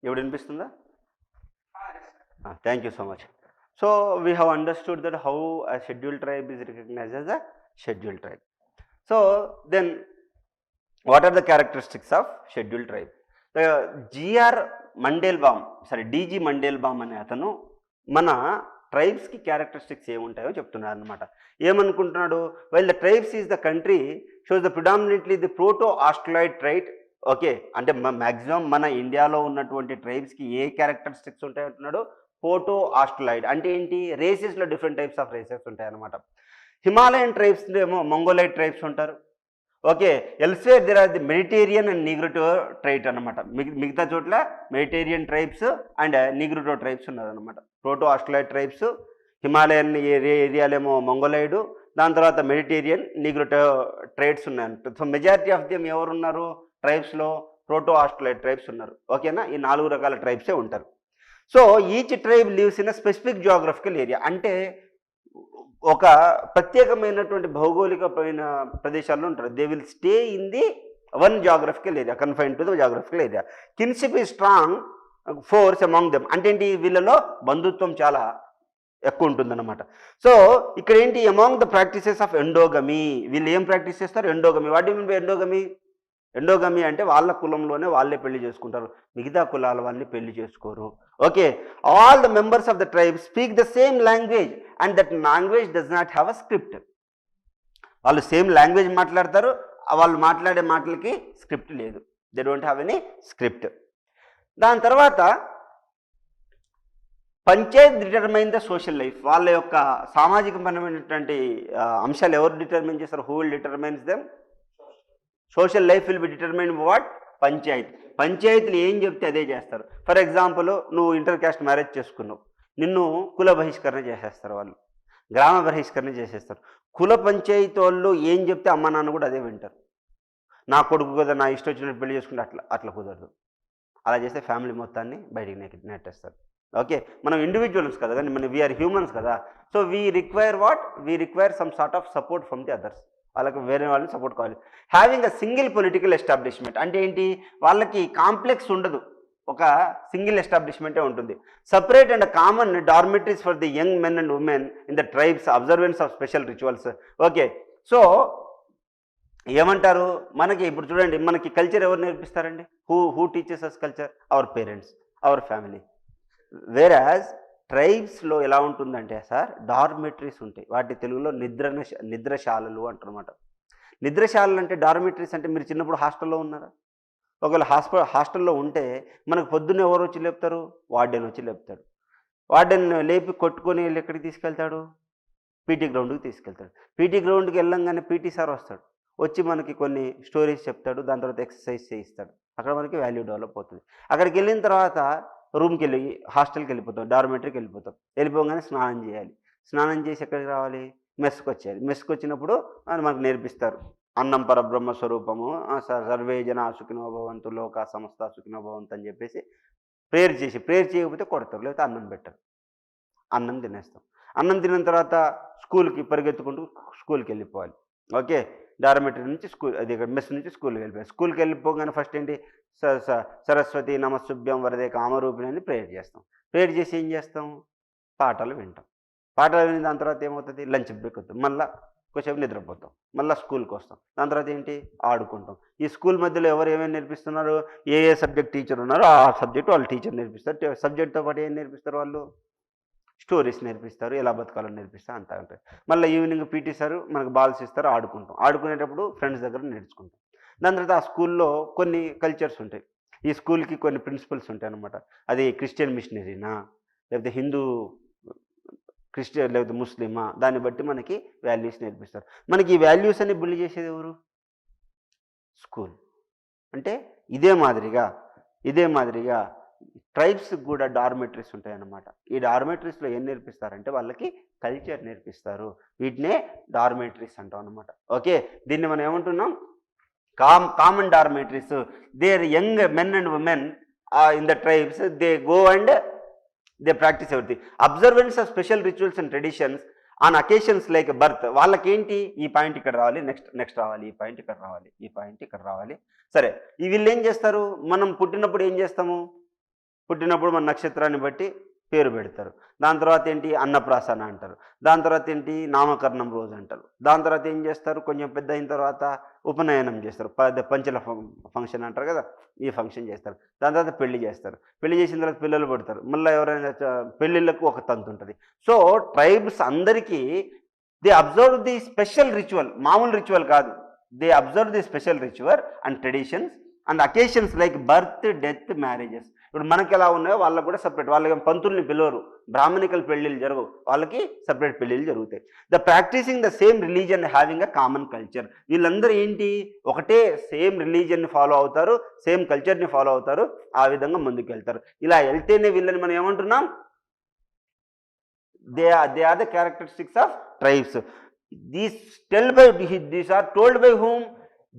ఇప్పుడు వినిపిస్తుందా? Thank you so much. So we have understood that how a scheduled tribe is recognized as a scheduled tribe. So then what are the characteristics of scheduled tribe? The G.R. Mandelbaum, D.G. Mandelbaum అనే అతను మన ట్రైబ్స్కి characteristics ఏముంటాయో చెప్తున్నాడు అనమాట. ఏమనుకుంటున్నాడు? While the tribes is the country shows the predominantly the proto Australoid trait. Okay, అంటే maximum మన ఇండియాలో ఉన్నటువంటి ట్రైబ్స్కి ఏ క్యారెక్టరిస్టిక్స్ ఉంటాయంటున్నాడు? ప్రోటో ఆస్ట్రలాయిడ్ అంటే ఏంటి? రేసెస్లో డిఫరెంట్ టైప్స్ ఆఫ్ రేసెస్ ఉంటాయన్నమాట. హిమాలయన్ ట్రైబ్స్ ఏమో మంగోలైడ్ ట్రైబ్స్ ఉంటారు. Okay, elsewhere there are the Mediterranean and Negrito trait అనమాట. మిగతా చోట్ల Mediterranean tribes and Negrito tribes ఉన్నారనమాట. ప్రోటో ఆస్ట్రలాయిడ్ ట్రైబ్స్, హిమాలయన్ ఏరియాలేమో మంగోలైడు, దాని తర్వాత మెడిటేరియన్ నిగ్రుటో ట్రైట్స్ ఉన్నాయంట. సో మెజారిటీ ఆఫ్ దెమ్ ఎవరున్నారు ట్రైబ్స్లో? ప్రోటో ఆస్ట్రలాయిడ్ ట్రైబ్స్ ఉన్నారు. ఓకేనా? ఈ 4 రకాల ట్రైబ్సే ఉంటారు. So each tribe lives in a specific geographical area, అంటే ఒక ప్రత్యేకమైనటువంటి భౌగోళికమైన ప్రదేశాల్లో ఉంటారు. They will stay in the one geographical area, confine to the geographical area. Kinship is strong force among them, అంటే ఏంటి? వీళ్ళలో బంధుత్వం చాలా ఎక్కువ ఉంటుందన్నమాట. సో ఇక్కడ ఏంటి? Among the practices of endogamy, వీళ్ళు ఏం ప్రాక్టీస్ చేస్తారు? Endogamy. What you mean by endogamy? Endogamy అంటే వాళ్ళ కులంలోనే వాళ్ళే పెళ్లి చేసుకుంటారు, మిగతా కులాల వాళ్ళని పెళ్లి చేసుకోరు. Okay, all the members of the tribe speak the same language and that language does not have a script. వాళ్ళు సేమ్ లాంగ్వేజ్ మాట్లాడతారు, వాళ్ళు మాట్లాడే మాటలకి స్క్రిప్ట్ లేదు. They don't have any script. దాని తర్వాత Panchayat determine the social life. వాళ్ళ యొక్క సామాజికపరమైనటువంటి అంశాలు ఎవరు డిటర్మైన్ చేస్తారు? Who will determines them? Social life will be determine what? Panchayat. పంచాయతీలు ఏం చెప్తే అదే చేస్తారు. ఫర్ ఎగ్జాంపుల్, నువ్వు ఇంటర్ క్యాస్ట్ మ్యారేజ్ చేసుకున్నావు, నిన్ను కుల బహిష్కరణ చేసేస్తారు, వాళ్ళు గ్రామ బహిష్కరణ చేసేస్తారు. కుల పంచాయతీ వాళ్ళు ఏం చెప్తే అమ్మ నాన్న కూడా అదే వింటారు. నా కొడుకు కదా, నా ఇష్టం వచ్చినట్టు పెళ్లి చేసుకుంటే అట్లా కుదరదు. అలా చేస్తే ఫ్యామిలీ మొత్తాన్ని బయటికి నెట్టేస్తారు. ఓకే, మనం ఇండివిజువల్స్ కదా, కానీ మనం వీఆర్ హ్యూమన్స్ కదా. So we require what? We require some sort of support from the others. వాళ్ళకి వేరే వాళ్ళని సపోర్ట్ కావాలి. Having a single political establishment అంటే ఏంటి? వాళ్ళకి కాంప్లెక్స్ ఉండదు, ఒక సింగిల్ ఎస్టాబ్లిష్మెంటే ఉంటుంది. Separate and common dormitories for the young men and women in the tribes, observance of special rituals. Okay, so ఏమంటారు? మనకి ఇప్పుడు చూడండి, మనకి కల్చర్ ఎవరు నేర్పిస్తారండి? Who teachers us culture? Hour parents, our family. Whereas ట్రైబ్స్లో ఎలా ఉంటుందంటే సార్, డార్మెటరీస్ ఉంటాయి. వాటి తెలుగులో నిద్రశాలలు అంటారన్నమాట. నిద్రశాలలు అంటే డార్మెటరీస్ అంటే, మీరు చిన్నప్పుడు హాస్టల్లో ఉన్నారా? ఒకవేళ హాస్టల్లో ఉంటే మనకు పొద్దున్నే ఎవరు వచ్చి లేపుతారు? వార్డెన్ వచ్చి లేపుతాడు. వార్డెన్ లేపి కొట్టుకొని వెళ్ళి ఎక్కడికి తీసుకెళ్తాడు? పీటీ గ్రౌండ్కి తీసుకెళ్తాడు. పీటీ గ్రౌండ్కి వెళ్ళంగానే పీటీ సార్ వస్తాడు, వచ్చి మనకి కొన్ని స్టోరీస్ చెప్తాడు, దాని తర్వాత ఎక్సర్సైజ్ చేయిస్తాడు. అక్కడ మనకి వాల్యూ డెవలప్ అవుతుంది. అక్కడికి వెళ్ళిన తర్వాత రూమ్కి వెళ్ళి హాస్టల్కి వెళ్ళిపోతాం, డార్మెటరీకి వెళ్ళిపోతాం. వెళ్ళిపోగానే స్నానం చేయాలి. స్నానం చేసి ఎక్కడికి రావాలి? మెస్కి వచ్చేయాలి. మెస్కి వచ్చినప్పుడు అని మనకు నేర్పిస్తారు, అన్నం పరబ్రహ్మ స్వరూపము, సర్వే జన సుఖినో భవంతు, లోక సమస్త సుఖినో భవంతు అని చెప్పేసి ప్రేయర్ చేయకపోతే కొడతారు, లేకపోతే అన్నం పెట్టరు. అన్నం తినేస్తాం. అన్నం తిన్న తర్వాత స్కూల్కి పరిగెత్తుకుంటూ స్కూల్కి వెళ్ళిపోవాలి. ఓకే, డార్మెటరీ నుంచి స్కూల్, అది మెస్ నుంచి స్కూల్కి వెళ్ళిపోయాలి. స్కూల్కి వెళ్ళిపోగానే ఫస్ట్ ఏంటి? సరస్వతి నమస్సుభ్యం వరదే కామరూపిణి అని ప్రేయర్ చేస్తాం. ప్రేయర్ చేసి ఏం చేస్తాం? పాటలు వింటాం. పాటలు విని దాని తర్వాత ఏమవుతుంది? లంచ్ బ్రేక్ అవుతుంది. మళ్ళీ కొంచెం నిద్రపోతాం. మళ్ళీ స్కూల్కి వస్తాం. దాని తర్వాత ఏంటి? ఆడుకుంటాం. ఈ స్కూల్ మధ్యలో ఎవరు ఏమేమి నేర్పిస్తున్నారు? ఏ సబ్జెక్ట్ టీచర్ ఉన్నారో ఆ సబ్జెక్ట్ వాళ్ళు టీచర్ నేర్పిస్తారు. సబ్జెక్ట్తో పాటు ఏం నేర్పిస్తారు? వాళ్ళు స్టోరీస్ నేర్పిస్తారు, ఎలా బతకాలని నేర్పిస్తారు, అంతా ఉంటాయి. మళ్ళీ ఈవినింగ్ పీటీ సార్ మనకు బాల్స్ ఇస్తారు, ఆడుకుంటాం. ఆడుకునేటప్పుడు ఫ్రెండ్స్ దగ్గర నేర్చుకుంటాం. దాని తర్వాత ఆ స్కూల్లో కొన్ని కల్చర్స్ ఉంటాయి. ఈ స్కూల్కి కొన్ని ప్రిన్సిపల్స్ ఉంటాయి అన్నమాట. అది క్రిస్టియన్ మిషనరీనా, లేకపోతే హిందూ క్రిస్టియన్, లేకపోతే ముస్లిమా, దాన్ని బట్టి మనకి వాల్యూస్ నేర్పిస్తారు. మనకి ఈ వాల్యూస్ అన్ని బిల్డ్ చేసేది ఎవరు? స్కూల్. అంటే ఇదే మాదిరిగా ట్రైబ్స్ కూడా డార్మెటరీస్ ఉంటాయన్నమాట. ఈ డార్మెటరీస్లో ఏం నేర్పిస్తారంటే వాళ్ళకి కల్చర్ నేర్పిస్తారు. వీటినే డార్మెటరీస్ అంటాం అనమాట. ఓకే, దీన్ని మనం ఏమంటున్నాం? Common dormitories. There young men and women in the tribes, they go and they practice everything. Observance of special rituals and traditions on occasions like birth. వాళ్ళకేంటి? ఈ పాయింట్ ఇక్కడ రావాలి, నెక్స్ట్ రావాలి, ఈ పాయింట్ ఇక్కడ రావాలి, ఈ పాయింట్ ఇక్కడ రావాలి. సరే, వీళ్ళు ఏం చేస్తారు? మనం పుట్టినప్పుడు ఏం చేస్తాము? పుట్టినప్పుడు మన నక్షత్రాన్ని బట్టి పేరు పెడతారు. దాని తర్వాత ఏంటి అన్నప్రాసన అంటారు. దాని తర్వాత ఏంటి నామకరణం రోజు అంటారు. దాని తర్వాత ఏం చేస్తారు, కొంచెం పెద్ద అయిన తర్వాత ఉపనయనం చేస్తారు, పంచల ఫంక్షన్ అంటారు కదా, ఈ ఫంక్షన్ చేస్తారు. దాని తర్వాత పెళ్లి చేస్తారు. పెళ్లి చేసిన తర్వాత పిల్లలు పుడతారు. మళ్ళీ ఎవరైనా పెళ్ళిళ్ళకు ఒక తంతు ఉంటుంది. సో ట్రైబ్స్ అందరికీ they observe the special ritual, మామూలు రిచువల్ కాదు. They observe the special ritual and traditions and occasions like birth, death, marriages. ఇప్పుడు మనకి ఎలా ఉన్నాయో వాళ్ళకి కూడా సపరేట్. వాళ్ళకి పంతుల్ని పిలవరు, బ్రాహ్మణికల్ పెళ్ళిళ్ళు జరగవు, వాళ్ళకి సపరేట్ పెళ్ళిళ్ళు జరుగుతాయి. The practising the same religion having a common culture. వీళ్ళందరూ ఏంటి, ఒకటే సేమ్ రిలీజియన్ని ఫాలో అవుతారు, సేమ్ కల్చర్ని ఫాలో అవుతారు, ఆ విధంగా ముందుకు వెళ్తారు. ఇలా వెళ్తేనే వీళ్ళని మనం ఏమంటున్నాం, they are the characteristics of tribes. These are told by whom,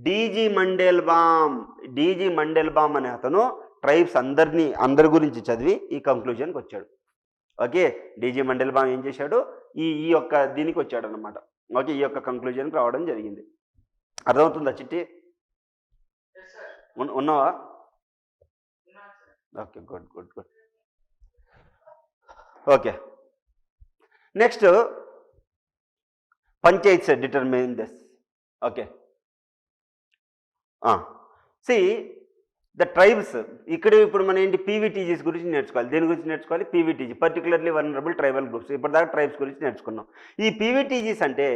DG Mandelbaum. DG Mandelbaum అనే అతను ట్రైబ్స్ అందరి గురించి చదివి ఈ కంక్లూజన్కి వచ్చాడు. ఓకే, డీజీ మండేల్బామ్ ఏం చేశాడు, ఈ యొక్క దీనికి వచ్చాడు అనమాట. ఓకే, ఈ యొక్క కంక్లూజన్కి రావడం జరిగింది. అర్థమవుతుందా చిట్టి? ఉన్నావా? Okay, good good good. Okay, next panchayats determine this. Okay, see the tribes. ఇక్కడ ఇప్పుడు మనం ఏంటి పీవీటీజీస్ గురించి నేర్చుకోవాలి. దేని గురించి నేర్చుకోవాలి? PVTG, particularly vulnerable tribal groups. ఇప్పటిదాకా ట్రైబ్స్ గురించి నేర్చుకున్నాం. ఈ పీవీటీజీస్ అంటే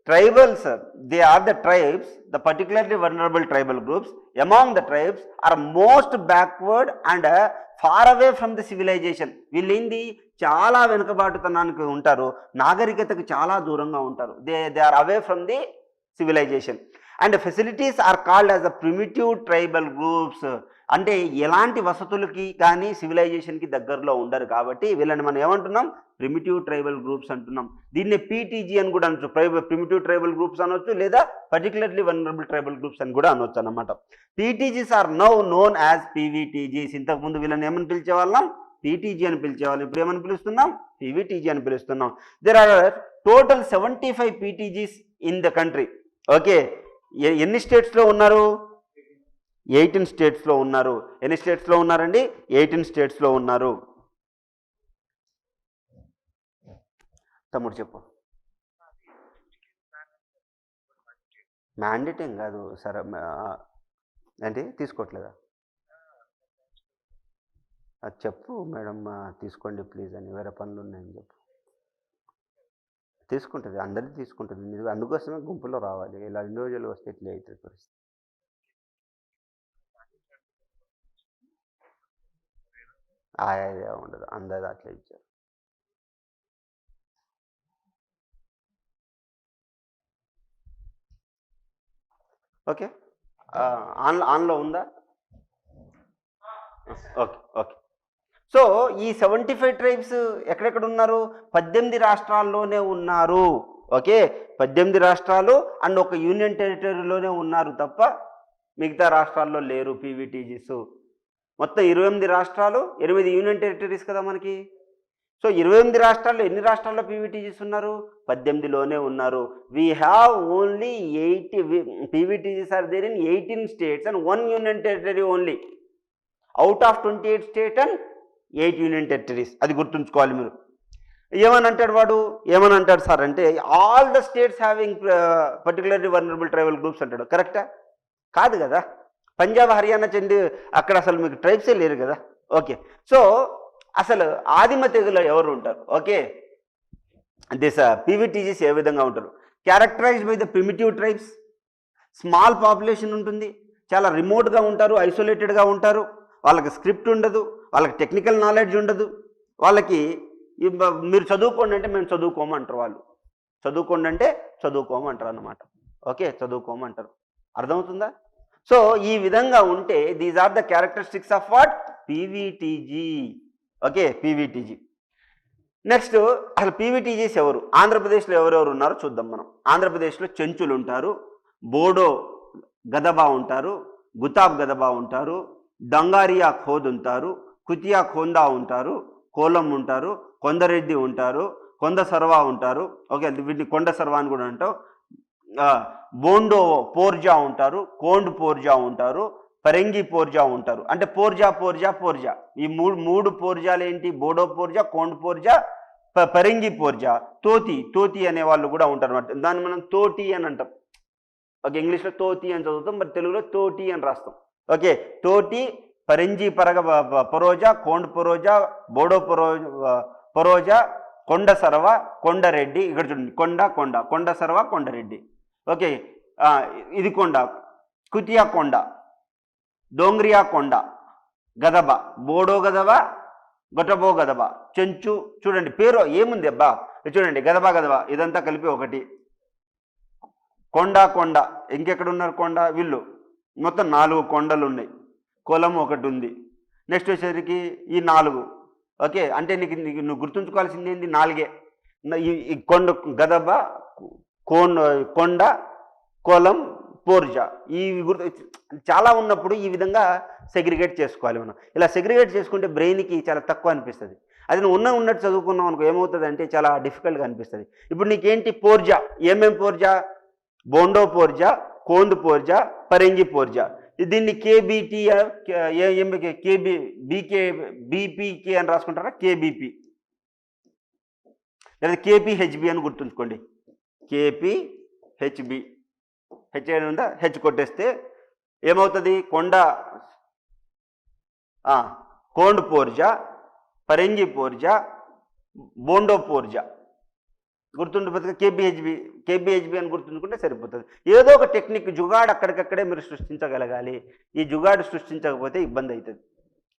tribals, they are the tribes, the particularly vulnerable tribal groups among the tribes are most backward and far away from the civilisation. వీళ్ళు ఏంది, చాలా వెనుకబాటుతనానికి ఉంటారు, నాగరికతకు చాలా దూరంగా ఉంటారు. They are away from the civilisation. And facilities are called as the primitive tribal groups. అంటే ఎలాంటి వసతులకి కానీ సివిలైజేషన్కి దగ్గరలో ఉండరు కాబట్టి వీళ్ళని మనం ఏమంటున్నాం, ప్రిమిటివ్ ట్రైబల్ గ్రూప్స్ అంటున్నాం. దీన్ని పీటీజీ అని కూడా అనొచ్చు, ప్రిమిటివ్ ట్రైబల్ గ్రూప్స్ అనొచ్చు, లేదా పర్టికులర్లీ వల్నరబుల్ ట్రైబల్ గ్రూప్స్ అని కూడా అనొచ్చు అనమాట. PTGs are now known as PVTGs. ఇంతకుముందు వీళ్ళని ఏమని పిలిచేవాళ్ళం, పీటీజీ అని పిలిచేవాళ్ళం. ఇప్పుడు ఏమని పిలుస్తున్నాం, పీవీటీజీ అని పిలుస్తున్నాం. There are total 75 PTGs in the country. Okay, ఎన్ని స్టేట్స్లో ఉన్నారు? 18 స్టేట్స్లో ఉన్నారు. ఎన్ని స్టేట్స్లో ఉన్నారండి? 18 స్టేట్స్లో ఉన్నారు. తమ్ముడు చెప్పు. మ్యాండేట్ ఏం కాదు సరే, ఏంటి తీసుకోవట్లేదా? అది చెప్పు మేడం, తీసుకోండి ప్లీజ్ అని, వేరే పనులు ఉన్నాయని చెప్పు. తీసుకుంటుంది, అందరిది తీసుకుంటుంది. మీరు అందుకోసమే గుంపులో రావాలి, ఇలా ఇండివిజువల్ వస్తే ఇట్లా అవుతుంది పరిస్థితి. ఆయా ఉండదు, అందరిది అట్లా ఇచ్చారు. ఓకే, ఆన్లో ఉందా? Okay okay. సో ఈ 75 ట్రైబ్స్ ఎక్కడెక్కడ ఉన్నారు? 18 రాష్ట్రాల్లోనే ఉన్నారు. ఓకే, 18 రాష్ట్రాలు అండ్ ఒక యూనియన్ టెరిటరీలోనే ఉన్నారు తప్ప మిగతా రాష్ట్రాల్లో లేరు పీవీటీజీస్. మొత్తం 28 రాష్ట్రాలు, 8 యూనియన్ టెరిటరీస్ కదా మనకి. సో 28 రాష్ట్రాల్లో ఎన్ని రాష్ట్రాల్లో పీవీటీజీస్ ఉన్నారు? 18లోనే ఉన్నారు. We have only 80 PVTGs are there in 18 states and 1 union territory only out of 28 state and 8 union territories. అది గుర్తుంచుకోవాలి మీరు. ఏమని అంటాడు వాడు, ఏమని అంటాడు సార్ అంటే, all the states having particularly vulnerable tribal groups అంటాడు. కరెక్టా? కాదు కదా. పంజాబ్, హర్యానా చెంది అక్కడ అసలు మీకు ట్రైబ్సే లేరు కదా. ఓకే, సో అసలు ఆదిమ తెగలో ఎవరు ఉంటారు? ఓకే, దిస్ పీవీటీజీస్ ఏ విధంగా ఉంటారు? Characterised by the primitive tribes. Small population ఉంటుంది, చాలా రిమోట్గా ఉంటారు, ఐసోలేటెడ్గా ఉంటారు, వాళ్ళకి స్క్రిప్ట్ ఉండదు, వాళ్ళకి టెక్నికల్ నాలెడ్జ్ ఉండదు. వాళ్ళకి మీరు చదువుకోండి అంటే మేము చదువుకోమంటారు, వాళ్ళు చదువుకోండి అంటే చదువుకోమంటారు అన్నమాట. ఓకే, చదువుకోమంటారు. అర్థమవుతుందా? సో ఈ విధంగా ఉంటే these are the characteristics of what? PVTG. Okay, PVTG. Next అసలు పీవీటీజీస్ ఎవరు? ఆంధ్రప్రదేశ్లో ఎవరెవరు ఉన్నారో చూద్దాం మనం. ఆంధ్రప్రదేశ్లో చెంచులు ఉంటారు, బోడో గదబా ఉంటారు, గుతాబ్ గదబా ఉంటారు, డంగారియా ఖోద్ ఉంటారు, కుతియా ఖోందా ఉంటారు, కోలం ఉంటారు, కొందరెడ్డి ఉంటారు, కొంద సర్వా ఉంటారు. ఓకే, వీటిని కొండ సర్వా అని కూడా అంటావు. బోండో పోర్జా ఉంటారు, కోండ్ పోర్జా ఉంటారు, పరంగి పోర్జా ఉంటారు. అంటే పోర్జా పోర్జా పోర్జా ఈ మూడు పోర్జాలు ఏంటి? బోడో పోర్జా, కోండ్ పోర్జా, పరంగి పోర్జా, తోతి తోతి అనే వాళ్ళు కూడా ఉంటారు అన్నమాట. దాన్ని మనం తోటి అని అంటాం. ఓకే, ఇంగ్లీష్లో తోతి అని చదువుతాం, మరి తెలుగులో తోటి అని రాస్తాం. ఓకే, తోటి, పరంజి పరోజా, కోండ్ పరోజా, బోడో పరోజా, కొండ సర్వ, కొండరెడ్డి. ఇక్కడ చూడండి, కొండ సర్వ, కొండరెడ్డి. ఓకే, ఇది కొండ, కుతియా కొండ, డోంగ్రియా కొండ, గదబ, బోడో గదబ, గొటబో గదబ, చెంచు. చూడండి పేరు ఏముంది అబ్బా, చూడండి గదబ ఇదంతా కలిపి ఒకటి. కొండ ఇంకెక్కడ ఉన్నారు? కొండ వీళ్ళు మొత్తం 4 కొండలు ఉన్నాయి. కులం ఒకటి ఉంది. నెక్స్ట్ వచ్చేసరికి ఈ 4. ఓకే, అంటే నువ్వు గుర్తుంచుకోవాల్సింది ఏంటి? 4. ఈ కొండ, గదబ, కొండ, కులం, పోర్జా, ఈ చాలా ఉన్నప్పుడు ఈ విధంగా సెగ్రిగేట్ చేసుకోవాలి మనం. ఇలా సెగ్రిగేట్ చేసుకుంటే బ్రెయిన్కి చాలా తక్కువ అనిపిస్తుంది. అది నువ్వు ఉన్నట్టు చదువుకున్నావు అనుకో, ఏమవుతుంది అంటే చాలా డిఫికల్ట్గా అనిపిస్తుంది. ఇప్పుడు నీకేంటి? పోర్జా, ఏమేం పోర్జా? బోండో పోర్జా, కోండ్ పోర్జా, పరంగి పోర్జా. దీన్ని కేబీటీ, బీపీకే అని రాసుకుంటారా? కేబీపీ లేదా కేపీహెచ్బి అని గుర్తుంచుకోండి. కేపీహెచ్బి, హెచ్ ఉందా? హెచ్ కొట్టేస్తే ఏమవుతుంది? కోండ్ పోర్జా, పరంగి పోర్జా, బోండో పోర్జా. గుర్తుండిపోతుంది. కేబీహెచ్బి అని గుర్తుంచుకుంటే సరిపోతుంది. ఏదో ఒక టెక్నిక్, జుగాడు అక్కడికక్కడే మీరు సృష్టించగలగాలి. ఈ జుగాడు సృష్టించకపోతే ఇబ్బంది అవుతుంది.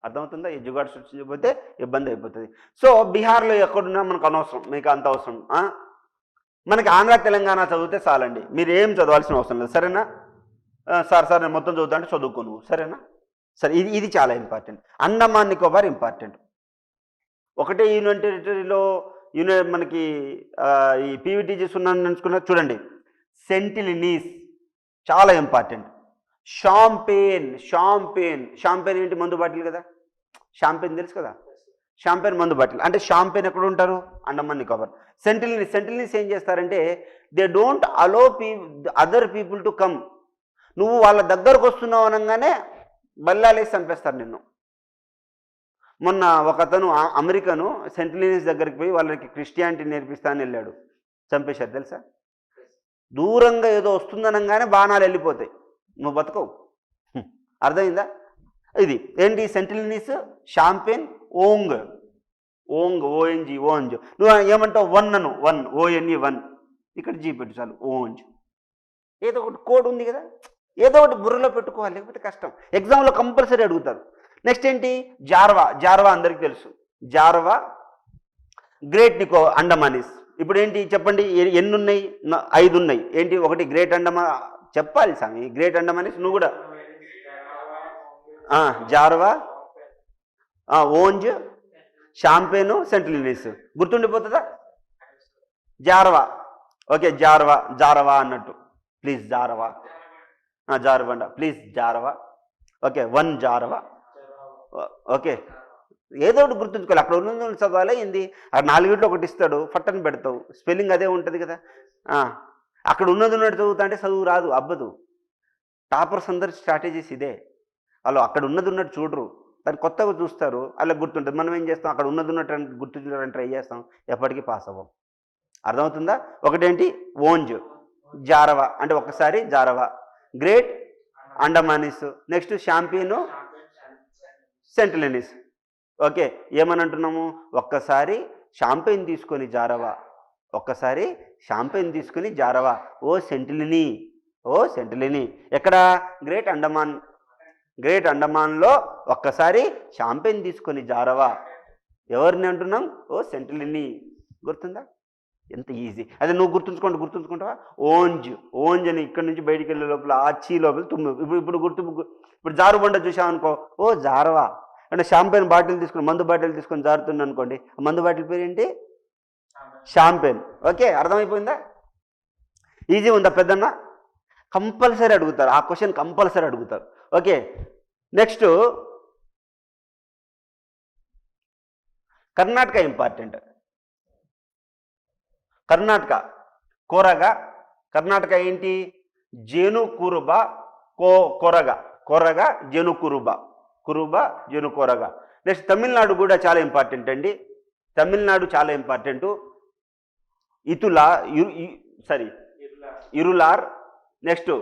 అర్థమవుతుందా? ఈ జుగాడు సృష్టించకపోతే ఇబ్బంది అయిపోతుంది. సో బీహార్లో ఎక్కడున్నా మనకు అనవసరం, మీకు అంత అవసరం. మనకి ఆంధ్ర తెలంగాణ చదివితే చాలండి, మీరు ఏం చదవాల్సిన అవసరం లేదు. సరేనా? సార్ నేను మొత్తం చదువుతా అంటే చదువుకో నువ్వు. సరేనా? సరే, ఇది చాలా ఇంపార్టెంట్. అండమాన్ నికోబార్ ఇంపార్టెంట్. ఒకటే యూనియన్ టెరిటరీలో మనకి ఈ పీవీటీజీస్ ఉన్నాను అనుకున్నా. చూడండి, సెంటిలినీస్ చాలా ఇంపార్టెంట్. షాంపెయిన్ ఏంటి? మందు బాటిల్ కదా. షాంపెయిన్ తెలుసు కదా. షాంపెయిన్ మందు బాటిల్. అంటే షాంపెయిన్ ఎక్కడ ఉంటారు? అండమాన్ నికోబార్. సెంటిలినీస్ ఏం చేస్తారంటే they don't allow other people to come. నువ్వు వాళ్ళ దగ్గరకు వస్తున్నావు అనగానే బల్లాలేసి చంపేస్తారు నిన్ను. మొన్న ఒక అతను అమెరికను సెంటిలినీస్ దగ్గరికి పోయి వాళ్ళకి క్రిస్టియానిటీ నేర్పిస్తానని వెళ్ళాడు, చంపేశారు తెలుసా. దూరంగా ఏదో వస్తుందనగానే బాణాలు వెళ్ళిపోతాయి, నువ్వు బతకవు. అర్థమైందా? ఇది ఏంటి? సెంటిలినీస్, షాంపెయిన్, ఓంగ్, ఓంజ్. నువ్వు ఏమంటావు? 1 ONE 1. ఇక్కడ జీ పెట్టు చాలు, ఓంజ్. ఏదో ఒకటి కోడ్ ఉంది కదా, ఏదో ఒకటి బుర్రలో పెట్టుకోవాలి, లేకపోతే కష్టం. ఎగ్జామ్లో కంపల్సరీ అడుగుతారు. నెక్స్ట్ ఏంటి? జార్వా అందరికీ తెలుసు. జార్వా, గ్రేట్ అండమానీస్. ఇప్పుడు ఏంటి చెప్పండి, ఎన్ని ఉన్నాయి? 5 ఉన్నాయి. ఏంటి? ఒకటి గ్రేట్ అండమాన్, చెప్పాలి స్వామి. గ్రేట్ అండమానీస్ నువ్వు కూడా. జార్వా, ఓంజ్, షాంపెయిన్, సెంటిలినీస్. గుర్తుండిపోతుందా? జార్వా. ఓకే, జార్వా అన్నట్టు. ప్లీజ్ జార్వా, జార్వండ please Jarawa. Okay, 1 Jarawa. Okay, ఏదో ఒకటి గుర్తుంచుకోవాలి. అక్కడ ఉన్న చదవాలి. ఏంది? ఆ 4 ఒకటి ఇస్తాడు, ఫట్టని పెడతావు, స్పెల్లింగ్ అదే ఉంటుంది కదా. అక్కడ ఉన్నట్టు చదువుతా అంటే చదువు రాదు, అబ్బదు. టాపర్స్ అందరి స్ట్రాటజీస్ ఇదే. వాళ్ళు అక్కడ ఉన్నట్టు చూడరు, దాన్ని కొత్తగా చూస్తారు, అలా గుర్తుంటుంది. మనం ఏం చేస్తాం? అక్కడ ఉన్నట్టు గుర్తుంచుకోవడానికి ట్రై చేస్తాం, ఎప్పటికీ పాస్ అవ్వం. అర్థమవుతుందా? ఒకటేంటి? ఓంజ్, జారవా అంటే ఒక్కసారి Jarawa, great Andamanese, next Shompen, Sentinelese. Okay, ఏమని అంటున్నాము? ఒక్కసారి షాంపెయిన్ తీసుకొని జారవా, ఒక్కసారి షాంపెయిన్ తీసుకొని జారవా. ఓ సెంటిలినీ. ఎక్కడ? గ్రేట్ అండమాన్లో ఒక్కసారి షాంపెయిన్ తీసుకొని జారవా. ఎవరిని అంటున్నాం? ఓ సెంటిలినీ. గుర్తుందా? ఎంత ఈజీ. అదే నువ్వు గుర్తుంచుకుంటావా? ఓంజ్ అని ఇక్కడ నుంచి బయటికి వెళ్ళే లోపల ఆచి లోపల ఇప్పుడు జారుబండ చూసావు అనుకో, ఓ జారవా. అంటే షాంపెయిన్ బాటిల్ తీసుకుని, మందు బాటిల్ తీసుకొని జారుతుంది అనుకోండి, ఆ మందు బాటిల్ పేరు ఏంటి? షాంపెయిన్. ఓకే, అర్థమైపోయిందా? ఈజీ ఉందా పెద్దన్న? కంపల్సరీ అడుగుతారు, ఆ క్వశ్చన్ కంపల్సరీ అడుగుతారు. Okay, next Karnataka important. Karnataka ఏంటి? జేను కురుబ కొరగ. కొరగ జను కురుబ, కురుబ జను కొరగ. నెక్స్ట్ తమిళనాడు కూడా చాలా ఇంపార్టెంట్ అండి. తమిళనాడు చాలా ఇంపార్టెంట్. ఇతులా sorry Irular, next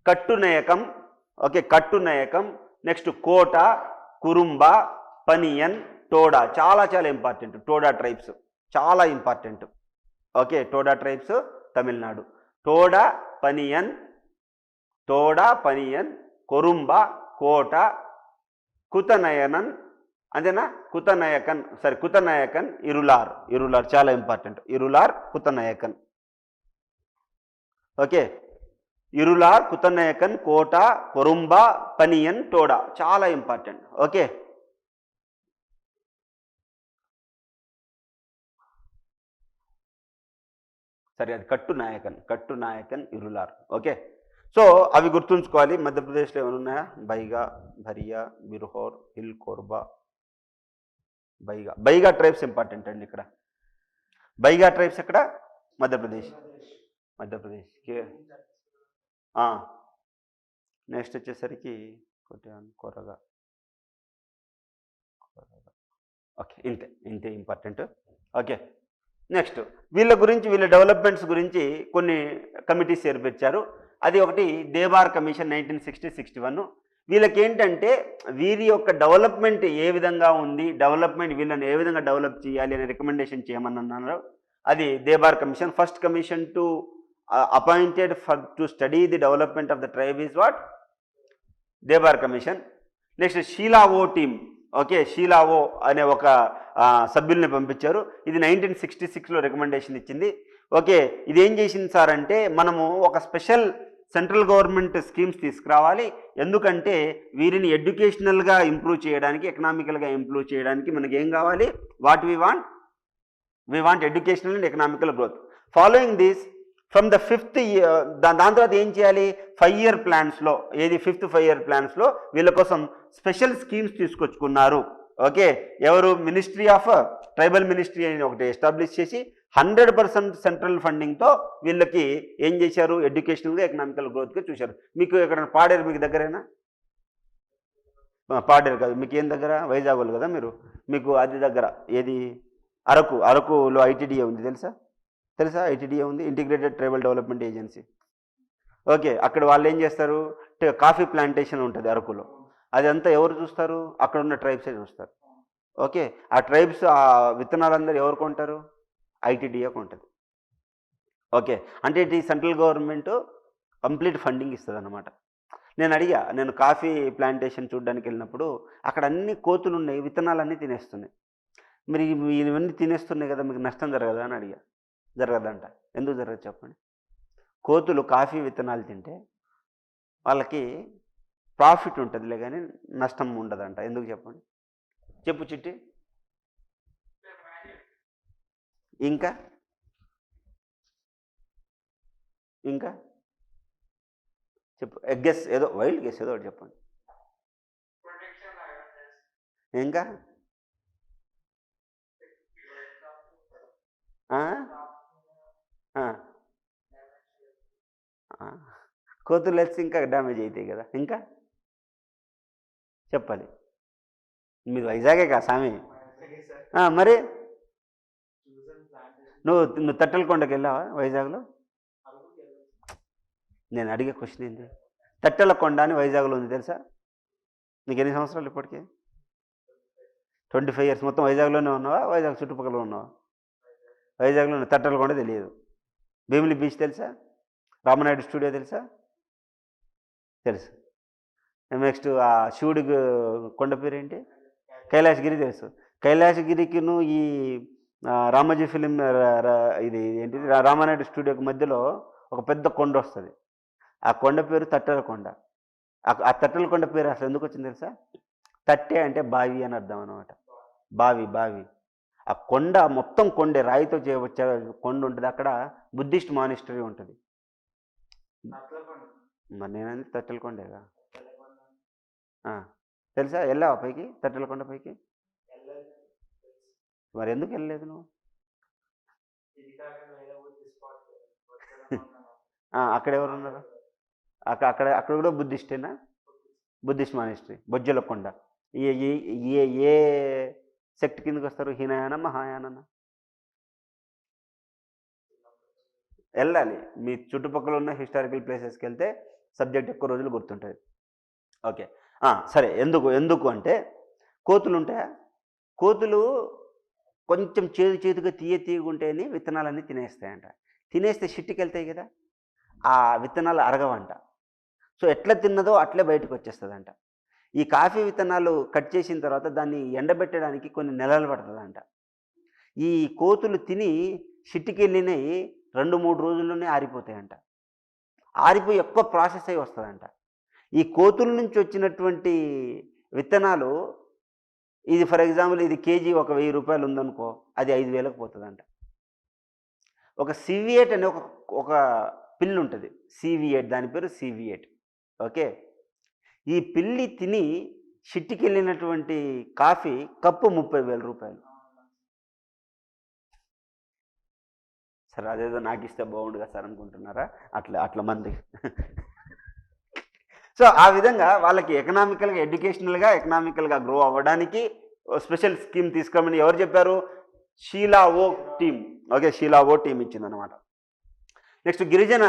Kattunayakan, okay Kattunayakan, next Kota, Kurumba, Paniyan, Toda చాలా చాలా ఇంపార్టెంట్. టోడా ట్రైబ్స్ చాలా important. Okay Toda tribes Tamil Nadu. Toda Paniyan, Toda Paniyan, Kurumba, Kota, కుతనయనన్, అంతేనా, కుతనయకన్ సారీ కుతనయకన్, ఇరులార్, ఇరులార్ చాలా ఇంపార్టెంట్. ఇరులార్ కుతనయకన్. ఓకే ఇరులార్ కుతనయకన్, కోట, కొరుంబ, పనియన్, టోడా చాలా ఇంపార్టెంట్. ఓకే సరే అది కట్టునాయకన్, కట్టునాయకన్, ఇరులార్. ఓకే సో అవి గుర్తుంచుకోవాలి. మధ్యప్రదేశ్లో ఏమైనా ఉన్నాయా? Baiga, Bharia, Birhor, hill, Korba, Baiga. Baiga tribes important అండి ఇక్కడ. బైగా ట్రైబ్స్ ఎక్కడ? మధ్యప్రదేశ్. మధ్యప్రదేశ్. నెక్స్ట్ వచ్చేసరికి కొరగా. ఓకే ఇంతే ఇంతే ఇంపార్టెంట్. ఓకే నెక్స్ట్ వీళ్ళ గురించి, వీళ్ళ డెవలప్మెంట్స్ గురించి కొన్ని కమిటీస్ ఏర్పరిచారు. అది ఒకటి దేబార్ కమిషన్ 1960-61. వీళ్ళకి ఏంటంటే వీరి యొక్క డెవలప్మెంట్ ఏ విధంగా ఉంది, డెవలప్మెంట్ వీళ్ళని ఏ విధంగా డెవలప్ చేయాలి అనే రికమెండేషన్ చేయమని అన్నారు. అది Dhebar commission. First commission to appointed for to study the development of the tribe is what? Dhebar commission. Next Shilu Ao team, okay Shilu Ao అనే ఒక సభ్యుల్ని పంపించారు. ఇది 1966లో రికమెండేషన్ ఇచ్చింది. ఓకే ఇది ఏం చేసింది సార్ అంటే మనము ఒక స్పెషల్ సెంట్రల్ గవర్నమెంట్ స్కీమ్స్ తీసుకురావాలి. ఎందుకంటే వీరిని ఎడ్యుకేషనల్గా ఇంప్రూవ్ చేయడానికి, ఎకనామికల్గా ఇంప్రూవ్ చేయడానికి మనకి ఏం కావాలి? What we want educational and economical growth. Following this from the 5th year, దాని తర్వాత ఏం చేయాలి? 5 year ప్లాన్స్లో, ఏది 5th 5 year ప్లాన్స్లో వీళ్ళ కోసం స్పెషల్ స్కీమ్స్ తీసుకొచ్చుకున్నారు. ఓకే ఎవరు? మినిస్ట్రీ ఆఫ్ ట్రైబల్ మినిస్ట్రీ అని ఒకటి ఎస్టాబ్లిష్ చేసి 100% సెంట్రల్ ఫండింగ్తో వీళ్ళకి ఏం చేశారు? ఎడ్యుకేషనల్గా ఎకనామికల్ గ్రోత్గా చూశారు. మీకు ఎక్కడ పాడేరు మీకు దగ్గరేనా? పాడేరు కాదు, మీకు ఏం దగ్గర? వైజాగ్ వాళ్ళు కదా మీరు. మీకు అది దగ్గర ఏది? అరకు. అరకులో ఐటీడీఏ ఉంది తెలుసా? ఐటీడీఏ ఉంది, integrated tribal development agency. Okay అక్కడ వాళ్ళు ఏం చేస్తారు? కాఫీ ప్లాంటేషన్ ఉంటుంది అరకులో. అదంతా ఎవరు చూస్తారు? అక్కడ ఉన్న ట్రైబ్సే చూస్తారు. ఓకే ఆ ట్రైబ్స్ ఆ విత్తనాలందరూ ఎవరు కొంటారు? ఐటీడీఏ కొంటుంది. ఓకే అంటే ఇది సెంట్రల్ గవర్నమెంట్ కంప్లీట్ ఫండింగ్ ఇస్తుంది అన్నమాట. నేను కాఫీ ప్లాంటేషన్ చూడడానికి వెళ్ళినప్పుడు అక్కడ అన్ని కోతులు ఉన్నాయి, విత్తనాలన్నీ తినేస్తున్నాయి. మరి ఇవన్నీ తినేస్తున్నాయి కదా, మీకు నష్టం జరగదా అని అడిగా. జరగదంట. ఎందుకు జరగదు చెప్పండి? కోతులు కాఫీ విత్తనాలు తింటే వాళ్ళకి ప్రాఫిట్ ఉంటుందిలే కానీ నష్టం ఉండదంట. ఎందుకు చెప్పండి? చెప్పు చిట్టి. ఇంకా ఇంకా చెప్పు. గెస్ ఏదో వైల్డ్ గెస్ ఏదో ఒకటి చెప్పండి. ఇంకా కోతులు వచ్చి ఇంకా డ్యామేజ్ అవుతాయి కదా. ఇంకా చెప్పాలి. మీరు వైజాగే కదా స్వామి. మరి నువ్వు తట్టెలకొండకి వెళ్ళావా వైజాగ్లో? నేను అడిగే క్వశ్చన్ ఏంటి? తట్టెలకొండ అని వైజాగ్లో ఉంది తెలుసా? నీకు ఎన్ని సంవత్సరాలు ఇప్పటికీ? 25 years. మొత్తం వైజాగ్లోనే ఉన్నావా? వైజాగ్ చుట్టుపక్కల ఉన్నావా? వైజాగ్లో తట్టెలకొండ తెలియదు. భీమిలి బీచ్ తెలుసా? రామనాయుడు స్టూడియో తెలుసా? తెలుసు. నెక్స్ట్ ఆ శివుడి కొండ పేరు ఏంటి? కైలాసగిరి తెలుసు. కైలాసగిరికిను ఈ రామోజీ ఫిలిం ఇది ఏంటిది రామానాయుడు స్టూడియోకి మధ్యలో ఒక పెద్ద కొండ వస్తుంది. ఆ కొండ పేరు తట్టెలకొండ. ఆ తట్టెలకొండ పేరు అసలు ఎందుకు వచ్చింది తెలుసా? తట్టె అంటే బావి అని అర్థం అనమాట. బావి. ఆ కొండ మొత్తం కొండే, రాయితో చేయవచ్చే కొండ ఉంటుంది. అక్కడ బుద్ధిస్ట్ మానిస్టరీ ఉంటుంది. మరి నేనంది తట్టెలకొండేగా. తెలుసా? వెళ్ళావా పైకి? తట్టెలకొండ పైకి మరి ఎందుకు వెళ్ళలేదు నువ్వు? అక్కడ ఎవరు ఉన్నారు? అక్కడ కూడా బుద్ధిస్టేనా? Buddhist monastery, Bojjalakonda. ఏ ఏ ఏ ఏ సెక్ట్ కిందకి వస్తారు? హీనయాన, మహాయానన? వెళ్ళాలి. మీ చుట్టుపక్కల ఉన్న హిస్టారికల్ ప్లేసెస్కి వెళ్తే సబ్జెక్ట్ ఎక్కువ రోజులు గుర్తుంటుంది. ఓకే, సరే. ఎందుకు అంటే కోతులు ఉంటాయా? కోతులు కొంచెం చేదుగా తీయగా ఉంటేనే విత్తనాలన్నీ తినేస్తాయంట. తినేస్తే షిట్టికి వెళ్తాయి కదా, ఆ విత్తనాలు అరగవంట. సో ఎట్లా తిన్నదో అట్లే బయటకు వచ్చేస్తుందంట. ఈ కాఫీ విత్తనాలు కట్ చేసిన తర్వాత దాన్ని ఎండబెట్టడానికి కొన్ని నెలలు పడుతుందంట. ఈ కోతులు తిని షిట్టికి వెళ్ళినవి 2-3 రోజుల్లోనే ఆరిపోతాయంట. ఆరిపోయి ఎక్కువ ప్రాసెస్ అయి వస్తుందంట. ఈ కోతుల నుంచి వచ్చినటువంటి విత్తనాలు, ఇది ఫర్ ఎగ్జాంపుల్ ఇది కేజీ ఒక 1000 రూపాయలు ఉందనుకో, అది 5000కు పోతుందంట. ఒక సివియేట్ అనే ఒక పిల్లి ఉంటుంది, సివియేట్, దాని పేరు సివియేట్. ఓకే, ఈ పిల్లి తిని షిట్టికి వెళ్ళినటువంటి కాఫీ కప్పు 30,000 రూపాయలు. సరే, అదేదో నాకు ఇస్తే బాగుండుగా సార్ అనుకుంటున్నారా? అట్లా మంది. సో ఆ విధంగా వాళ్ళకి ఎకనామికల్గా, ఎకనామికల్గా గ్రో అవ్వడానికి స్పెషల్ స్కీమ్ తీసుకురామని ఎవరు చెప్పారు? షీలా ఓ టీమ్. ఓకే, షీలా ఓ టీమ్ ఇచ్చిందనమాట. నెక్స్ట్ గిరిజన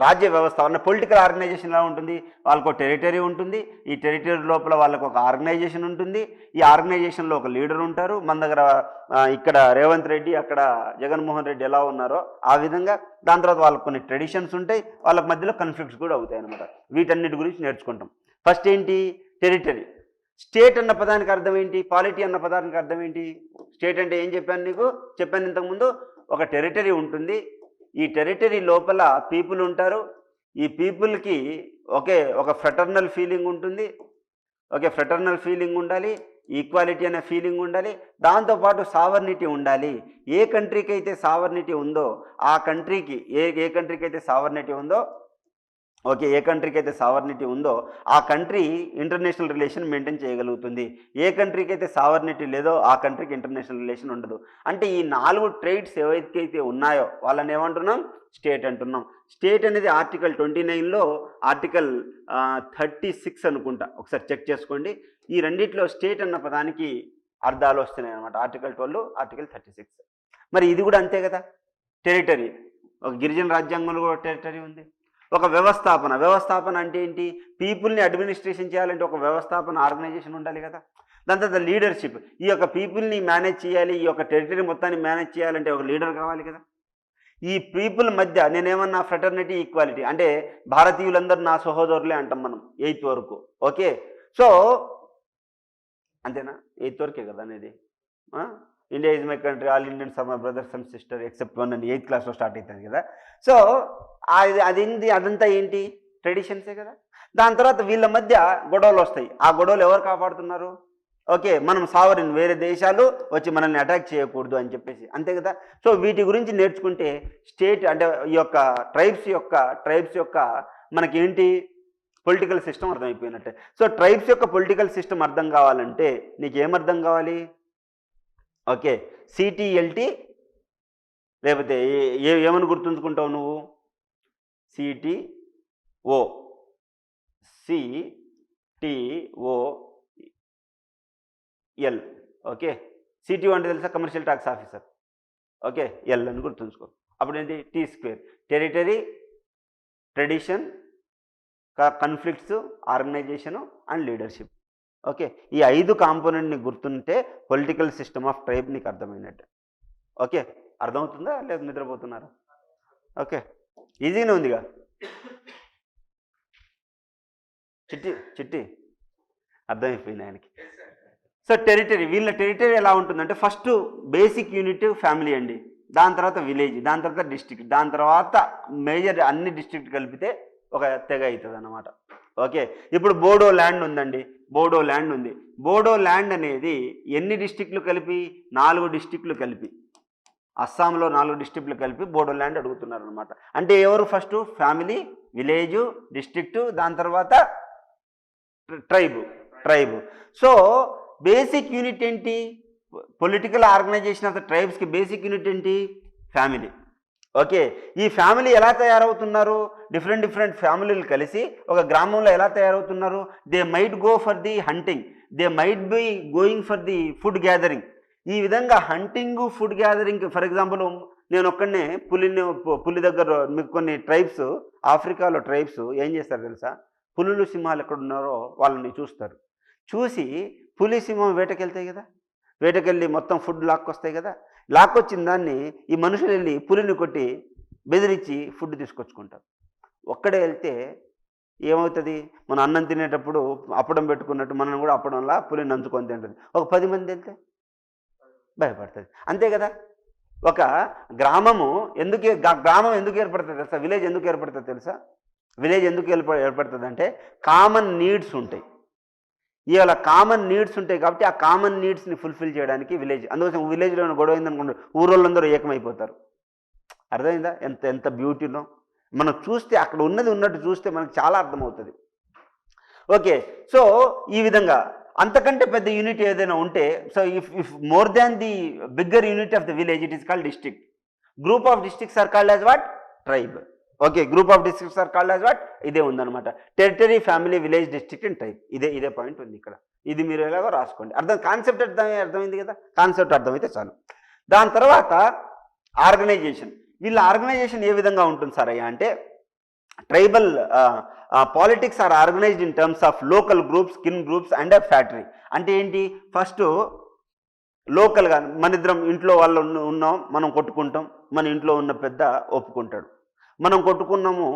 రాజ్య వ్యవస్థ అన్న పొలిటికల్ ఆర్గనైజేషన్ ఎలా ఉంటుంది? వాళ్ళకు ఒక టెరిటరీ ఉంటుంది. ఈ టెరిటరీ లోపల వాళ్ళకు ఒక ఆర్గనైజేషన్ ఉంటుంది. ఈ ఆర్గనైజేషన్లో ఒక లీడర్ ఉంటారు. మన దగ్గర ఇక్కడ రేవంత్ రెడ్డి, అక్కడ జగన్మోహన్ రెడ్డి ఎలా ఉన్నారో ఆ విధంగా. దాని తర్వాత వాళ్ళకు కొన్ని ట్రెడిషన్స్ ఉంటాయి, వాళ్ళకి మధ్యలో కన్ఫ్లిక్ట్స్ కూడా అవుతాయి అనమాట. వీటన్నిటి గురించి నేర్చుకుంటాం. ఫస్ట్ ఏంటి? టెరిటరీ. స్టేట్ అన్న పదానికి అర్థం ఏంటి? పాలిటీ అన్న పదానికి అర్థం ఏంటి? స్టేట్ అంటే ఏం చెప్పాను ఇంతకుముందు. ఒక టెరిటరీ ఉంటుంది. ఈ టెరిటరీ లోపల పీపుల్ ఉంటారు. ఈ పీపుల్కి ఒక ఫ్రెటర్నల్ ఫీలింగ్ ఉంటుంది. ఫ్రెటర్నల్ ఫీలింగ్ ఉండాలి, ఈక్వాలిటీ అనే ఫీలింగ్ ఉండాలి, దాంతోపాటు సావర్నిటీ ఉండాలి. ఏ కంట్రీకి అయితే సావర్నిటీ ఉందో ఆ కంట్రీకి, ఏ కంట్రీకి అయితే సావర్నిటీ ఉందో ఆ కంట్రీ ఇంటర్నేషనల్ రిలేషన్ మెయింటైన్ చేయగలుగుతుంది. ఏ కంట్రీకి అయితే సావర్నిటీ లేదో ఆ కంట్రీకి ఇంటర్నేషనల్ రిలేషన్ ఉండదు. అంటే ఈ 4 ట్రైట్స్ ఏవైతే ఉన్నాయో వాళ్ళని ఏమంటున్నాం? స్టేట్ అంటున్నాం. స్టేట్ అనేది ఆర్టికల్ 29లో ఆర్టికల్ 36 అనుకుంటా, ఒకసారి చెక్ చేసుకోండి. ఈ రెండిట్లో స్టేట్ అన్న పదానికి అర్థాలు వస్తున్నాయి అనమాట. Article 12, article 36. మరి ఇది కూడా అంతే కదా, టెరిటరీ. ఒక గిరిజన రాజ్యాంగంలో కూడా టెరిటరీ ఉంది. ఒక వ్యవస్థాపన అంటే ఏంటి? పీపుల్ని అడ్మినిస్ట్రేషన్ చేయాలంటే ఒక వ్యవస్థాపన ఆర్గనైజేషన్ ఉండాలి కదా. దాని తర్వాత లీడర్షిప్. ఈ యొక్క పీపుల్ని మేనేజ్ చేయాలి, ఈ యొక్క టెరిటరీ మొత్తాన్ని మేనేజ్ చేయాలంటే ఒక లీడర్ కావాలి కదా. ఈ పీపుల్ మధ్య నేనేమన్నా ఫ్రెటర్నిటీ, ఈక్వాలిటీ అంటే భారతీయులందరూ నా సహోదరులే అంటాం మనం 8th వరకు. ఓకే, సో అంతేనా? 8th వరకే కదా అనేది. India is my country, all Indians are my brothers and sister except one అని 8th క్లాస్లో స్టార్ట్ అవుతుంది కదా. సో అదంతా ఏంటి? ట్రెడిషన్సే కదా. దాని తర్వాత వీళ్ళ మధ్య గొడవలు వస్తాయి. ఆ గొడవలు ఎవరు కాపాడుతున్నారు? మనం సావరిన్, వేరే దేశాలు వచ్చి మనల్ని అటాక్ చేయకూడదు అని చెప్పేసి, అంతే కదా. సో వీటి గురించి నేర్చుకుంటే స్టేట్ అంటే ఈ యొక్క ట్రైబ్స్ యొక్క మనకి ఏంటి? పొలిటికల్ సిస్టమ్ అర్థమైపోయినట్టే. సో ట్రైబ్స్ యొక్క పొలిటికల్ సిస్టమ్ అర్థం కావాలంటే నీకేమర్థం కావాలి? సిటిఎల్టీ, లేకపోతే ఏమని గుర్తుంచుకుంటావు నువ్వు? సిటిఓ, సిటిఓఎల్. సిటిఓ అంటే తెలుసా? Commercial tax officer. ఎల్ అని గుర్తుంచుకో. అప్పుడు ఏంటి? T². Territory, tradition, conflicts, organisation and leadership. ఈ 5 కాంపోనెంట్ని గుర్తుంటే పొలిటికల్ సిస్టమ్ ఆఫ్ ట్రైబ్ నీకు అర్థమైనట్టు. అర్థమవుతుందా? లేదు నిద్రపోతున్నారా? ఈజీగానే ఉందిగా. చిట్టి అర్థమైపోయింది ఆయనకి. సో వీళ్ళ టెరిటరీ ఎలా ఉంటుందంటే ఫస్ట్ బేసిక్ యూనిట్ ఫ్యామిలీ అండి, దాని తర్వాత విలేజ్, దాని తర్వాత డిస్ట్రిక్ట్, దాని తర్వాత మేజర్ అన్ని డిస్ట్రిక్ట్ కలిపితే ఒక తెగ అవుతుంది అన్నమాట. ఇప్పుడు బోడో ల్యాండ్ ఉందండి, బోడో ల్యాండ్ అనేది ఎన్ని డిస్ట్రిక్ట్లు కలిపి? 4 డిస్ట్రిక్ట్లు కలిపి, అస్సాంలో 4 డిస్ట్రిక్ట్లు కలిపి బోడో ల్యాండ్ అడుగుతున్నారు అనమాట. అంటే ఎవరు? ఫస్ట్ ఫ్యామిలీ, విలేజ్, డిస్ట్రిక్ట్, దాని తర్వాత ట్రైబ్. సో బేసిక్ యూనిట్ ఏంటి? పొలిటికల్ ఆర్గనైజేషన్ ఆఫ్ ద ట్రైబ్స్కి బేసిక్ యూనిట్ ఏంటి? ఫ్యామిలీ. ఓకే, ఈ ఫ్యామిలీ ఎలా తయారవుతున్నారు? డిఫరెంట్ ఫ్యామిలీలు కలిసి ఒక గ్రామంలో ఎలా తయారవుతున్నారు? They might go for the hunting, they might be going for the food gathering. ఈ విధంగా hunting, food gathering, for example నేను ఒక్కడనే పులి దగ్గర, మీకు కొన్ని ట్రైబ్స్, ఆఫ్రికాలో ట్రైబ్స్ ఏం చేస్తారు తెలుసా? పులులు, సింహాలు ఎక్కడ ఉన్నారో వాళ్ళని చూస్తారు. చూసి పులి, సింహం వేటకెళ్తాయి కదా, వేటకెళ్ళి మొత్తం ఫుడ్ లాక్కొస్తాయి కదా, లాక్కొచ్చిన దాన్ని ఈ మనుషులు వెళ్ళి పులిని కొట్టి బెదిరించి ఫుడ్ తీసుకొచ్చుకుంటారు. ఒక్కడే వెళ్తే ఏమవుతుంది? మనం అన్నం తినేటప్పుడు అప్పడం పెట్టుకున్నట్టు మనం కూడా అప్పడంలా పులిని నంచుకొని తింటుంది. ఒక 10 మంది వెళ్తే భయపడుతుంది, అంతే కదా. ఒక గ్రామం ఎందుకు ఏర్పడుతుంది తెలుసా? విలేజ్ ఎందుకు ఏర్పడుతుంది తెలుసా? విలేజ్ ఎందుకు ఏర్పడుతుంది అంటే కామన్ నీడ్స్ ఉంటాయి. ఇవాళ కామన్ నీడ్స్ ఉంటాయి కాబట్టి ఆ కామన్ నీడ్స్ని ఫుల్ఫిల్ చేయడానికి విలేజ్. అందుకోసం విలేజ్లో గొడవ అయిందనుకోండి, ఊరోళ్ళందరూ ఏకమైపోతారు. అర్థమైందా? ఎంత బ్యూటీనో మనం చూస్తే, అక్కడ ఉన్నట్టు చూస్తే మనకు చాలా అర్థమవుతుంది. ఓకే, సో ఈ విధంగా అంతకంటే పెద్ద యూనిట్ ఏదైనా ఉంటే, so if more than the bigger unit of the village, it is called district. Group of districts are called as what? Tribe. Okay, group of districts are called as what? ఇదే ఉందన్నమాట. Territory, family, village, district and tribe. ఇదే point ఉంది ఇక్కడ. ఇది మీరు ఎలాగో రాసుకోండి. Concept అర్థమైంది కదా? కాన్సెప్ట్ అర్థమైతే చాలు. దాని తర్వాత ఆర్గనైజేషన్. వీళ్ళ ఆర్గనైజేషన్ ఏ విధంగా ఉంటుంది సార్ అయ్యా అంటే, tribal politics are organised in terms of local groups, kin groups and factory. అంటే ఏంటి? ఫస్ట్ లోకల్గా మన ఇద్దరం ఇంట్లో వాళ్ళు ఉన్నాం, మనం కొట్టుకుంటాం, మన ఇంట్లో ఉన్న పెద్ద ఒప్పుకుంటాడు. మనం కొట్టుకున్నాము,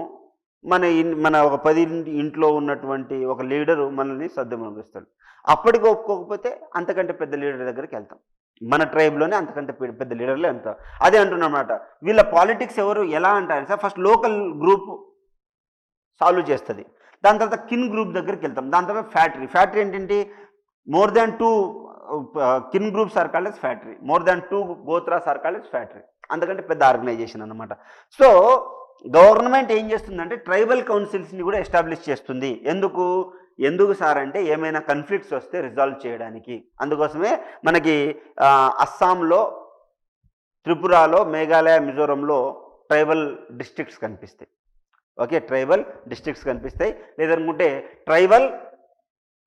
మన ఒక 10 ఇంట్లో ఉన్నటువంటి ఒక లీడరు మనల్ని సర్దుమణిస్తాడు. అప్పటికి ఒప్పుకోకపోతే అంతకంటే పెద్ద లీడర్ దగ్గరికి వెళ్తాం. మన ట్రైబ్లోనే అంతకంటే పెద్ద లీడర్లే వెళ్తాం. అదే అంటున్నమాట. వీళ్ళ పాలిటిక్స్ ఎలా అంటారు sir? First local group solve చేస్తుంది, దాని తర్వాత కిన్ గ్రూప్ దగ్గరికి వెళ్తాం, దాని తర్వాత ఫ్యాక్టరీ ఏంటంటే more than 2 kin groups are called as factory, more than 2 gotras are called as factory. అంతకంటే పెద్ద ఆర్గనైజేషన్ అన్నమాట. సో గవర్నమెంట్ ఏం చేస్తుందంటే ట్రైబల్ కౌన్సిల్స్ని కూడా ఎస్టాబ్లిష్ చేస్తుంది. ఎందుకు సార్ అంటే ఏమైనా కన్ఫ్లిక్ట్స్ వస్తే రిజాల్వ్ చేయడానికి. అందుకోసమే మనకి అస్సాంలో, త్రిపురలో, మేఘాలయ, మిజోరంలో ట్రైబల్ డిస్ట్రిక్ట్స్ కనిపిస్తాయి. ఓకే, ట్రైబల్ డిస్ట్రిక్ట్స్ కనిపిస్తాయి, లేదనుకుంటే ట్రైబల్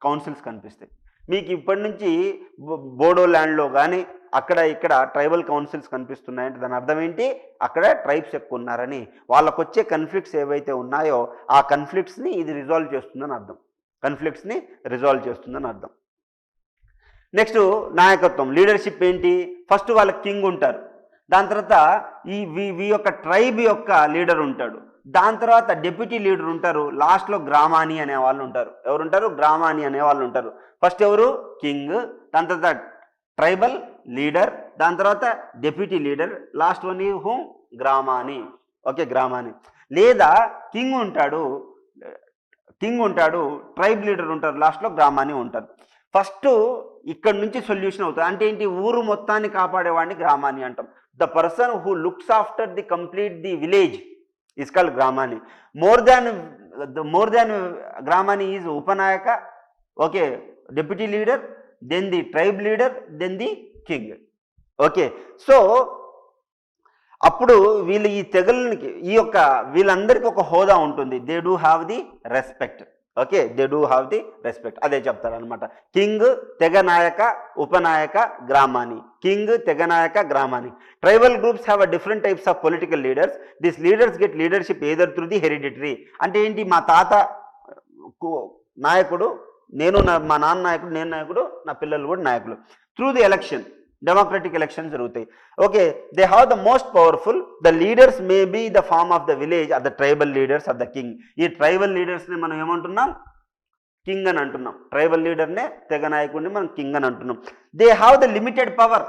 కౌన్సిల్స్ కనిపిస్తాయి. మీకు ఇప్పటి నుంచి బోడో ల్యాండ్లో కానీ ఇక్కడ ట్రైబల్ కౌన్సిల్స్ కనిపిస్తున్నాయంటే దాని అర్థం ఏంటి? అక్కడ ట్రైబ్స్ ఎక్కువ ఉన్నారని, వాళ్ళకు వచ్చే కన్ఫ్లిక్ట్స్ ఏవైతే ఉన్నాయో ఆ కన్ఫ్లిక్ట్స్ని ఇది రిజాల్వ్ చేస్తుందని అర్థం. నెక్స్ట్ నాయకత్వం, లీడర్షిప్ ఏంటి? ఫస్ట్ వాళ్ళ కింగ్ ఉంటారు, దాని తర్వాత ఈ యొక్క ట్రైబ్ యొక్క లీడర్ ఉంటాడు, దాని తర్వాత డెప్యూటీ లీడర్ ఉంటారు, లాస్ట్లో గ్రామాని అనే వాళ్ళు ఉంటారు. ఎవరుంటారు? గ్రామాని అనే వాళ్ళు ఉంటారు. ఫస్ట్ ఎవరు? కింగ్, దాని తర్వాత ట్రైబల్ లీడర్, దాని తర్వాత deputy leader, last one whom? గ్రామాని. ఓకే, గ్రామాని. లేదా కింగ్ ఉంటాడు, ట్రైబ్ లీడర్ ఉంటారు, లాస్ట్లో గ్రామాని ఉంటారు. ఫస్ట్ ఇక్కడ నుంచి సొల్యూషన్ అవుతుంది. అంటే ఏంటి? ఊరు మొత్తాన్ని కాపాడేవాడిని గ్రామాని అంటాం. The person who looks after the complete the village is called Gramani. More than Gramani is Upanayaka, okay, deputy leader, then the tribe leader, then the king. Okay, so అప్పుడు వీళ్ళు ఈ తెగలకి వీళ్ళందరికీ ఒక హోదా ఉంటుంది. They do have the respect. Okay, they do have the respect. అదే చెప్తారనమాట. King, తెగనాయక, ఉపనాయక, గ్రామాని. కింగ్, తెగనాయక, గ్రామాని. Tribal groups have a different types of political leaders. This leaders get leadership either through the hereditary. అంటే ఏంటి? మా తాత నాయకుడు, మా నాన్న నాయకుడు, నేను నాయకుడు, నా పిల్లలు కూడా నాయకులు. Through the election, democratic elections జరుగుతాయి. Okay, they have the most powerful. The leaders may be the form of the village or the tribal leaders or the king. ఈ ట్రైబల్ లీడర్స్ని మనం ఏమంటున్నాం? కింగ్ అని అంటున్నాం. ట్రైబల్ లీడర్నే, తెగ నాయకుడిని మనం కింగ్ అని అంటున్నాం. They have the limited power.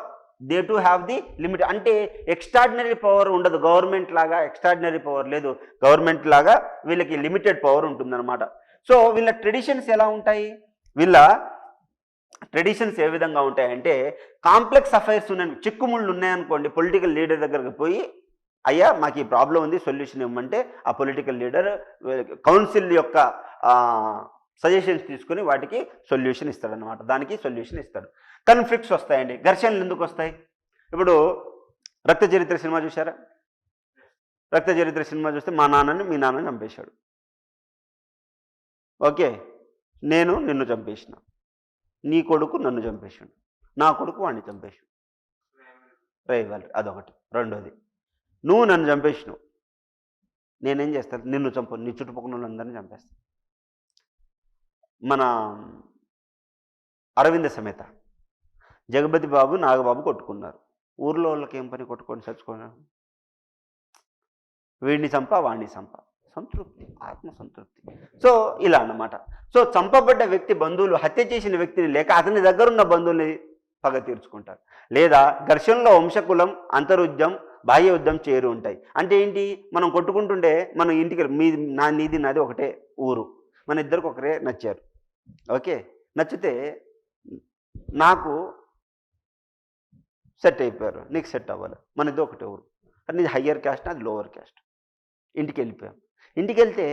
They to have the limit. అంటే ఎక్స్ట్రాడినరీ పవర్ ఉండదు. గవర్నమెంట్ లాగా ఎక్స్ట్రాడినరీ పవర్ లేదు. గవర్నమెంట్ లాగా వీళ్ళకి లిమిటెడ్ పవర్ ఉంటుందన్నమాట. సో వీళ్ళ ట్రెడిషన్స్ ఎలా ఉంటాయి? వీళ్ళ ట్రెడిషన్స్ ఏ విధంగా ఉంటాయంటే, కాంప్లెక్స్ అఫైర్స్ ఉన్నాయి, చిక్కుముళ్ళు ఉన్నాయనుకోండి, పొలిటికల్ లీడర్ దగ్గరకు పోయి అయ్యా మాకు ఈ ప్రాబ్లం ఉంది, సొల్యూషన్ ఇవ్వమంటే ఆ పొలిటికల్ లీడర్ కౌన్సిల్ యొక్క సజెషన్స్ తీసుకుని వాటికి సొల్యూషన్ ఇస్తాడనమాట. దానికి సొల్యూషన్ ఇస్తాడు. కన్ఫ్లిక్ట్స్ వస్తాయండి. ఘర్షణలు ఎందుకు వస్తాయి? ఇప్పుడు రక్త చరిత్ర సినిమా చూసారా? రక్త చరిత్ర సినిమా చూస్తే మా నాన్నని మీ నాన్నని చంపేశాడు. ఓకే, నేను నిన్ను చంపేసిన, నీ కొడుకు నన్ను చంపేశాడు, నా కొడుకు వాడిని చంపేశాడు. రైవల్ అదొకటి. రెండోది, నువ్వు నన్ను చంపేసినావు, నేనేం చేస్తాను, నిన్ను చంపు, నీ చుట్టుపక్కల వాళ్ళందరినీ చంపేస్తాను. మన అరవింద సమేత జగపతి బాబు నాగబాబు కొట్టుకున్నారు. ఊర్లో వాళ్ళకి ఏం పని, కొట్టుకొని చచ్చుకున్నారు. వీడిని చంప వాడిని చంప, సంతృప్తి, ఆత్మ సంతృప్తి. సో ఇలా అన్నమాట. సో చంపబడ్డ వ్యక్తి బంధువులు హత్య చేసిన వ్యక్తిని లేక అతని దగ్గరున్న బంధువుల్ని పగ తీర్చుకుంటారు. లేదా ఘర్షణలో వంశకులం, అంతరుద్యం, బాహ్య యుద్ధం చేరు ఉంటాయి. అంటే ఏంటి, మనం కొట్టుకుంటుంటే మనం ఇంటికి నీది నాది ఒకటే ఊరు, మన ఇద్దరికి ఒకరే నచ్చారు. ఓకే, నచ్చితే నాకు సెట్ అయిపోయారు, నీకు సెట్ అవ్వాలి, మన ఇద్దరు ఒకటే ఊరు. నీది హయ్యర్ క్యాస్ట్, అది లోవర్ క్యాస్ట్. ఇంటికి వెళ్ళిపోయాం. ఇంటికి వెళ్తే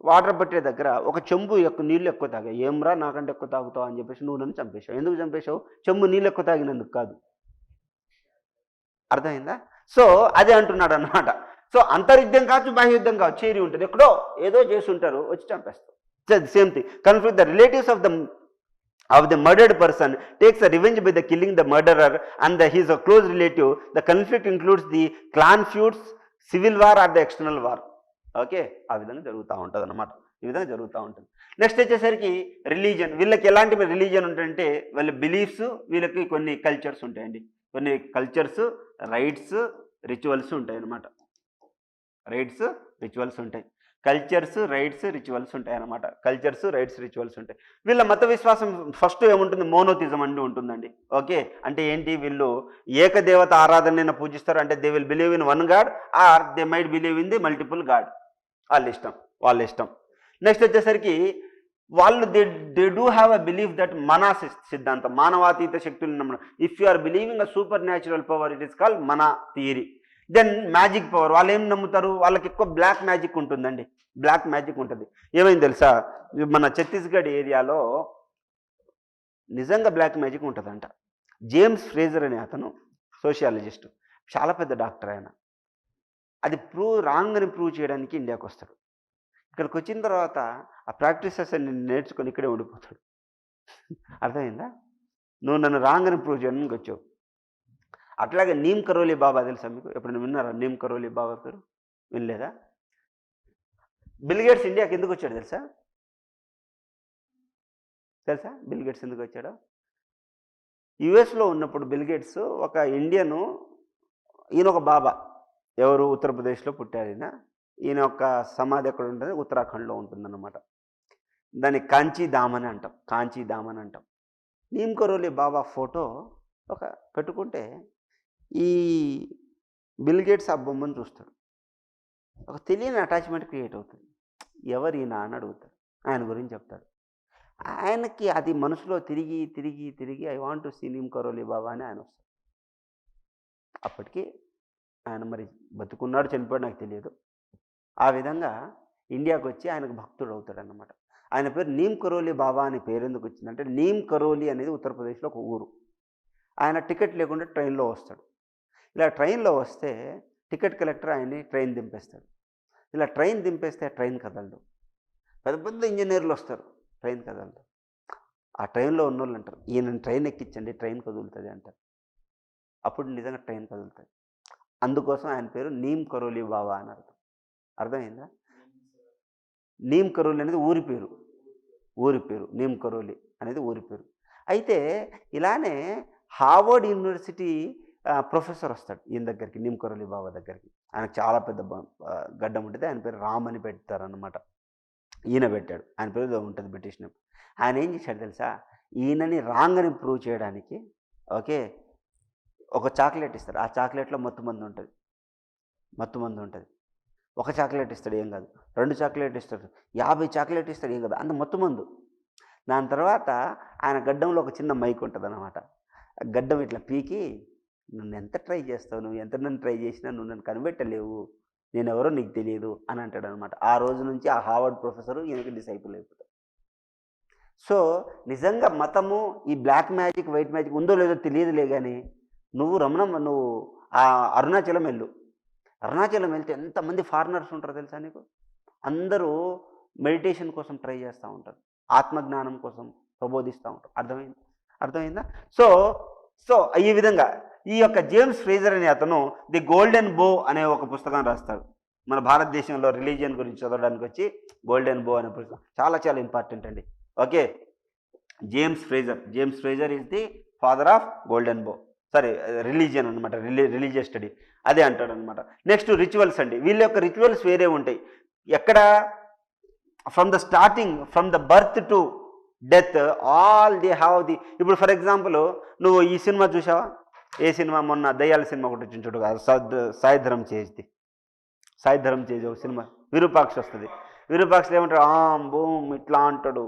వాటర్ పట్టే దగ్గర ఒక చెంబు నీళ్ళు ఎక్కువ తాగా. ఏమ్రా నాకంటే ఎక్కువ తాగుతావు అని చెప్పేసి నువ్వు నన్ను చంపేశావు. ఎందుకు చంపేశావు? చెంబు నీళ్ళు ఎక్కువ తాగినందుకు కాదు. అర్థమైందా? సో అదే అంటున్నాడు అన్నమాట. సో అంతర్యుద్ధం కావచ్చు, బాహ్యుద్ధం కావచ్చు, చేరి ఉంటుంది, ఎక్కడో ఏదో చేసి ఉంటారు, వచ్చి చంపేస్తాం. Same thing. Conflict the relatives of the murdered person takes a revenge by the killing the murderer and his close relative. The conflict includes the clan feuds, civil war or the external war. Okay, ఆ విధంగా జరుగుతూ ఉంటుంది అన్నమాట. ఈ విధంగా జరుగుతూ ఉంటుంది. Next వచ్చేసరికి రిలీజన్. వీళ్ళకి ఎలాంటి రిలీజన్ ఉంటుందంటే వీళ్ళ బిలీఫ్స్, వీళ్ళకి కొన్ని కల్చర్స్ ఉంటాయండి. కొన్ని కల్చర్స్, రైట్స్, రిచువల్స్ ఉంటాయి అన్నమాట. రైట్స్, రిచువల్స్ ఉంటాయి. కల్చర్స్, రైట్స్, రిచువల్స్ ఉంటాయి అన్నమాట. కల్చర్స్, రైట్స్, రిచువల్స్ ఉంటాయి. వీళ్ళ మత విశ్వాసం ఫస్ట్ ఏముంటుంది, మోనోథిజం అంటూ ఉంటుందండి. ఓకే, అంటే ఏంటి, వీళ్ళు ఏకదేవత ఆరాధనని పూజిస్తారు. అంటే they will believe in one god or they might believe in the multiple god. వాళ్ళ ఇష్టం. నెక్స్ట్ వచ్చేసరికి వాళ్ళు they do have a believe that mana సిద్ధాంతం, మానవాతీత శక్తులు నమ్మడం. If you are believing a supernatural power, it is called mana theory. Then magic power. వాళ్ళు ఏం నమ్ముతారు, వాళ్ళకి ఎక్కువ బ్లాక్ మ్యాజిక్ ఉంటుందండి. బ్లాక్ మ్యాజిక్ ఉంటుంది. ఏమైంది తెలుసా, మన ఛత్తీస్గఢ్ ఏరియాలో నిజంగా బ్లాక్ మ్యాజిక్ ఉంటుందంట. జేమ్స్ ఫ్రేజర్ అనే అతను సోషియాలజిస్ట్, చాలా పెద్ద డాక్టర్ ఆయన. అది రాంగ్ అని ప్రూవ్ చేయడానికి ఇండియాకి వస్తాడు. ఇక్కడికి వచ్చిన తర్వాత ఆ ప్రాక్టీసెస్ అన్ని నేర్చుకొని ఇక్కడే ఉండిపోతాడు. అర్థమైందా? నువ్వు నన్ను రాంగ్ అని ప్రూవ్ చేయడానికి వచ్చావు. అట్లాగే నీమ్ కరోలి బాబా తెలుసా మీకు? ఎప్పుడైనా విన్నారా నీమ్ కరోలి బాబా పేరు? వినలేదా? బిల్ గేట్స్ ఇండియాకి ఎందుకు వచ్చాడు తెలుసా? బిల్ గేట్స్ ఎందుకు వచ్చాడో? యుఎస్లో ఉన్నప్పుడు బిల్ గేట్స్ ఒక ఇండియను, ఈయన ఒక బాబా, ఎవరు ఉత్తరప్రదేశ్లో పుట్టారు ఈయన యొక్క సమాధి ఎక్కడ ఉంటుంది, ఉత్తరాఖండ్లో ఉంటుందన్నమాట. దాన్ని కాంచీధామ్ అని అంటాం. నీమ్ కరోలి బాబా ఫోటో ఒక పెట్టుకుంటే ఈ బిల్ గేట్స్ ఆ బొమ్మను చూస్తాడు. ఒక తెలియని అటాచ్మెంట్ క్రియేట్ అవుతుంది. ఎవరైనా అని అడుగుతాడు, ఆయన గురించి చెప్తాడు. ఆయనకి అది మనసులో తిరిగి I want to see Neem Karoli Baba అని ఆయన వస్తాడు. అప్పటికి ఆయన మరి బతుకున్నాడు చనిపోయాడు నాకు తెలియదు. ఆ విధంగా ఇండియాకు వచ్చి ఆయనకు భక్తుడు అవుతాడు అన్నమాట. ఆయన పేరు నీమ్ కరోలి బాబా అనే పేరు ఎందుకు వచ్చిందంటే, నీమ్ కరోలి అనేది ఉత్తరప్రదేశ్లో ఒక ఊరు. ఆయన టికెట్ లేకుండా ట్రైన్లో వస్తాడు. ఇలా ట్రైన్లో వస్తే టికెట్ కలెక్టర్ ఆయన్ని ట్రైన్ దింపేస్తాడు. ఇలా ట్రైన్ దింపేస్తే ట్రైన్ కదలదు. పెద్ద పెద్ద ఇంజనీర్లు వస్తారు, ట్రైన్ కదలదు. ఆ ట్రైన్లో ఉన్న వాళ్ళు అంటారు, ఈయన ట్రైన్ ఎక్కించండి, ట్రైన్ కదులుతుంది అంటారు. అప్పుడు నిజంగా ట్రైన్ కదులుతుంది. అందుకోసం ఆయన పేరు నీమ్ కరోలి బాబా అని అర్థమైందా? నీమ్ కరోలి అనేది ఊరి పేరు. నీమ్ కరోలి అనేది ఊరి పేరు. అయితే ఇలానే హార్వర్డ్ యూనివర్సిటీ ప్రొఫెసర్ వస్తాడు ఈయన దగ్గరికి, నీమ్ కరోలి బాబా దగ్గరికి. ఆయనకు చాలా పెద్ద గడ్డం ఉంటుంది. ఆయన పేరు రామ్ అని పెడతారనమాట. ఈయన పెట్టాడు, ఆయన పేరు ఉంటుంది బ్రిటిష్ నేమ్. ఆయన ఏం చేశాడు తెలుసా, ఈయనని రాంగ్ అని ప్రూవ్ చేయడానికి ఓకే ఒక చాక్లెట్ ఇస్తారు. ఆ చాక్లెట్లో మత్తుమందు ఉంటుంది. ఒక చాక్లెట్ ఇస్తాడు, ఏం కాదు. 2 చాక్లెట్ ఇస్తాడు, 50 చాక్లెట్ ఇస్తాడు, ఏం కాదు. అంత మత్తుమందు. దాని తర్వాత ఆయన గడ్డంలో ఒక చిన్న మైక్ ఉంటుంది అన్నమాట. గడ్డం ఇట్లా పీకి, నువ్వు ఎంత ట్రై చేస్తావు, నువ్వు ఎంత నన్ను ట్రై చేసినా నువ్వు నన్ను కనిపెట్టలేవు, నేను ఎవరో నీకు తెలియదు అని అంటాడు అనమాట. ఆ రోజు నుంచి ఆ హార్వర్డ్ ప్రొఫెసరు ఈయనకి డిసైపుల్ అయిపోతాడు. సో నిజంగా మతము, ఈ బ్లాక్ మ్యాజిక్, వైట్ మ్యాజిక్ ఉందో లేదో తెలియదులే, కానీ నువ్వు ఆ అరుణాచలం వెళ్ళు, అరుణాచలం వెళ్తే ఎంతమంది ఫారినర్స్ ఉంటారో తెలుసా నీకు? అందరూ మెడిటేషన్ కోసం ట్రై చేస్తూ ఉంటారు, ఆత్మజ్ఞానం కోసం ప్రబోధిస్తూ ఉంటారు. అర్థమైందా? సో సో ఈ విధంగా ఈ యొక్క జేమ్స్ ఫ్రేజర్ అనే అతను ది గోల్డెన్ బో అనే ఒక పుస్తకం రాస్తాడు. మన భారతదేశంలో రిలీజియన్ గురించి చదవడానికి వచ్చి గోల్డెన్ బో అనే పుస్తకం చాలా చాలా ఇంపార్టెంట్ అండి. Okay, James Frazer is the father of golden bough, sorry religion అనమాట, రిలీజియస్ స్టడీ అదే అంటాడు అనమాట. నెక్స్ట్ రిచువల్స్ అండి. వీళ్ళ యొక్క రిచువల్స్ వేరే ఉంటాయి. ఎక్కడ from the starting, from the birth to death, all they have the. ఇప్పుడు ఫర్ ఎగ్జాంపుల్ నువ్వు ఈ సినిమా చూసావా? ఏ సినిమా? మొన్న దయ్యాల సినిమా ఒకటి వచ్చింది చూడు, సాయి ధరమ్ తేజ్ ఒక సినిమా, విరూపాక్ష వస్తుంది. విరూపాక్షలో ఏమంటాడు? బూమ్ ఇట్లా అంటాడు,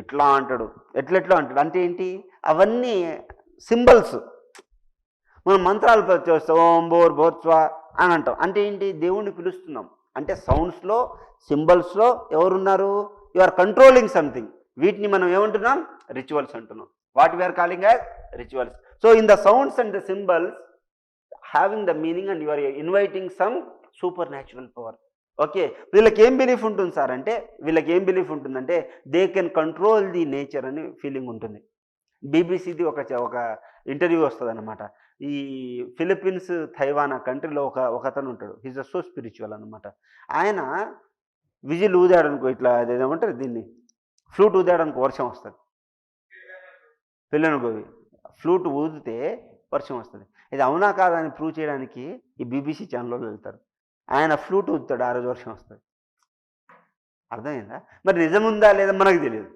ఎట్లా అంటాడు అంటే ఏంటి? అవన్నీ సింబల్స్. మనం మంత్రాలు చేస్తాం, ఓం బోర్ భోత్స్వా అని అంటాం. అంటే ఏంటి? దేవుణ్ణి పిలుస్తున్నాం. అంటే సౌండ్స్లో, సింబల్స్లో ఎవరున్నారు? You are controlling something. వీటిని మనం ఏమంటున్నాం? రిచువల్స్ అంటున్నాం. What we are calling as rituals. So in the sounds and the symbols having the meaning and you are inviting some supernatural power. Okay, వీళ్ళకి ఏం బిలీఫ్ ఉంటుంది సార్ అంటే, ఉంటుందంటే they can control the nature అని feeling ఉంటుంది. బీబీసీది ఒక interview వస్తుంది అనమాట. ఈ ఫిలిప్పీన్స్, తైవాన్ కంట్రీలో ఒక అతను ఉంటాడు. హీజ్ అ సో స్పిరిచువల్ అనమాట. ఆయన విజిల్ ఊదాడనుకో, ఇట్లా అదేమంటారు దీన్ని, ఫ్లూట్ ఊదాడనుకో వర్షం వస్తుంది. పిల్లనుకోవి ఫ్లూట్ ఊదితే వర్షం వస్తుంది. ఇది అవునా కాదా అని ప్రూవ్ చేయడానికి ఈ బీబీసీ ఛానల్లో వెళ్తారు. ఆయన ఫ్లూట్ ఊదుతాడు, ఆ రోజు వర్షం వస్తుంది. అర్థమైందా? మరి నిజముందా లేదా మనకు తెలియదు.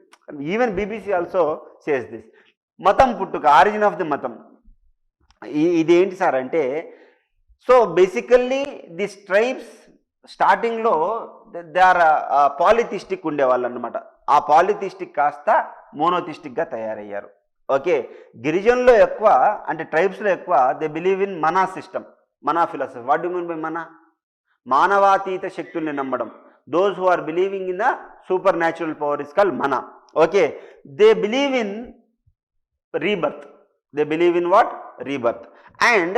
Even BBC also says this. మతం పుట్టుక, ఆరిజిన్ ఆఫ్ ది మతం ఇదేంటి సార్ అంటే, సో బేసికల్లీ దిస్ ట్రైబ్స్ స్టార్టింగ్లో దే ఆర్ పాలిథిస్టిక్ ఉండేవాళ్ళు అనమాట. ఆ పాలిథిస్టిక్ కాస్త మోనోథిస్టిక్గా తయారయ్యారు. ఓకే, గిరిజనుల్లో ఎక్కువ, అంటే ట్రైబ్స్లో ఎక్కువ they believe in mana system, mana philosophy. What do mean by mana? మానవాతీత శక్తుల్ని నమ్మడం. Those who are believing in the supernatural power is called mana. Okay, they believe in rebirth. They believe in what? Rebirth. And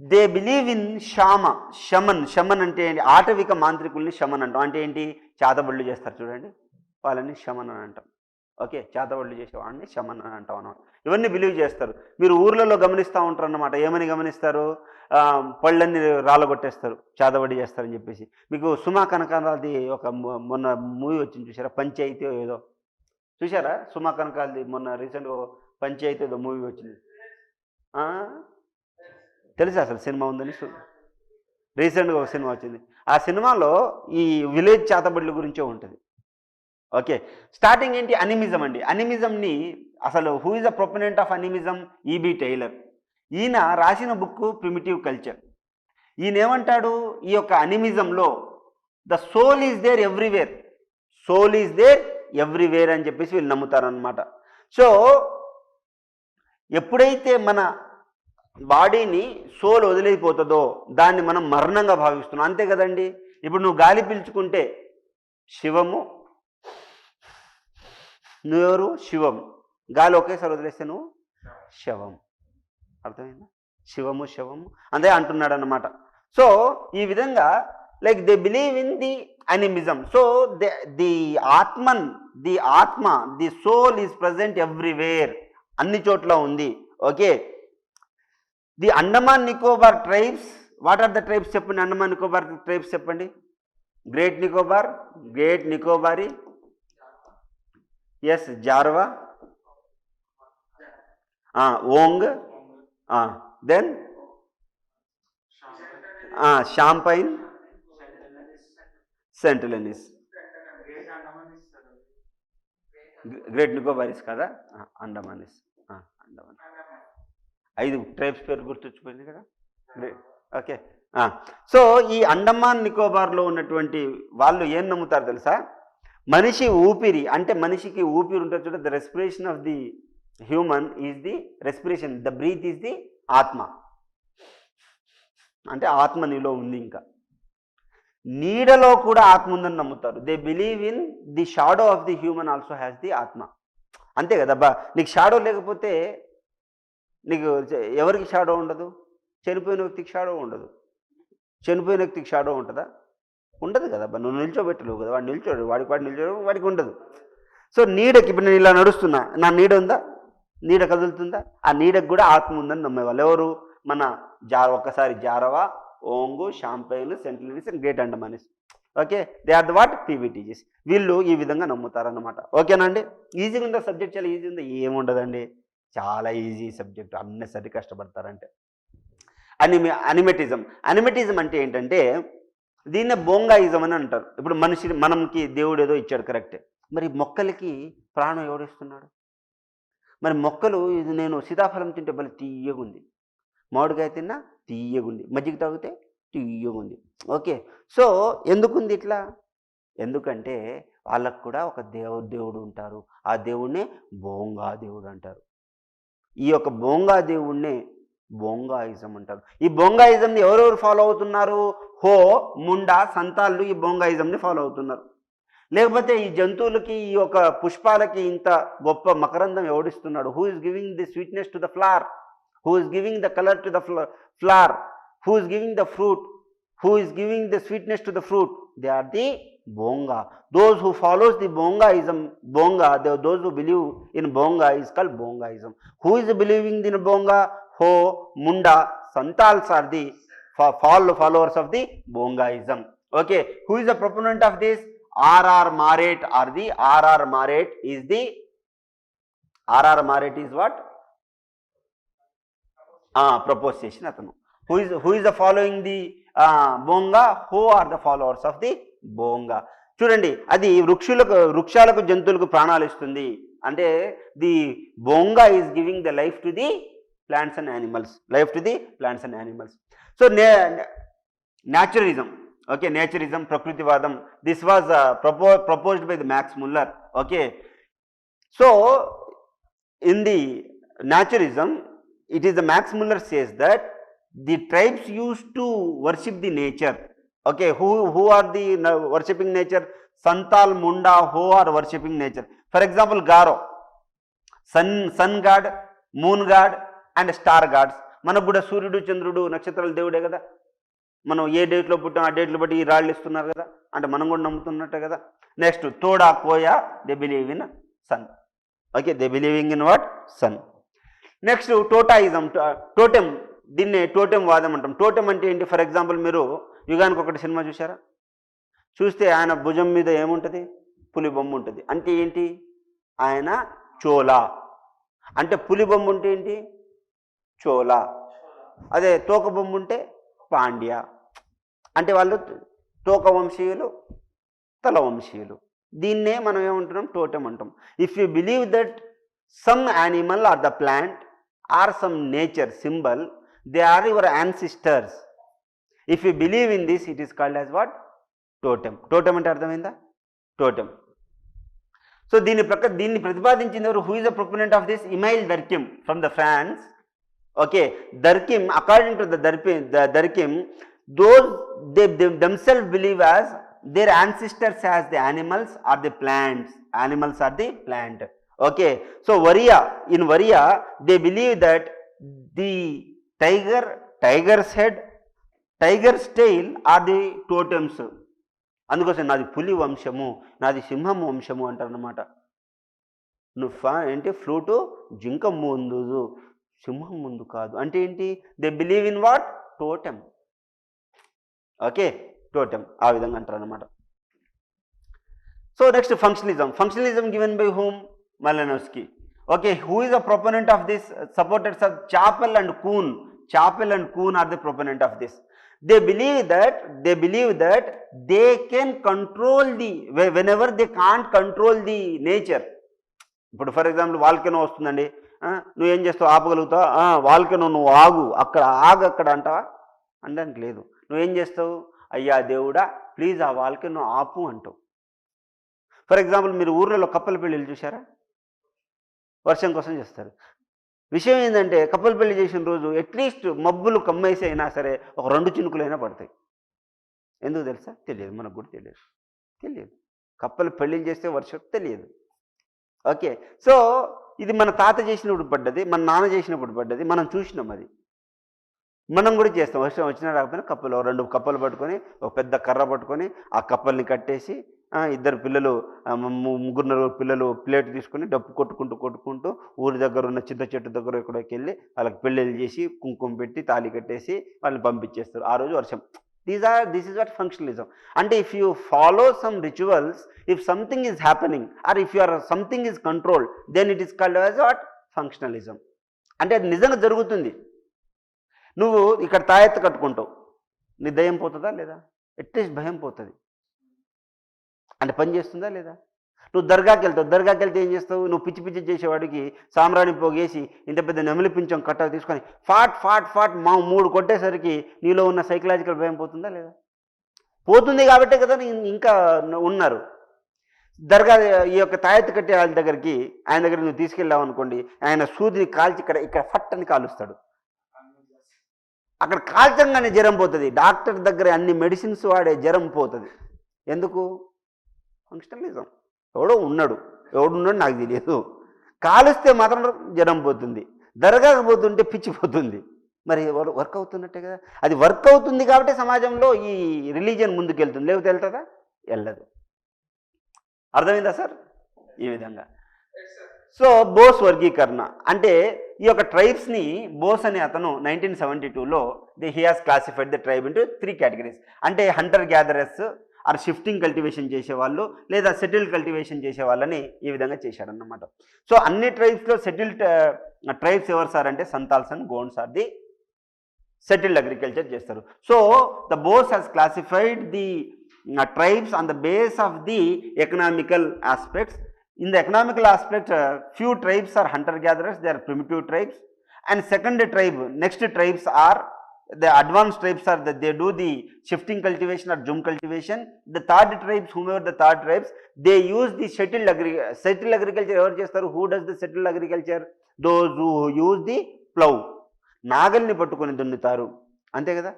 they believe in shaman అంటే ఏంటి? ఆటవిక మాంత్రికుల్ని శమన్ అంటాం. అంటే ఏంటి? చేతబడులు చేస్తారు చూడండి, వాళ్ళని శమన్ అని అంటాం. ఓకే, చేతబడులు చేసేవాడిని శమన్ అని అంటాం అన్నమాట. ఇవన్నీ బిలీవ్ చేస్తారు. మీరు ఊర్లలో గమనిస్తూ ఉంటారు అన్నమాట. ఏమని గమనిస్తారు? పళ్ళన్నీ రాళ్ళగొట్టేస్తారు, చేతబడి చేస్తారని చెప్పేసి. మీకు సుమా కనకాలది ఒక మొన్న మూవీ వచ్చింది చూసారా, పంచాయతీ ఏదో చూసారా? సుమా కనకాలది మొన్న రీసెంట్గా పంచాయతీ ఏదో మూవీ వచ్చింది, తెలుసా అసలు సినిమా ఉందని? రీసెంట్గా ఒక సినిమా వచ్చింది. ఆ సినిమాలో ఈ విలేజ్ చేతబడుల గురించే ఉంటుంది. ఓకే, స్టార్టింగ్ ఏంటి? అనిమిజం అండి. అనిమిజంని అసలు who is the proponent of animism? EB Tylor. ఈయన రాసిన బుక్ ప్రిమిటివ్ కల్చర్. ఈయన ఏమంటాడు? ఈ యొక్క అనిమిజంలో the soul is there everywhere, అని చెప్పేసి వీళ్ళు నమ్ముతారనమాట. సో ఎప్పుడైతే మన బాడీని సోల్ వదిలిపోతుందో దాన్ని మనం మరణంగా భావిస్తున్నాం. అంతే కదండి. ఇప్పుడు నువ్వు గాలి పీల్చుకుంటే శివము, నువ్వెవరు? శివం. గాలి ఒకేసారి వదిలేస్తే నువ్వు శవం. అర్థమైందా? శివము అదే అంటున్నాడు అన్నమాట. సో ఈ విధంగా like they believe in the animism. So the atma the soul is present everywhere, అన్ని చోట్ల ఉంది. Okay, the Andaman Nicobar tribes. What are the tribes చెప్పండి? అండమాన్ నికోబార్ ట్రైబ్స్ చెప్పండి. Great Nicobari, yes, Jarawa, Onge, then Shompen, Sentinelese. Great Nicobarese కదా, అండమానిస్. అండమాన్ 5 ట్రైబ్స్ పేరు గుర్తొచ్చిపోయింది కదా. గ్రేట్. ఓకే, సో ఈ అండమాన్ నికోబార్లో ఉన్నటువంటి వాళ్ళు ఏం నమ్ముతారు తెలుసా? మనిషి ఊపిరి, అంటే మనిషికి ఊపిరి ఉంటుంది చూడ, the respiration of the human is the respiration, the breath is the atma. అంటే ఆత్మ నీలో ఉంది. ఇంకా నీడలో కూడా ఆత్మ ఉందని నమ్ముతారు. They believe in the shadow of the human also has the ఆత్మ. అంతే కదబ్బా. నీకు షాడో లేకపోతే నీకు ఎవరికి షాడో ఉండదు? చనిపోయిన వ్యక్తికి షాడో ఉండదు. చనిపోయిన వ్యక్తికి షాడో ఉంటుందా? ఉండదు కదా. నువ్వు నిల్చోబెట్టలేవు కదా, వాడు నిల్చోడు, వాడికి నిల్చోడు, వాడికి ఉండదు. సో నీడకి ఇప్పుడు నేను ఇలా నడుస్తున్నా, నా నీడ ఉందా? నీడ కదులుతుందా? ఆ నీడకు కూడా ఆత్మ ఉందని నమ్మేవాళ్ళు ఎవరు? మన ఒక్కసారి Jarawa, Onge, Shompen, Sentinelese and great Andamanese. Okay, they are the what PVTGs. వీళ్ళు ఈ విధంగా నమ్ముతారన్నమాట. ఓకేనండి. ఈజీగా ఉందా సబ్జెక్ట్? చాలా ఈజీ ఉందా? ఏముండదండి, చాలా ఈజీ సబ్జెక్ట్. అన్నెసరి కష్టపడతారంటే. అనిమెటిజం. అనిమెటిజం అంటే ఏంటంటే దీన్నే బోంగాయిజం అని అంటారు. ఇప్పుడు మనకి దేవుడు ఏదో ఇచ్చాడు, కరెక్టే. మరి మొక్కలకి ప్రాణం ఎవడిస్తున్నాడు? మరి మొక్కలు, ఇది నేను సీతాఫలం తింటే భలే తీయగుంది, మామిడికాయ తిన్నా తీయగుంది, మజ్జిగ తాగితే తీయగుంది. ఓకే, సో ఎందుకుంది ఇట్లా? ఎందుకంటే వాళ్ళకు కూడా ఒక దేవుడు ఉంటారు. ఆ దేవుడినే బోంగా దేవుడు అంటారు. ఈ యొక్క బోంగా దేవుణ్ణే బోంగాయిజం అంటారు. ఈ బోంగాయిజంని ఎవరెవరు ఫాలో అవుతున్నారు? హో, ముండా, సంతాళ్ళు ఈ బోంగాయిజంని ఫాలో అవుతున్నారు. లేకపోతే ఈ జంతువులకి, ఈ యొక్క పుష్పాలకి ఇంత గొప్ప మకరందం ఎవడిస్తున్నాడు? Who is giving the sweetness to the flower? Who is giving the colour to the flower? Who is giving the fruit? Who is giving the sweetness to the fruit? They are the bonga. Those who follows the bongaism, those who believe in bonga is called bongaism. Who is believing in bonga? Ho, munda, santals are the followers of the bongaism. Okay, who is the proponent of this? R.R. Maret or the R.R. Maret is the R.R. Maret is what? Proposition atanu. Who is the following the Bonga? Who are the followers of the Bonga. చూడండి, అది వృక్షాలకు జంతువులకు ప్రాణాలు ఇస్తుంది. అంటే the Bonga is giving the life to the plants and animals. So naturalism. Okay, naturism, ప్రకృతివాదం. This was proposed by the Max Muller. Okay, so in the naturalism, it is the Max Muller says that the tribes used to worship the nature. Okay, who are the worshipping nature? Santal, Munda, Ho are worshipping nature. For example, Garo, sun god, moon god and star gods. మనకు కూడా సూర్యుడు, చంద్రుడు, నక్షత్రాల దేవుడే కదా. మనం ఏ డేట్లో పుట్టాం ఆ డేట్లు బట్టి ఈ రాళ్ళు ఇస్తున్నారు కదా, అంటే మనం కూడా నమ్ముతున్నట్టే కదా. Next Toda, Koya, they believe in sun. Okay, they believing in what? Sun. Next totemism, totem. దీన్నే టోటెం వాదం అంటాం. టోటెం అంటే ఏంటి? ఫర్ ఎగ్జాంపుల్, మీరు యుగానికి ఒకటి సినిమా చూసారా? చూస్తే ఆయన భుజం మీద ఏముంటుంది? పులి బొమ్మ ఉంటుంది. అంటే ఏంటి? ఆయన చోళా. అంటే పులి బొమ్మ ఉంటే ఏంటి? చోళా. అదే తోక బొమ్మ ఉంటే పాండ్య. అంటే వాళ్ళు తోక వంశీయులు, తల వంశీయులు. దీన్నే మనం ఏమంటున్నాం? టోటెం అంటాం. If you believe that some animal or the plant or some nature symbol, they are your ancestors. If you believe in this, it is called as what? Totem. Totem అంటే అర్థమైందా? Totem. సో దీన్ని ప్రతిపాదించిన who is the proponent of this? Emile Durkheim from the France. Okay, Durkheim, according to the Durkheim, those they themselves believe as their ancestors as the animals or the plants. Animals are the plant. Okay, so in Varia, they believe that the tiger's head, tiger's tail are the totems. అందుకోసం నాది పులి వంశము, నాది సింహం వంశము అంటారన్నమాట. నువ్వు ఏంటి? Flute జింక ముందు, సింహం ముందు కాదు. అంటే ఏంటి? They believe in what? Totem. Okay, totem ఆ విధంగా అంటారన్నమాట. So next functionalism given by whom? Malinowski. Okay, who is the proponent of this? Supporters of Chappell and Kuhn. Chappell and Kuhn are the proponent of this. They believe that they can control whenever they can't control the nature. ఇప్పుడు for example volcano వస్తుందండి, నువ్వేం చేస్తావు? ఆపగలుగుతావు? Volcano నువ్వు ఆగు, అక్కడ అంటావా? అనడానికి లేదు. నువ్వేం చేస్తావు? అయ్యా దేవుడా ప్లీజ్ ఆ వాల్కెనో ఆపు అంటావు. ఫర్ ఎగ్జాంపుల్, మీరు ఊర్లలో కప్పల పెళ్ళిళ్ళు చూసారా? వర్షం కోసం చేస్తారు. విషయం ఏంటంటే కప్పల పెళ్లి చేసిన రోజు అట్లీస్ట్ మబ్బులు కమ్మేసి అయినా సరే ఒక 2 చినుకులైనా పడతాయి. ఎందుకు తెలుసా? తెలియదు, మనకు కూడా తెలియదు. కప్పలు పెళ్ళిళ్ళు చేస్తే వర్షం తెలియదు. ఓకే, సో ఇది మన తాత చేసినప్పుడు పడ్డది, మన నాన్న చేసినప్పుడు పడ్డది, మనం చూసినాం. అది మనం కూడా చేస్తాం. వర్షం వచ్చినా రాకపోయినా కప్పలు 2 కప్పలు పట్టుకొని ఒక పెద్ద కర్ర పట్టుకొని ఆ కప్పల్ని కట్టేసి ఇద్దరు పిల్లలు ముగ్గురు నలుగురు పిల్లలు ప్లేట్ తీసుకొని డప్పు కొట్టుకుంటూ ఊరి దగ్గర ఉన్న చింత చెట్టు దగ్గర ఎక్కడికి వెళ్ళి వాళ్ళకి పెళ్ళిళ్ళు చేసి కుంకుమ పెట్టి తాళి కట్టేసి వాళ్ళని పంపించేస్తారు. ఆ రోజు వర్షం. This is what functionalism. అంటే if you follow some rituals, if something is happening or if you are something is controlled, then it is called as what functionalism. అంటే అది నిజంగా జరుగుతుంది. నువ్వు ఇక్కడ తాయెత్తు కట్టుకుంటావు, నీ దయ్యం పోతుందా లేదా? అట్లీస్ట్ భయం పోతుంది. అంటే పని చేస్తుందా లేదా? నువ్వు దర్గాకి వెళ్తావు, దర్గాకి వెళ్తే ఏం చేస్తావు? నువ్వు పిచ్చి పిచ్చి చేసేవాడికి సాంబ్రాణి పోగేసి ఇంత పెద్ద నెమలి పింఛం కట్ట తీసుకొని ఫాట్ 3 కొట్టేసరికి నీలో ఉన్న సైకలాజికల్ భయం పోతుందా లేదా? పోతుంది కాబట్టే కదా ఇంకా ఉన్నారు. దర్గా ఈ యొక్క తాయెత్తు కట్టే వాళ్ళ దగ్గరికి, ఆయన దగ్గర నువ్వు తీసుకెళ్ళావు అనుకోండి, ఆయన సూదిని కాల్చి ఇక్కడ ఫట్ అని కాలుస్తాడు. అక్కడ కాల్చంగానే జ్వరం పోతుంది. డాక్టర్ దగ్గర అన్ని మెడిసిన్స్ వాడే జ్వరం పోతుంది. ఎందుకు? ఫంక్షనలిజం. ఎవడున్నాడు నాకు తెలియదు. కాలుస్తే మాత్రం జ్వరం పోతుంది, దర్గాకు పోతుంటే పిచ్చిపోతుంది. మరి వర్క్ అవుతున్నట్టే కదా. అది వర్క్ అవుతుంది కాబట్టి సమాజంలో ఈ రిలీజియన్ ముందుకెళ్తుంది, లేకపోతే వెళ్తుందా? వెళ్ళదు. అర్థమైందా సార్? ఈ విధంగా. సో బోస్ వర్గీకరణ అంటే ఈ యొక్క ట్రైబ్స్ని బోస్ అనే అతను 1972లో he has classified the tribe into 3 categories. అంటే hunter gatherers or shifting cultivation చేసేవాళ్ళు, లేదా సెటిల్డ్ కల్టివేషన్ చేసేవాళ్ళని ఈ విధంగా చేశాడన్నమాట. సో అన్ని ట్రైబ్స్లో సెటిల్డ్ ట్రైబ్స్ ఎవరు సార్ అంటే Santhals and Gonds are the settled agriculture చేస్తారు. So the Bose has classified the tribes on the base of the economical aspects. In the economical aspect, few tribes are hunter-gatherers, they are primitive tribes. And second tribe, next tribes are, the advanced tribes are that they do the shifting cultivation or zoom cultivation. The third tribes, whomever the third tribes, they use the settled agriculture. Ever chestaru? Who does the settled agriculture? Those who use the plow. నాగల్ని పట్టుకొని దున్నుతారు, అంతే కదా.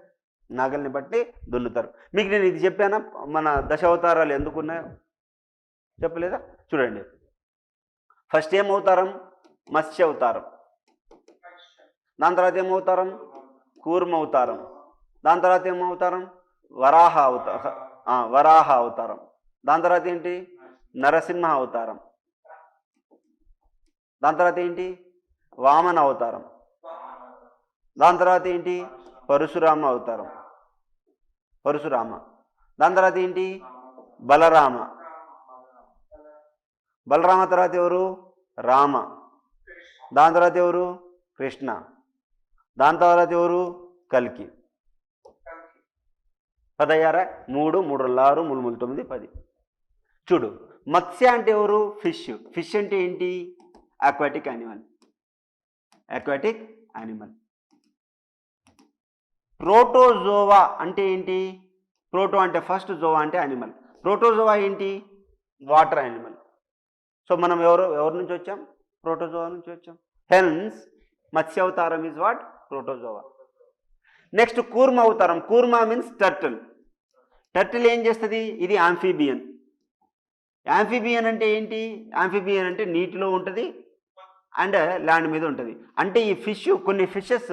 నాగల్ని బట్టి దున్నుతారు. మీకు నేను ఇది చెప్పానా? మన దశావతారాలు ఎందుకున్నాయో చెప్పలేదా? చూడండి. ఫస్ట్ ఏం అవతారం? మత్స్య అవతారం. దాని తర్వాత ఏమవుతారం? కూర్మ అవతారం. దాని తర్వాత ఏమవుతారం? వరాహ అవతారం. దాని తర్వాత ఏంటి? నరసింహ అవతారం. దాని తర్వాత ఏంటి? వామన అవతారం. దాని తర్వాత ఏంటి? పరశురామ అవతారం. దాని తర్వాత ఏంటి? బలరామ. తర్వాత ఎవరు? రామ. దాని తర్వాత ఎవరు? కృష్ణ. దాని తర్వాత ఎవరు? కల్కి. 16 3 3 6 3 9 10. చూడు, మత్స్య అంటే ఎవరు? ఫిష్ అంటే ఏంటి? Aquatic animal. ప్రోటోజోవా అంటే ఏంటి? ప్రోటో అంటే ఫస్ట్, జోవా అంటే యానిమల్. ప్రోటోజోవా ఏంటి? Water animal. సో మనం ఎవరి నుంచి వచ్చాం? ప్రోటోజోవా నుంచి వచ్చాం. హెన్స్ మత్స్య అవతారం ఈజ్ వాట్? ప్రోటోజోవా. నెక్స్ట్ కూర్మ అవతారం. కూర్మ మీన్స్ టర్టిల్. టర్టిల్ ఏం చేస్తుంది? ఇది ఆంఫీబియన్. యాంఫీబియన్ అంటే ఏంటి? యాంఫీబియన్ అంటే నీటిలో ఉంటుంది అండ్ ల్యాండ్ మీద ఉంటుంది. అంటే ఈ కొన్ని ఫిషెస్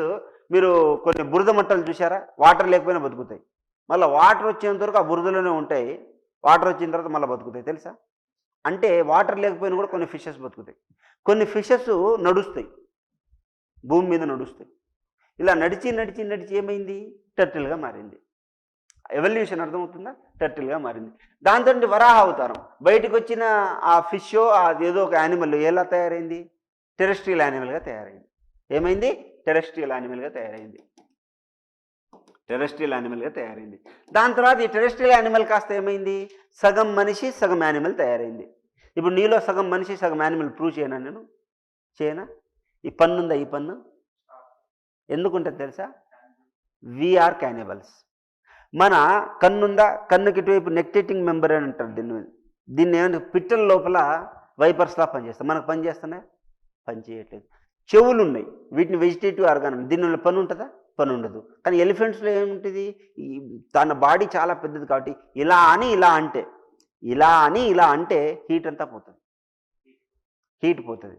మీరు కొన్ని బురద మట్టలు చూసారా? వాటర్ లేకపోయినా బతుకుతాయి. మళ్ళీ వాటర్ వచ్చేంత వరకు ఆ బురదలోనే ఉంటాయి. వాటర్ వచ్చిన తర్వాత మళ్ళీ బతుకుతాయి, తెలుసా? అంటే వాటర్ లేకపోయినా కూడా కొన్ని ఫిషెస్ బతుకుతాయి. కొన్ని ఫిషెస్ నడుస్తాయి, భూమి మీద నడుస్తాయి. ఇలా నడిచి ఏమైంది? టర్టిల్గా మారింది. ఎవల్యూషన్ అర్థమవుతుందా? టర్టిల్గా మారింది. దాంతో వరాహ అవతారం. బయటకు వచ్చిన ఆ ఫిష్ అదేదో ఒక యానిమల్ ఎలా తయారైంది? టెరెస్ట్రియల్ యానిమల్గా తయారైంది. ఏమైంది? టెరెస్ట్రియల్ యానిమల్గా తయారైంది. దాని తర్వాత ఈ టెరెస్ట్రియల్ యానిమల్ కాస్త ఏమైంది? సగం మనిషి సగం యానిమల్ తయారైంది. ఇప్పుడు నీలో సగం మనిషి సగం యానిమల్ ప్రూవ్ చేయనా? ఈ పన్ను ఉందా? ఈ పన్ను ఎందుకుంటుంది తెలుసా? We are cannibals. మన కన్నుందా? కన్నుకి ఇటువైపు నెక్టేటింగ్ మెంబర్ అని అంటారు దీన్ని ఏమంటే పిట్టల లోపల వైపర్స్లా పనిచేస్తాయి. మనకు పని చేస్తున్నాయి? పని చేయట్లేదు. చెవులు ఉన్నాయి, వీటిని వెజిటేటివ్ ఆర్గాన్. దీనివల్ల పని ఉంటుందా? పని ఉండదు. కానీ ఎలిఫెంట్స్లో ఏముంటుంది? తన బాడీ చాలా పెద్దది కాబట్టి ఇలా అంటే హీట్ అంతా పోతుంది, హీట్ పోతుంది.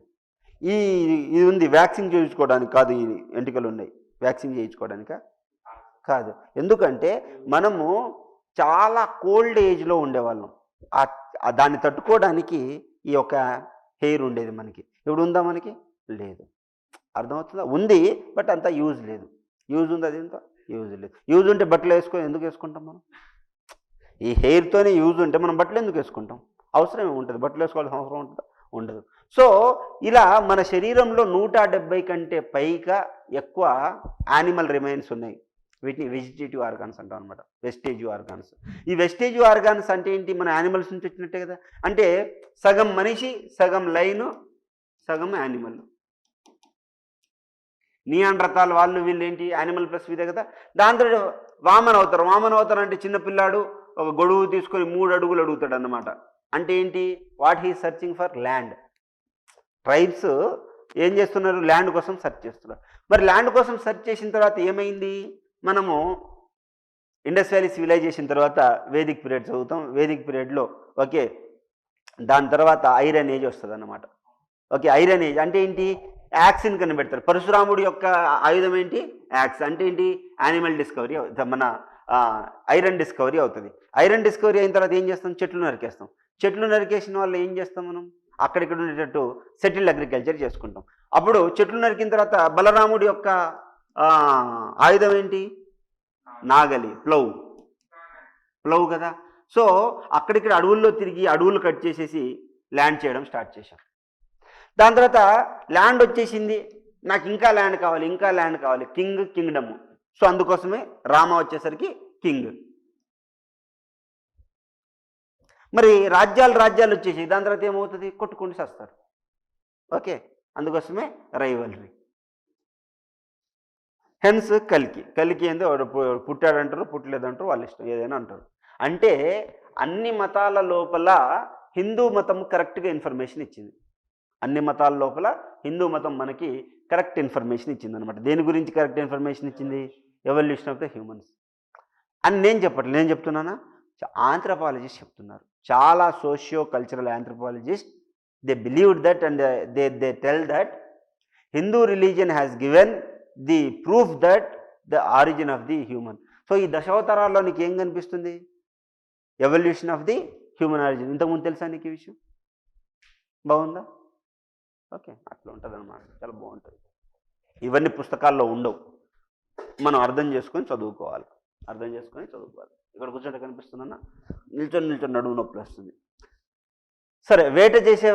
ఇది ఉంది వ్యాక్సిన్ చేయించుకోవడానికి కాదు, ఈ ఎంటికలు ఉన్నాయి. వ్యాక్సిన్ చేయించుకోవడానిక కాదు. ఎందుకంటే మనము చాలా కోల్డ్ ఏజ్లో ఉండేవాళ్ళం. దాన్ని తట్టుకోవడానికి ఈ యొక్క హెయిర్ ఉండేది మనకి. ఇప్పుడు ఉందా మనకి? లేదు. అర్థమవుతుందా? ఉంది, బట్ అంత యూజ్ లేదు. యూజ్ ఉంది, అది ఎంత యూజ్ లేదు. యూజ్ ఉంటే బట్టలు ఎందుకు వేసుకుంటాం మనం? ఈ హెయిర్తోనే యూజ్ ఉంటే మనం బట్టలు ఎందుకు వేసుకుంటాం? అవసరం ఏముంటుంది? బట్టలు వేసుకోవాల్సిన అవసరం ఉంటుందా? ఉండదు. సో ఇలా మన శరీరంలో 170 కంటే పైగా ఎక్కువ యానిమల్ రిమైన్స్ ఉన్నాయి. వీటిని వెజిటేటివ్ ఆర్గాన్స్ అంటాం అనమాట. Vegetative organs. ఈ వెజిటేటివ్ ఆర్గాన్స్ అంటే ఏంటి? మన యానిమల్స్ నుంచి వచ్చినట్టే కదా. అంటే సగం మనిషి, సగం లైను, సగం యానిమల్. నియాండ్రతాల్ వాళ్ళు వీళ్ళు ఏంటి? యానిమల్ ప్లస్ ఇదే కదా. దాంతో వామన్ అవుతారు అంటే చిన్నపిల్లాడు ఒక గొడుగు తీసుకొని 3 అడుగులు అడుగుతాడు అన్నమాట. అంటే ఏంటి? What he searching for land. Tribes ఏం చేస్తున్నారు? ల్యాండ్ కోసం సెర్చ్ చేస్తున్నారు. మరి ల్యాండ్ కోసం సెర్చ్ చేసిన తర్వాత ఏమైంది? మనము ఇండస్ వ్యాలీ సివిలైజేషన్ తర్వాత వేదిక్ పీరియడ్ చదువుతాం. వేదిక్ పీరియడ్లో ఓకే, దాని తర్వాత ఐరన్ ఏజ్ వస్తుంది అన్నమాట. ఓకే, ఐరన్ ఏజ్ అంటే ఏంటి? యాక్స్ని కనిపెడతారు. పరశురాముడి యొక్క ఆయుధం ఏంటి? యాక్స్. అంటే ఏంటి? యానిమల్ డిస్కవరీ, మన ఐరన్ డిస్కవరీ అవుతుంది. ఐరన్ డిస్కవరీ అయిన తర్వాత ఏం చేస్తాం? చెట్లు నరికేస్తాం. చెట్లు నరికేసిన వల్ల ఏం చేస్తాం మనం? అక్కడిక్కడ ఉండేటట్టు సెటిల్డ్ అగ్రికల్చర్ చేసుకుంటాం. అప్పుడు చెట్లు నరికిన తర్వాత బలరాముడి యొక్క ఆయుధం ఏంటి? నాగలి, ప్లవ్ కదా. సో అక్కడిక్కడ అడవుల్లో తిరిగి అడవులు కట్ చేసేసి ల్యాండ్ చేయడం స్టార్ట్ చేశాం. దాని తర్వాత ల్యాండ్ వచ్చేసింది, నాకు ఇంకా ల్యాండ్ కావాలి, కింగ్డమ్. సో అందుకోసమే రామ వచ్చేసరికి కింగ్. మరి రాజ్యాలు వచ్చేసి దాని తర్వాత ఏమవుతుంది? కొట్టుకొని చేస్తారు. ఓకే, అందుకోసమే రైవల్రీ. హెన్స్ కలికి ఏందో పుట్టాడంటారు, పుట్టలేదంటారు, వాళ్ళ ఇష్టం, ఏదైనా అంటారు. అంటే అన్ని మతాల లోపల హిందూ మతం కరెక్ట్గా ఇన్ఫర్మేషన్ ఇచ్చింది. అన్ని మతాల లోపల హిందూ మతం మనకి కరెక్ట్ ఇన్ఫర్మేషన్ ఇచ్చింది అనమాట. దేని గురించి కరెక్ట్ ఇన్ఫర్మేషన్ ఇచ్చింది? ఎవల్యూషన్ ఆఫ్ ద హ్యూమన్స్ అని నేను చెప్పట్లేదు, నేను చెప్తున్నానా? ఆంథ్రపాలజిస్ట్ చెప్తున్నారు. చాలా socio cultural anthropologist they believed that and they tell that Hindu religion has given the proof that the origin of the human. So ఈ దశావతారాల్లో నీకు ఏం కనిపిస్తుంది? Evolution of the human origin. ఇంతకుముందు తెలుసా నీకు ఈ విషయం? బాగుందా? ఓకే, అట్లా ఉంటుంది అన్నమాట. చాలా బాగుంటుంది. ఇవన్నీ పుస్తకాల్లో ఉండవు, మనం అర్థం చేసుకొని చదువుకోవాలి. ఇక్కడ కూర్చోండి, కనిపిస్తుందన్న నిల్చొని నడుము నొప్పి వస్తుంది. సరే, వేట చేసే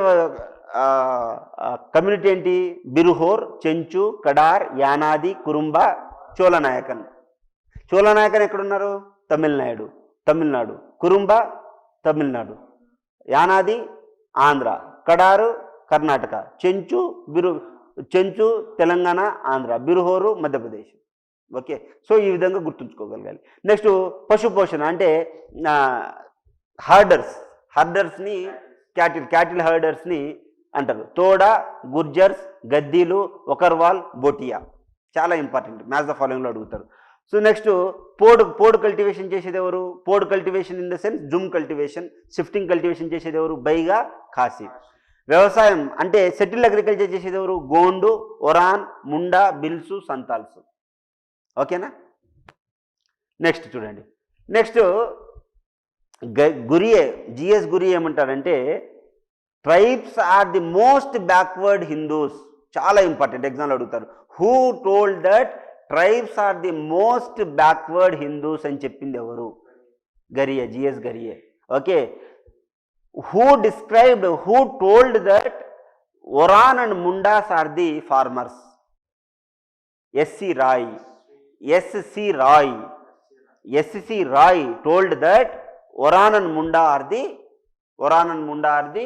కమ్యూనిటీ ఏంటి? బిరుహోర్, చెంచు, కడార్, యానాది, కురుంబ, చోళనాయకన్. చోళనాయకన్ ఎక్కడున్నారు? తమిళనాడు. కురుంబ తమిళనాడు, యానాది ఆంధ్ర, కడారు కర్ణాటక, చెంచు తెలంగాణ ఆంధ్ర, బిరుహోరు మధ్యప్రదేశ్. ఓకే, సో ఈ విధంగా గుర్తుంచుకోగలగాలి. నెక్స్ట్ పశుపోషణ అంటే హర్డర్స్ని క్యాటిల్ హర్డర్స్ని అంటారు. తోడ, గుర్జర్స్, గద్దీలు, ఒకర్వాల్, బోటియా. చాలా ఇంపార్టెంట్, మ్యాచ్ ద ఫాలోయింగ్లో అడుగుతారు. సో నెక్స్ట్ పోడు కల్టివేషన్ చేసేది ఎవరు? పోడు కల్టివేషన్ ఇన్ ద సెన్స్ జుమ్ కల్టివేషన్, షిఫ్టింగ్ కల్టివేషన్ చేసేది ఎవరు? బైగా, ఖాసీ. వ్యవసాయం అంటే సెటిల్ అగ్రికల్చర్ చేసేది ఎవరు? గోండు, ఒరాన్, ముండా, బిల్సు, సంతాల్సు. ఓకేనా? నెక్స్ట్ చూడండి. నెక్స్ట్ జిఎస్ గురియే ఏమంటారంటే tribes are the most backward Hindus. చాలా ఇంపార్టెంట్, ఎగ్జామ్లో అడుగుతారు. Who told that tribes are the most backward Hindus అని చెప్పింది ఎవరు? GS Ghurye. Okay, who told that Oran and Mundas are the farmers? S.C. Roy told that Oran and Munda are the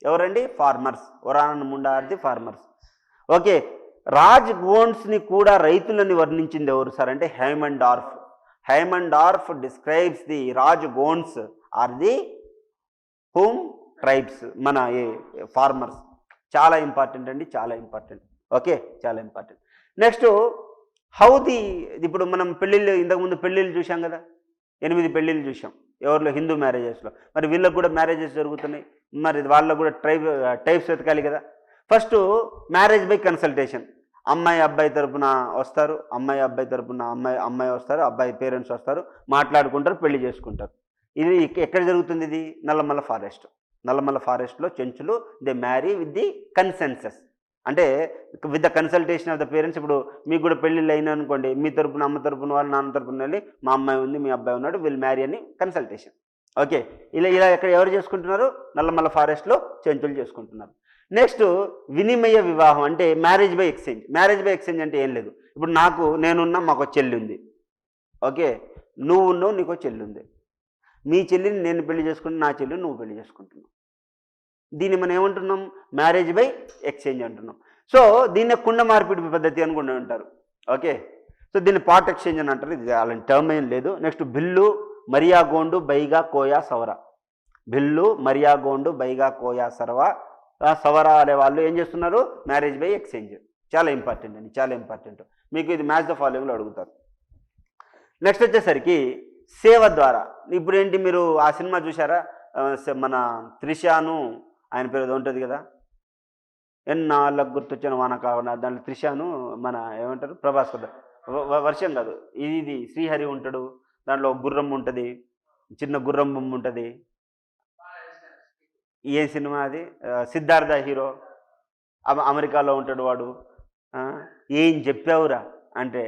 ఎవరండి? Farmers. Oran and Munda are the farmers. Okay, Raj గోండ్స్ని కూడా రైతులని వర్ణించింది ఎవరు sir అంటే Haimendorf describes the Raj Gonds are the whom tribes, మన farmers. చాలా important అండి, చాలా ఇంపార్టెంట్. ఓకే, చాలా ఇంపార్టెంట్. నెక్స్ట్ ఇప్పుడు మనం పెళ్ళిళ్ళు, ఇంతకుముందు పెళ్ళిళ్ళు చూసాం కదా, 8 పెళ్ళిళ్ళు చూసాం ఎవరిలో? హిందూ మ్యారేజెస్లో. మరి వీళ్ళకి కూడా మ్యారేజెస్ జరుగుతున్నాయి, మరి వాళ్ళకు కూడా టైప్స్ వెతకాలి కదా. First marriage by consultation. అమ్మాయి అబ్బాయి తరపున వస్తారు, అమ్మాయి అబ్బాయి తరపున అమ్మాయి వస్తారు, అబ్బాయి పేరెంట్స్ వస్తారు, మాట్లాడుకుంటారు, పెళ్లి చేసుకుంటారు. ఇది ఎక్కడ జరుగుతుంది? ఇది నల్లమల్ల ఫారెస్ట్. నల్లమల్ల ఫారెస్ట్లో చెంచులు they marry with the consensus, అంటే with the consultation of the parents. ఇప్పుడు మీకు కూడా పెళ్ళిళ్ళు అయినా అనుకోండి, మీ తరపున అమ్మ తరపున వాళ్ళు, నాన్న తరపున వెళ్ళి మా అమ్మాయి ఉంది, మీ అబ్బాయి ఉన్నాడు, విల్ మ్యారీ అని కన్సల్టేషన్. ఓకే, ఇలా ఎక్కడ ఎవరు చేసుకుంటున్నారు? నల్లమల్ల ఫారెస్ట్లో చెంచులు చేసుకుంటున్నారు. నెక్స్ట్ వినిమయ వివాహం, అంటే marriage by exchange. Marriage by exchange అంటే ఏం లేదు. ఇప్పుడు నేనున్నా, మాకు చెల్లి ఉంది. ఓకే, నువ్వు ఉన్నావు, నీకు చెల్లి ఉంది. మీ చెల్లిని నేను పెళ్లి చేసుకుంటున్నా, నా చెల్లిని నువ్వు పెళ్లి చేసుకుంటున్నావు. దీన్ని మనం ఏమంటున్నాం? మ్యారేజ్ బై ఎక్స్చేంజ్ అంటున్నాం. సో దీన్ని కుండ మార్పిడి పద్ధతి అని కూడా అంటారు. ఓకే, సో దీన్ని పార్ట్ ఎక్స్చేంజ్ అని అంటారు. ఇది అలాంటి టర్మ్ ఏం లేదు. నెక్స్ట్ బిల్లు మరియా గోండు బైగా కోయా సవర. బిల్లు మరియా గోండు బైగా కోయా సవర అనే వాళ్ళు ఏం చేస్తున్నారు? Marriage by exchange. చాలా ఇంపార్టెంట్ అండి, చాలా ఇంపార్టెంట్. మీకు ఇది మ్యాచ్ ద ఫాలోయింగ్లో అడుగుతారు. నెక్స్ట్ వచ్చేసరికి సేవ ద్వారా. ఇప్పుడు ఏంటి, మీరు ఆ సినిమా చూసారా? మన త్రిషాను, ఆయన పేరు ఏదో ఉంటుంది కదా, ఎన్నాళ్ళకు గుర్తొచ్చిన వాన కావన, దాంట్లో త్రిషాను మన ఏమంటారు, ప్రభాస్ కదా, వర్షం కాదు ఇది, శ్రీహరి ఉంటాడు దాంట్లో, గుర్రం ఉంటుంది, చిన్న గుర్రం బొమ్మ ఉంటుంది. ఏ సినిమా అది? సిద్ధార్థ హీరో, అమెరికాలో ఉంటాడు వాడు. ఏం చెప్పావురా అంటే,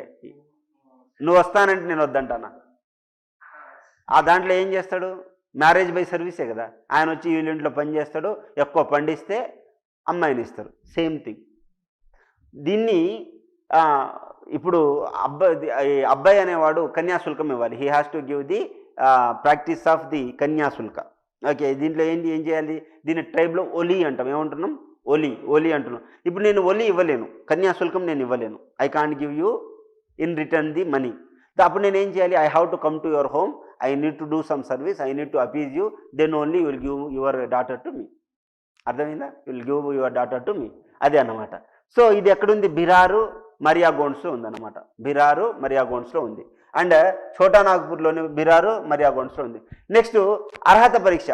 నువ్వు వస్తానంటే నేను వద్దంటానా? ఆ దాంట్లో ఏం చేస్తాడు? మ్యారేజ్ బై సర్వీసే కదా. ఆయన వచ్చి వీళ్ళ ఇంట్లో పని చేస్తాడు, ఎక్కువ పండిస్తే అమ్మాయిని ఇస్తారు. Same thing. దీన్ని ఇప్పుడు అబ్బాయి అనేవాడు కన్యాశుల్కం ఇవ్వాలి. He has to give the practice of the kanyashulka. Okay, దీంట్లో ఏం చేయాలి? దీన్ని ట్రైబ్లో ఒలి అంటాం. ఏమంటున్నాం? ఒలి అంటున్నాం. ఇప్పుడు నేను ఒలి ఇవ్వలేను, కన్యాశుల్కం నేను ఇవ్వలేను. I can't give you in return the money. అప్పుడు నేను ఏం చేయాలి? I have to come to your home, I need to do some service, I need to appease you, then only you will give your daughter to me. అర్థమైందా? Will give your daughter to me, అదే అన్నమాట. So ఇది ఎక్కడుంది? బిరారు మరియా గోండ్స్లో ఉందన్నమాట. బిరారు మరియా గోండ్స్లో ఉంది. And Chota నాగ్పూర్లోని బిరారు Mariya గోండ్స్లో ఉంది. Next అర్హత పరీక్ష,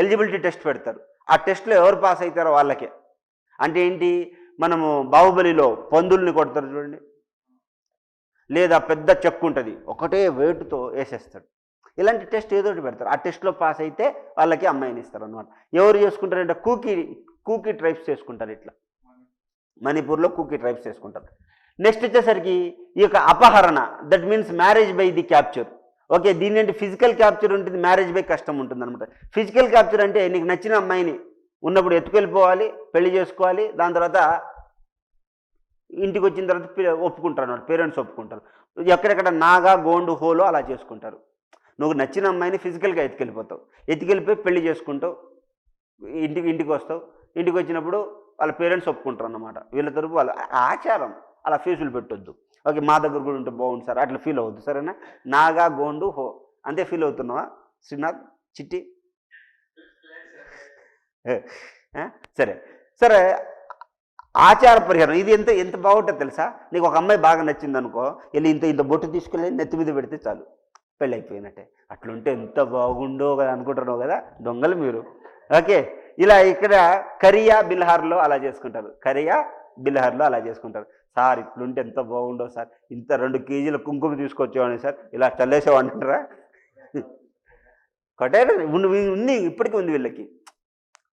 ఎలిజిబిలిటీ టెస్ట్ పెడతారు. ఆ టెస్ట్లో ఎవరు పాస్ అవుతారో వాళ్ళకే. అంటే ఏంటి? మనము బాహుబలిలో పందుల్ని కొడతారు చూడండి, లేదా పెద్ద చెక్కు ఉంటుంది, ఒకటే వెయిట్తో వేసేస్తాడు. ఇలాంటి టెస్ట్ ఏదో ఒకటి పెడతారు. ఆ టెస్ట్లో పాస్ అయితే వాళ్ళకి అమ్మాయిని ఇస్తారు అనమాట. ఎవరు చేసుకుంటారంటే కూకీ ట్రైబ్స్ చేసుకుంటారు. ఇట్లా మణిపూర్లో కూకీ ట్రైబ్స్ చేసుకుంటారు. నెక్స్ట్ వచ్చేసరికి ఈ యొక్క అపహరణ, that means marriage by the capture. Okay, దీని అంటే ఫిజికల్ క్యాప్చర్ ఉంటుంది, మ్యారేజ్ బై కష్టం ఉంటుంది అనమాట. ఫిజికల్ క్యాప్చర్ అంటే నీకు నచ్చిన అమ్మాయిని ఉన్నప్పుడు ఎత్తుకెళ్ళిపోవాలి, పెళ్లి చేసుకోవాలి, దాని తర్వాత ఇంటికి వచ్చిన తర్వాత ఒప్పుకుంటారు అన్నమాట, పేరెంట్స్ ఒప్పుకుంటారు. ఎక్కడెక్కడ నాగా, గోండు, హోలో అలా చేసుకుంటారు. నువ్వు నచ్చిన అమ్మాయిని ఫిజికల్గా ఎత్తుకెళ్ళిపోయి పెళ్లి చేసుకుంటావు, ఇంటికి వస్తావు. ఇంటికి వచ్చినప్పుడు వాళ్ళ పేరెంట్స్ ఒప్పుకుంటారు అన్నమాట. వీళ్ళ తరపు వాళ్ళ ఆచారం. అలా ఫీజులు పెట్టొద్దు. ఓకే, మా దగ్గర కూడా ఉంటే బాగుంది సార్, అట్లా ఫీల్ అవ్వద్దు. సరేనా? నాగా, గోండు, హో అంతే ఫీల్ అవుతున్నావా శ్రీనాథ్, చిట్టి? సరే, ఆచార పరిహారం ఇది ఎంత బాగుంటుంది తెలుసా? నీకు ఒక అమ్మాయి బాగా నచ్చింది అనుకో, వెళ్ళి ఇంత బొట్టు తీసుకెళ్ళి నెత్తి మీద పెడితే చాలు, పెళ్ళి అయిపోయినట్టే. అట్లుంటే ఎంత బాగుండో కదా అనుకుంటున్నావు కదా, దొంగలు మీరు. ఓకే, ఇలా ఇక్కడ కరియా బిల్హార్లో అలా చేసుకుంటారు. సార్ ఇట్లుంటే ఎంత బాగుండో సార్, ఇంత 2 కేజీల కుంకుమ తీసుకొచ్చేవాడిని సార్, ఇలా చల్లేసేవాడిరా. కొట్టేట ఉంది, ఇప్పటికీ ఉంది వీళ్ళకి.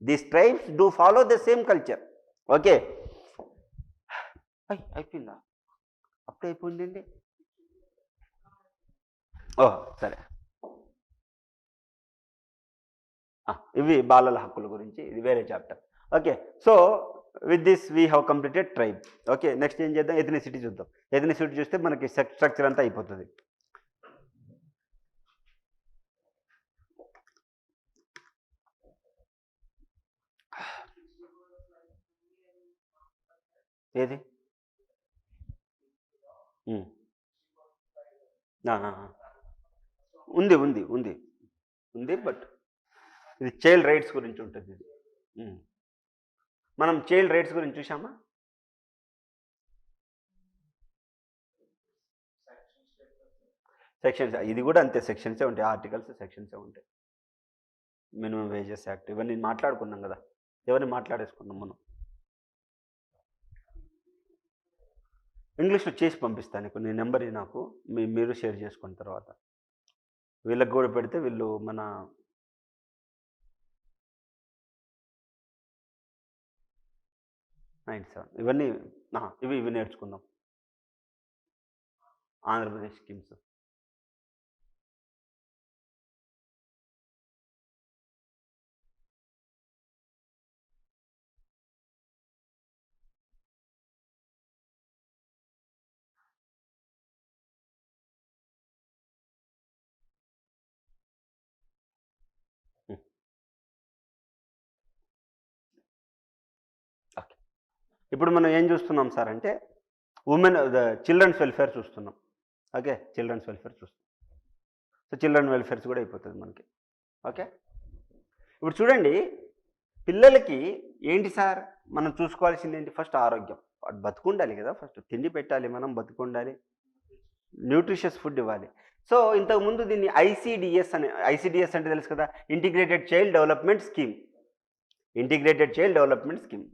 These tribes do follow the same culture. Okay, అయిపోయిందా? అప్పుడే అయిపోయిందండి. సరే, ఇవి బాలల హక్కుల గురించి, ఇది వేరే chapter. Okay, so with this we have completed tribe. Okay, next ఏం చేద్దాం? ఎథనిసిటీ చూద్దాం. ఎథనిసిటీ చూస్తే మనకి స్ట్రక్చర్ అంతా అయిపోతుంది. ఏది? ఉంది, బట్ ఇది చైల్డ్ రైట్స్ గురించి ఉంటుంది. ఇది మనం చైల్డ్ రైట్స్ గురించి చూసామా? సెక్షన్స్, ఇది కూడా అంతే, సెక్షన్సే ఉంటాయి, ఆర్టికల్స్ సెక్షన్సే ఉంటాయి. మినిమం వేజెస్ యాక్ట్ ఇవన్నీ మాట్లాడుకున్నాం కదా, ఎవరిని మాట్లాడేసుకున్నాం మనం. ఇంగ్లీష్లో చేసి పంపిస్తాను నీకు, నీ నెంబర్ నాకు మీరు షేర్ చేసుకున్న తర్వాత వీళ్ళకి కూడా పెడితే వీళ్ళు మన 97 ఇవన్నీ ఇవి నేర్చుకుందాం. ఆంధ్రప్రదేశ్ స్కీమ్స్. ఓకే, ఇప్పుడు మనం ఏం చూస్తున్నాం సార్ అంటే చిల్డ్రన్స్ వెల్ఫేర్ చూస్తున్నాం. ఓకే, చిల్డ్రన్స్ వెల్ఫేర్ చూస్తున్నాం. సో చిల్డ్రన్ వెల్ఫేర్స్ కూడా అయిపోతుంది మనకి. ఓకే, ఇప్పుడు చూడండి, పిల్లలకి ఏంటి సార్ మనం చూసుకోవాల్సింది ఏంటి? ఫస్ట్ ఆరోగ్యం. వాడు బతుకుండాలి కదా, ఫస్ట్ తిండి పెట్టాలి, మనం బతుకుండాలి, న్యూట్రిషియస్ ఫుడ్ ఇవ్వాలి. సో ఇంతకుముందు దీన్ని ఐసిడిఎస్ అంటే తెలుసు కదా, integrated child development scheme. Integrated child development scheme.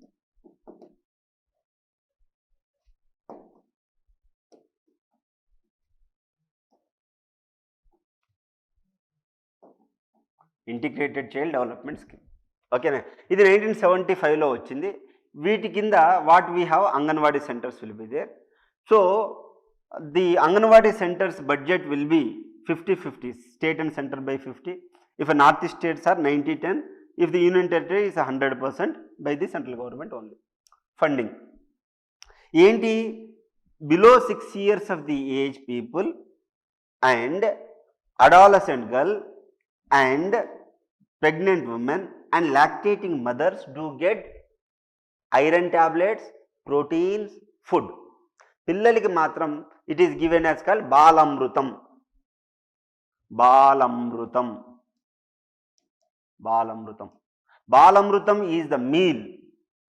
Integrated child development scheme. ఓకేనా, ఇది 1975లో వచ్చింది. వీటి కింద what we have anganwadi centres will be there. So the anganwadi centres budget will be 50-50, state and centre by 50. If a northeast states are 90-10, if the union territory is 100% by the central government only. Funding ఏంటి? Below 6 years of the age people and adolescent girl and pregnant women and lactating mothers do get iron tablets, proteins, food. పిల్లలకి మాత్రం it is given as called Balamrutham. Balamrutham. Balamrutham. Balamrutham is the meal.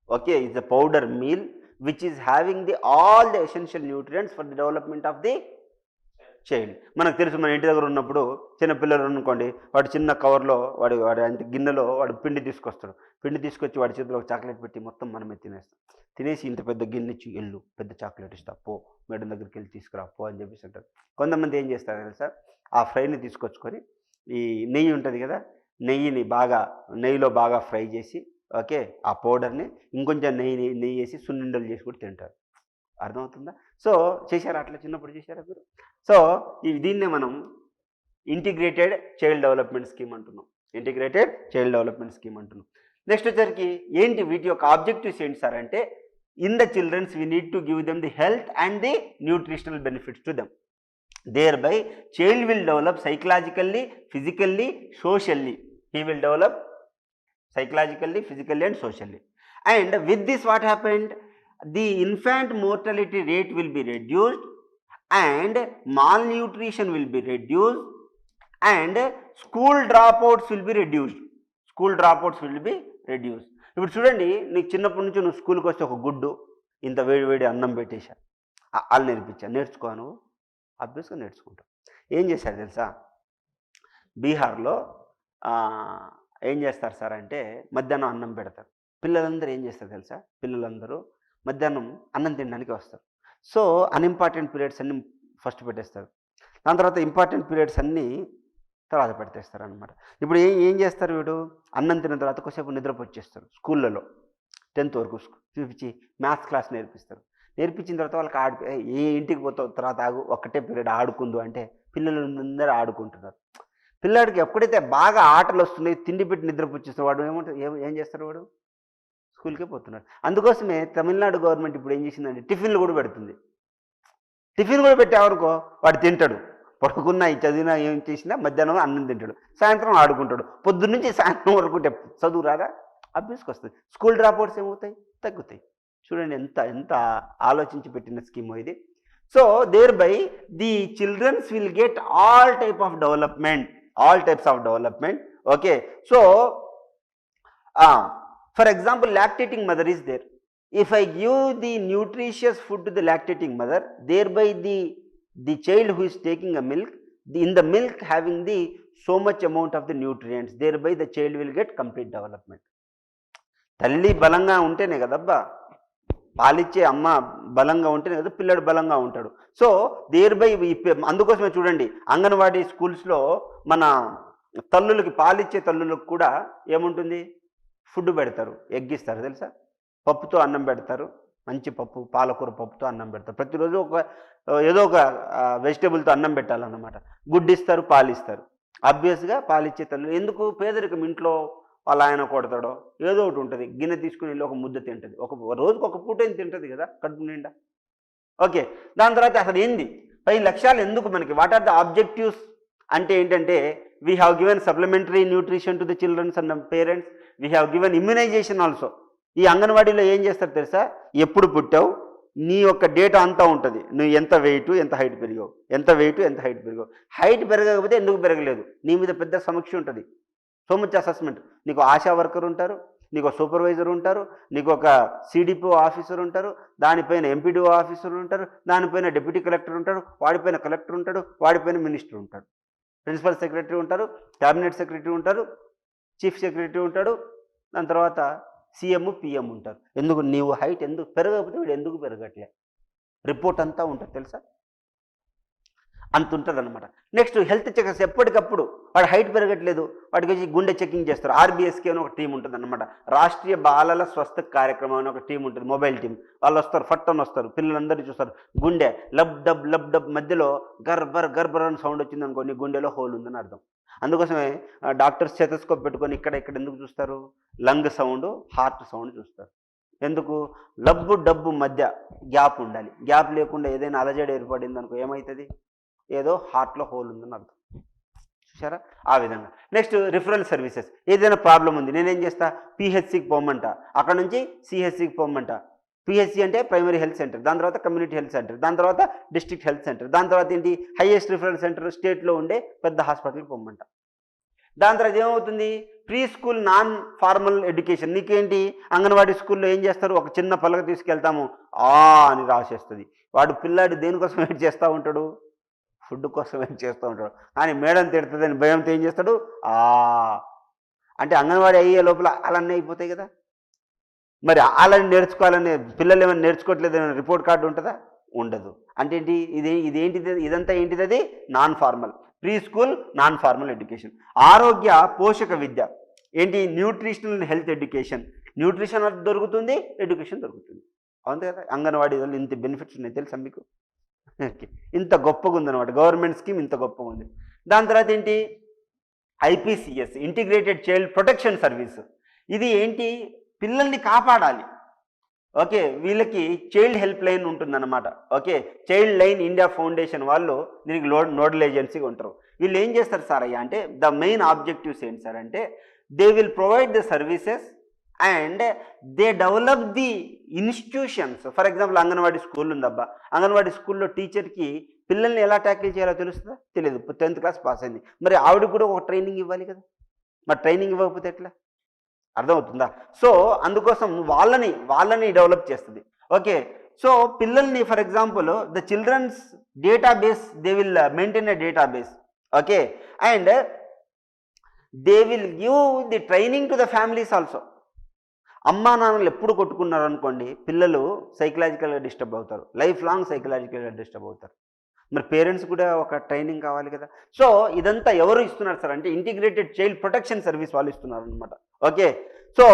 Okay, is the powder meal which is having all the essential nutrients for the development of the child. మనకు తెలుసు, మన ఇంటి దగ్గర ఉన్నప్పుడు చిన్నపిల్లలు అనుకోండి, వాడు చిన్న కవర్లో వాడి అంటే గిన్నెలో వాడు పిండి తీసుకొస్తాడు. పిండి తీసుకొచ్చి వాడి చేతిలో ఒక చాక్లెట్ పెట్టి మొత్తం మనమే తినేస్తాం. తినేసి ఇంత పెద్ద గిన్నె ఇచ్చి ఎల్లు పెద్ద చాక్లెట్ ఇస్తా, పో మేడం దగ్గరికి వెళ్ళి తీసుకురా పో అని చెప్పేసి అంటారు. కొంతమంది ఏం చేస్తారు తెలుసా, ఆ ఫ్రైని తీసుకొచ్చుకొని ఈ నెయ్యి ఉంటుంది కదా, నెయ్యిలో బాగా ఫ్రై చేసి, ఓకే, ఆ పౌడర్ని ఇంకొంచెం నెయ్యి వేసి సున్నుండలు చేసి కూడా తింటారు. అర్థమవుతుందా? సో చేశారా అట్లా, చిన్నప్పుడు చేశారా మీరు? సో దీన్నే మనం ఇంటిగ్రేటెడ్ చైల్డ్ డెవలప్మెంట్ స్కీమ్ అంటున్నాం. ఇంటిగ్రేటెడ్ చైల్డ్ డెవలప్మెంట్ స్కీమ్ అంటున్నాం. నెక్స్ట్ వచ్చరికి ఏంటి వీటి యొక్క ఆబ్జెక్టివ్స్ ఏంటి సార్ అంటే, in the childrens we need to give them the health and the nutritional benefits to them. Thereby child will develop psychologically, physically, socially. He will develop psychologically, physically and socially. And with this what happened? The infant mortality rate will be reduced and malnutrition will be reduced and school dropouts will be reduced. School dropouts will be reduced. ఇప్పుడు చూడండి, నీకు చిన్నప్పటి నుంచి నువ్వు స్కూల్కి వస్తే ఒక గుడ్డు ఇంత వేడి అన్నం పెట్టేశా, వాళ్ళు నేర్చుకో, నువ్వు అభ్యాసంగా నేర్చుకుంటావు. ఏం చేశారు తెలుసా, బీహార్లో ఏం చేస్తారు సార్ అంటే, మధ్యాహ్నం అన్నం పెడతారు. పిల్లలందరూ ఏం చేస్తారు తెలుసా, పిల్లలందరూ మధ్యాహ్నం అన్నం తినడానికి వస్తారు. సో అన్ఇంపార్టెంట్ పీరియడ్స్ అన్నీ ఫస్ట్ పెట్టేస్తారు, దాని తర్వాత ఇంపార్టెంట్ పీరియడ్స్ అన్నీ తర్వాత పెట్టేస్తారు అనమాట. ఇప్పుడు ఏం చేస్తారు, వీడు అన్నం తిన్న తర్వాత కొద్దిసేపు నిద్రపోచ్చేస్తారు. స్కూళ్ళలో 10th వరకు చూపించి మ్యాథ్స్ క్లాస్ నేర్పిస్తారు. నేర్పించిన తర్వాత వాళ్ళకి ఏ ఇంటికి పోతావు తర్వాత ఒక్కటే పీరియడ్ ఆడుకుందు అంటే పిల్లలందరూ ఆడుకుంటున్నారు. పిల్లాడికి ఎప్పుడైతే బాగా ఆటలు వస్తున్నాయి, తిండి పెట్టి నిద్రపుచ్చేస్తాడు, వాడు ఏం చేస్తాడు, వాడు స్కూల్కే పోతున్నాడు. అందుకోసమే తమిళనాడు గవర్నమెంట్ ఇప్పుడు ఏం చేసిందంటే టిఫిన్లు కూడా పెడుతుంది. టిఫిన్ కూడా పెట్టేవనుకో వాడు తింటాడు, పడుకున్నా చదివినా ఏం చేసినా మధ్యాహ్నం అన్నం తింటాడు, సాయంత్రం ఆడుకుంటాడు, పొద్దున్నుంచి సాయంత్రం వరకు చదువు రాదా, అభ్యాసకు వస్తుంది. స్కూల్ డ్రాప్అవుట్స్ ఏమవుతాయి, తగ్గుతాయి. చూడండి ఎంత ఆలోచించి పెట్టిన స్కీమ్ ఇది. So thereby the childrens will get all types of development. Okay, so for example lactating mother is there. If I give the nutritious food to the lactating mother, thereby the child who is taking a milk, in the milk having the so much amount of the nutrients, thereby the child will get complete development. తల్లి బలంగా ఉంటేనే కదబ్బా పాలిచ్చే అమ్మ బలంగా ఉంటేనే కదా పిల్లడు బలంగా ఉంటాడు. సో దేర్ బై అందుకోసమే చూడండి అంగన్వాడీ స్కూల్స్లో మన తల్లులకి పాలిచ్చే తల్లులకు కూడా ఏముంటుంది, ఫుడ్ పెడతారు, ఎగ్ ఇస్తారు తెలుసా, పప్పుతో అన్నం పెడతారు, మంచి పప్పు పాలకూర పప్పుతో అన్నం పెడతారు. ప్రతిరోజు ఏదో ఒక వెజిటేబుల్తో అన్నం పెట్టాలన్నమాట. గుడ్డు ఇస్తారు, పాలు ఇస్తారు. ఆబ్వియస్గా పాలిచ్చే తల్లు ఎందుకు పేదరికం, ఇంట్లో వాళ్ళ ఆయన కొడతాడో ఏదో ఒకటి ఉంటుంది, గిన్నె తీసుకుని వెళ్ళి ఒక ముద్ద తింటుంది, ఒక రోజుకి ఒక పూట ఏం తింటుంది కదా కడుపు నిండా. ఓకే, దాని తర్వాత అసలు ఏంది 10 లక్ష్యాలు ఎందుకు మనకి, వాట్ ఆర్ ద ఆబ్జెక్టివ్స్ అంటే ఏంటంటే we have given supplementary nutrition to the childrens and parents, we have given immunisation also. ఈ అంగన్వాడీలో ఏం చేస్తారు తెలుసా, ఎప్పుడు పుట్టావు, నీ యొక్క డేటా అంతా ఉంటుంది, నువ్వు ఎంత వెయిట్ ఎంత హైట్ పెరిగావు, ఎంత వెయిట్ ఎంత హైట్ పెరిగావు. హైట్ పెరగకపోతే ఎందుకు పెరగలేదు, నీ మీద పెద్ద సమీక్ష ఉంటుంది, సో మచ్ అసెస్మెంట్. నీకు ఆశా వర్కర్ ఉంటారు, నీకు సూపర్వైజర్ ఉంటారు, నీకు ఒక సిడిపిఓ ఆఫీసర్ ఉంటారు, దానిపైన ఎంపీడీఓ ఆఫీసర్ ఉంటారు, దానిపైన డిప్యూటీ కలెక్టర్ ఉంటాడు, వాడిపైన కలెక్టర్ ఉంటాడు, వాడిపైన మినిస్టర్ ఉంటాడు, ప్రిన్సిపల్ సెక్రటరీ ఉంటారు, క్యాబినెట్ సెక్రటరీ ఉంటారు, చీఫ్ సెక్రటరీ ఉంటాడు, దాని తర్వాత సీఎం పిఎం ఉంటారు. ఎందుకు నీవు హైట్ ఎందుకు పెరగకపోతే వీడు ఎందుకు పెరగట్లే, రిపోర్ట్ అంతా ఉంటుంది తెలుసా, అంత ఉంటుంది అనమాట. నెక్స్ట్ హెల్త్ చెకప్స్, ఎప్పటికప్పుడు వాడు హైట్ పెరగట్లేదు వాడికి వచ్చి గుండె చెకింగ్ చేస్తారు. ఆర్బీఎస్కే అని ఒక టీం ఉంటుంది అనమాట, రాష్ట్రీయ బాలల స్వస్థ కార్యక్రమం అని ఒక టీం ఉంటుంది, మొబైల్ టీం. వాళ్ళు వస్తారు, ఫట్టని వస్తారు, పిల్లలందరూ చూస్తారు, గుండె లబ్ డబ్ మధ్యలో గర్బర్ అని సౌండ్ వచ్చింది అనుకో, నీ గుండెలో హోల్ ఉందని అర్థం. అందుకోసమే డాక్టర్స్ స్టెతస్కోప్ పెట్టుకొని ఇక్కడ ఎందుకు చూస్తారు, లంగ్ సౌండ్ హార్ట్ సౌండ్ చూస్తారు. ఎందుకు, లబ్బు డబ్బు మధ్య గ్యాప్ ఉండాలి, గ్యాప్ లేకుండా ఏదైనా అలజడి ఏర్పడింది అనుకో ఏమవుతుంది, ఏదో హార్ట్లో హోల్ ఉందని అర్థం. చూసారా ఆ విధంగా. నెక్స్ట్ రిఫరల్ సర్వీసెస్, ఏదైనా ప్రాబ్లం ఉంది నేనేం చేస్తా, పిహెచ్సికి పోమంట, అక్కడ నుంచి సిహెచ్సికి పోమంట. పిహెచ్సి అంటే ప్రైమరీ హెల్త్ సెంటర్, దాని తర్వాత కమ్యూనిటీ హెల్త్ సెంటర్, దాని తర్వాత డిస్ట్రిక్ట్ హెల్త్ సెంటర్, దాని తర్వాత ఏంటి హైయెస్ట్ రిఫరల్ సెంటర్ స్టేట్లో ఉండే పెద్ద హాస్పిటల్కి పోమంట. దాని తర్వాత ఏమవుతుంది, pre school non formal education. నీకేంటి అంగన్వాడీ స్కూల్లో ఏం చేస్తారు, ఒక చిన్న పలక తీసుకెళ్తాము అని రాసేస్తుంది. వాడు పిల్లాడు దేనికోసం వెయిట్ చేస్తూ ఉంటాడు, ఫుడ్ కోసం వెయిట్ చేస్తూ ఉంటాడు. కానీ మేడం తిడుతుందని భయంతో ఏం చేస్తాడు, అంటే అంగన్వాడీ అయ్యే లోపల అలానే అయిపోతాయి కదా. మరి అలాని నేర్చుకోవాలని పిల్లలు ఏమైనా నేర్చుకోవట్లేదని రిపోర్ట్ కార్డు ఉంటుందా, ఉండదు. అంటే ఏంటి ఇదేంటిది, ఇదంతా ఏంటిది, అది non formal pre school non formal education. ఆరోగ్య పోషక విద్య ఏంటి, nutritional and health education. Nutrition దొరుకుతుంది, ఎడ్యుకేషన్ దొరుకుతుంది. అవును కదా, అంగన్వాడీలో ఇంత బెనిఫిట్స్ ఉన్నాయి తెలుసా మీకు, ఇంత గొప్పగా ఉందన్నమాట గవర్నమెంట్ స్కీమ్, ఇంత గొప్పగా ఉంది. దాని తర్వాత ఏంటి, ఐపీసీఎస్ ఇంటిగ్రేటెడ్ చైల్డ్ ప్రొటెక్షన్ సర్వీస్. ఇది ఏంటి, పిల్లల్ని కాపాడాలి. ఓకే, వీళ్ళకి చైల్డ్ హెల్ప్ లైన్ ఉంటుందన్నమాట. Okay, child line India foundation వాళ్ళు దీనికి నోడల్ ఏజెన్సీగా ఉంటారు. వీళ్ళు ఏం చేస్తారు సార్ అయ్యా అంటే, ద మెయిన్ ఆబ్జెక్టివ్స్ ఏంటి సార్ అంటే, they will provide the services and they develop the institutions. For example anganwadi school ఉందబ్బా, అంగన్వాడీ స్కూల్లో టీచర్కి పిల్లల్ని ఎలా ట్యాకిల్ చేయాలో తెలుస్తుందా, తెలియదు, 10th క్లాస్ పాస్ అయింది, మరి ఆవిడకి కూడా ఒక ట్రైనింగ్ ఇవ్వాలి కదా, మరి ట్రైనింగ్ ఇవ్వకపోతే ఎట్లా, అర్థమవుతుందా. సో అందుకోసం వాళ్ళని డెవలప్ చేస్తుంది. ఓకే, సో పిల్లల్ని for example the childrens database, they will maintain a database. Okay, and they will give the training to the families also. అమ్మా నాన్నలు ఎప్పుడు కొట్టుకున్నారు అనుకోండి, పిల్లలు సైకలాజికల్గా డిస్టర్బ్ అవుతారు, లైఫ్ లాంగ్ సైకలాజికల్గా డిస్టర్బ్ అవుతారు. మరి పేరెంట్స్ కూడా ఒక ట్రైనింగ్ కావాలి కదా. సో ఇదంతా ఎవరు ఇస్తున్నారు సార్ అంటే, ఇంటిగ్రేటెడ్ చైల్డ్ ప్రొటెక్షన్ సర్వీస్ వాళ్ళు ఇస్తున్నారు అనమాట. ఓకే, సో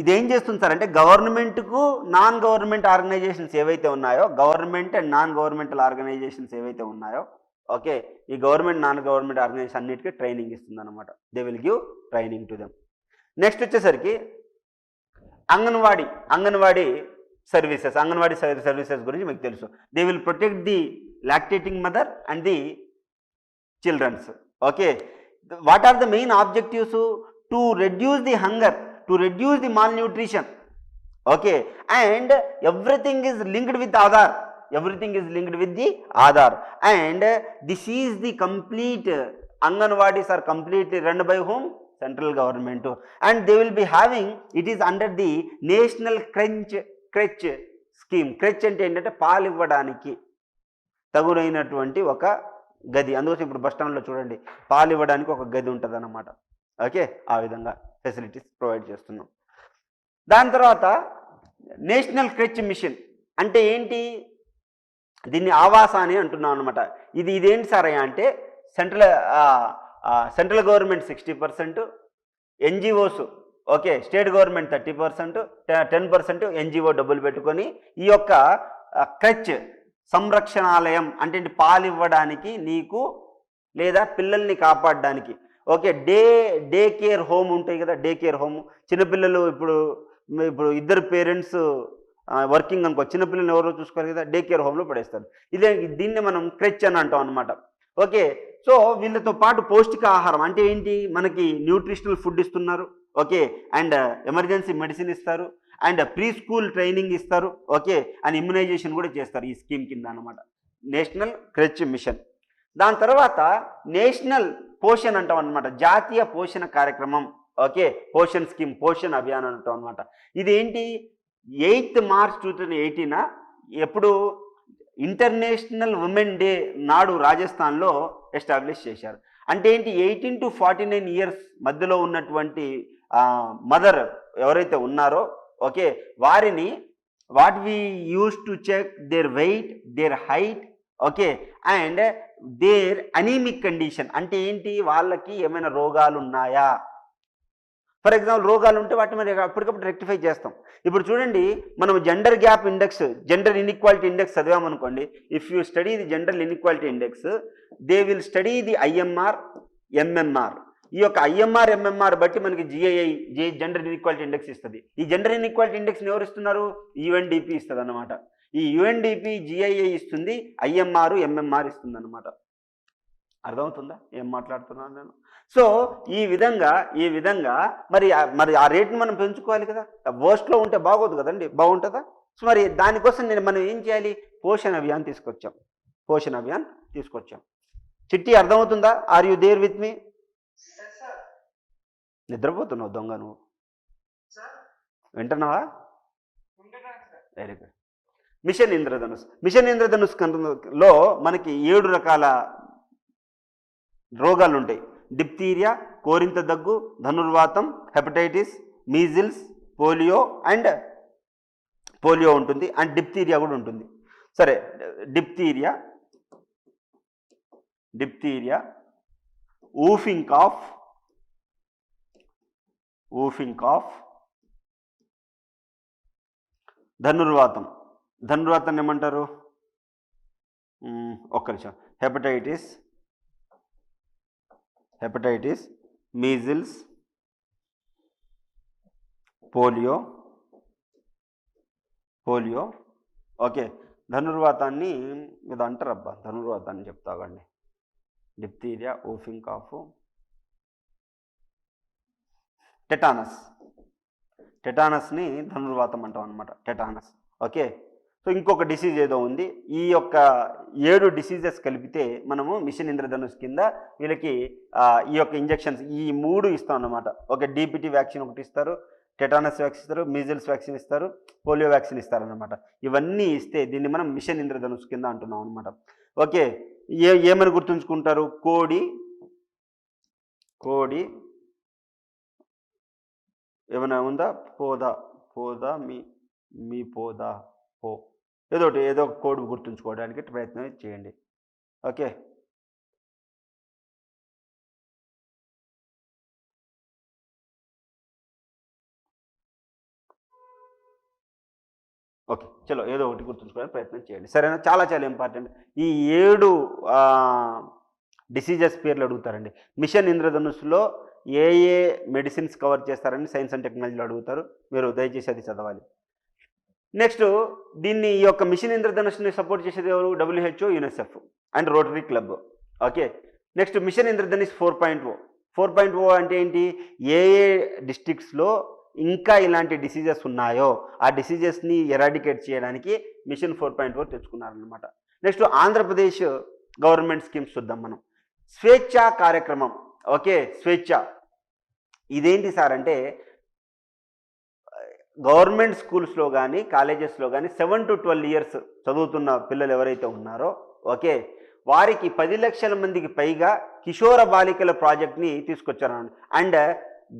ఇదేం చేస్తుంది సార్ అంటే, గవర్నమెంట్కు నాన్ గవర్నమెంట్ ఆర్గనైజేషన్స్ ఏవైతే ఉన్నాయో, government and non governmental organisations ఏవైతే ఉన్నాయో, ఓకే, ఈ గవర్నమెంట్ నాన్ గవర్నమెంట్ ఆర్గనైజేషన్ అన్నిటికీ ట్రైనింగ్ ఇస్తుంది అనమాట. They will give training to them. Next వచ్చేసరికి అంగన్వాడీ సర్వీసెస్ గురించి మీకు తెలుసు. They will protect the lactating mother and the childrens. Okay, what are the main objectives, to reduce the hunger, to reduce the malnutrition. Okay, and everything is linked with Aadhaar, and this is the complete, Anganwadis are completely run by whom, central government, and they will be having, it is under the national crèche scheme. crèche అంటే ఏంటంటే పాలు ఇవ్వడానికి తగునైనటువంటి ఒక గది. అందుకోసం ఇప్పుడు bus స్టాండ్లో చూడండి, పాలు ఇవ్వడానికి ఒక గది ఉంటుంది అన్నమాట. ఓకే, ఆ విధంగా ఫెసిలిటీస్ ప్రొవైడ్ చేస్తున్నాం. దాని తర్వాత నేషనల్ క్రెచ్ మిషన్ అంటే ఏంటి? దీన్ని ఆవాస అని అంటున్నాం అనమాట. ఇదేంటి సార్ అంటే central government 60%, NGOs okay state government 30%, 10% NGO డబ్బులు పెట్టుకొని ఈ యొక్క క్రెచ్ సంరక్షణాలయం అంటే పాలు ఇవ్వడానికి నీకు లేదా పిల్లల్ని కాపాడడానికి ఓకే డే కేర్ హోమ్ ఉంటాయి కదా, డే కేర్ హోమ్. చిన్నపిల్లలు ఇప్పుడు ఇద్దరు పేరెంట్స్ వర్కింగ్ అనుకో, చిన్నపిల్లల్ని ఎవరో చూసుకోవాలి కదా, డే కేర్ హోమ్లో పడేస్తారు. దీన్ని మనం క్రెచ్ అని అంటాం అనమాట. ఓకే సో వీళ్ళతో పాటు పౌష్టిక ఆహారం అంటే ఏంటి? మనకి న్యూట్రిషనల్ ఫుడ్ ఇస్తున్నారు ఓకే, అండ్ ఎమర్జెన్సీ మెడిసిన్ ఇస్తారు, అండ్ ప్రీ స్కూల్ ట్రైనింగ్ ఇస్తారు ఓకే, అండ్ ఇమ్యునైజేషన్ కూడా చేస్తారు ఈ స్కీమ్ కింద అనమాట, నేషనల్ క్రెచ్ మిషన్. దాని తర్వాత నేషనల్ పోషణ్ అంటాం అనమాట, జాతీయ పోషణ కార్యక్రమం ఓకే, పోషణ్ స్కీమ్, పోషణ్ అభియాన్ అంటాం అనమాట. ఇదేంటి? 8th March 2018 ఎప్పుడు ఇంటర్నేషనల్ ఉమెన్ డే నాడు రాజస్థాన్లో ఎస్టాబ్లిష్ చేశారు. అంటే ఏంటి? 18 to 49 years మధ్యలో ఉన్నటువంటి మదర్ ఎవరైతే ఉన్నారో ఓకే, వారిని what we use to check their weight, their height okay, and their anaemic condition అంటే ఏంటి? వాళ్ళకి ఏమైనా రోగాలు ఉన్నాయా? ఫర్ ఎగ్జాంపుల్ రోగాలు ఉంటే వాటిని మరి అప్పటికప్పుడు రెక్టిఫై చేస్తాం. ఇప్పుడు చూడండి, మనం gender gap index, gender inequality index చదివామనుకోండి, if you study the gender inequality index they will study the IMR, MMR. ఈ యొక్క ఐఎంఆర్, ఎంఎంఆర్ బట్టి మనకి జెండర్ ఇన్ఈక్వాలిటీ ఇండెక్స్ ఇస్తుంది. ఈ జెండర్ ఇన్ఈక్వాలిటీ ఇండెక్స్ని ఎవరు ఇస్తున్నారు? యుఎన్డిపి ఇస్తుంది అన్నమాట. ఈ యుఎన్డిపి జిఐఐ ఇస్తుంది, ఐఎంఆర్, ఎంఎంఆర్ ఇస్తుంది అన్నమాట. అర్థమవుతుందా ఏం మాట్లాడుతున్నాను నేను? సో ఈ విధంగా మరి ఆ రేట్ని మనం పెంచుకోవాలి కదా. వర్స్ట్లో ఉంటే బాగోదు కదండి, బాగుంటుందా? సో మరి దానికోసం మనం ఏం చేయాలి? పోషణ్ అభియాన్ తీసుకొచ్చాం. చిట్టి అర్థమవుతుందా? Are you there with me? నిద్రపోతున్నావు దొంగ నువ్వు, వింటున్నావా? Very good. మిషన్ ఇంద్రధనుష్ లో మనకి 7 రకాల రోగాలు ఉంటాయి. డిప్తీరియా, కోరింత దగ్గు, ధనుర్వాతం, హెపటైటిస్, మీజిల్స్, పోలియో ఉంటుంది, అండ్ డిప్తీరియా కూడా ఉంటుంది. సరే, డిప్తీరియా, ఊఫింగ్ కాఫ్, ధనుర్వాతం ఏమంటారు? ఒక్క నిమిషం. Hepatitis, measles, polio okay. ధనుర్వాతాన్ని ఇది అంటారబ్బా, ధనుర్వాతాన్ని చెప్తాగండి. డిప్తీరియా, ఊఫింగ్ కాఫ్, టెటానస్ని ధనుర్వాతం అంటాం అనమాట, టెటానస్ ఓకే. సో ఇంకొక డిసీజ్ ఏదో ఉంది. ఈ యొక్క 7 డిసీజెస్ కలిపితే మనము మిషన్ ఇంద్రధనుష్ కింద వీళ్ళకి ఈ యొక్క ఇంజెక్షన్స్ ఈ 3 ఇస్తాం అన్నమాట. ఓకే, డిపిటీ వ్యాక్సిన్ ఒకటి ఇస్తారు, టెటానస్ వ్యాక్సిన్ ఇస్తారు, మీజిల్స్ వ్యాక్సిన్ ఇస్తారు, పోలియో వ్యాక్సిన్ ఇస్తారనమాట. ఇవన్నీ ఇస్తే దీన్ని మనం మిషన్ ఇంద్రధనుష్ కింద అంటున్నాం అనమాట. ఓకే, ఏమని గుర్తుంచుకుంటారు? కోడి ఏమైనా ఉందా? పోదా మీ పోదా పో, ఏదో ఒక కోడ్ గుర్తుంచుకోవడానికి ప్రయత్నం చేయండి. ఓకే, చలో ఏదో ఒకటి గుర్తుంచుకోవడానికి ప్రయత్నం చేయండి, సరేనా? చాలా ఇంపార్టెంట్. ఈ 7 డిసీజెస్ పేర్లు అడుగుతారండి. మిషన్ ఇంద్రధనుష్లో ఏ మెడిసిన్స్ కవర్ చేస్తారని సైన్స్ అండ్ టెక్నాలజీలో అడుగుతారు, మీరు దయచేసి అది చదవాలి. నెక్స్ట్ దీన్ని ఈ యొక్క మిషన్ ఇంద్రధనుష్ని సపోర్ట్ చేసేది ఎవరు? WHO, UNICEF and Rotary Club. Okay, next mission Indradhanush 4.0 అంటే ఏంటి? ఏ డిస్ట్రిక్ట్స్లో ఇంకా ఇలాంటి డిసీజెస్ ఉన్నాయో ఆ డిసీజెస్ని ఎరాడికేట్ చేయడానికి machine 4.0 తెచ్చుకున్నారనమాట. Next Andhra Pradesh government schemes చూద్దాం మనం. స్వేచ్ఛ కార్యక్రమం. ఓకే, స్వేచ్ఛ ఇదేంటి సార్ అంటే గవర్నమెంట్ స్కూల్స్లో కానీ కాలేజెస్లో కానీ 7 to 12 years చదువుతున్న పిల్లలు ఎవరైతే ఉన్నారో ఓకే, వారికి 10 లక్షల మందికి పైగా కిషోర బాలికల ప్రాజెక్ట్ని తీసుకొచ్చారు. అండ్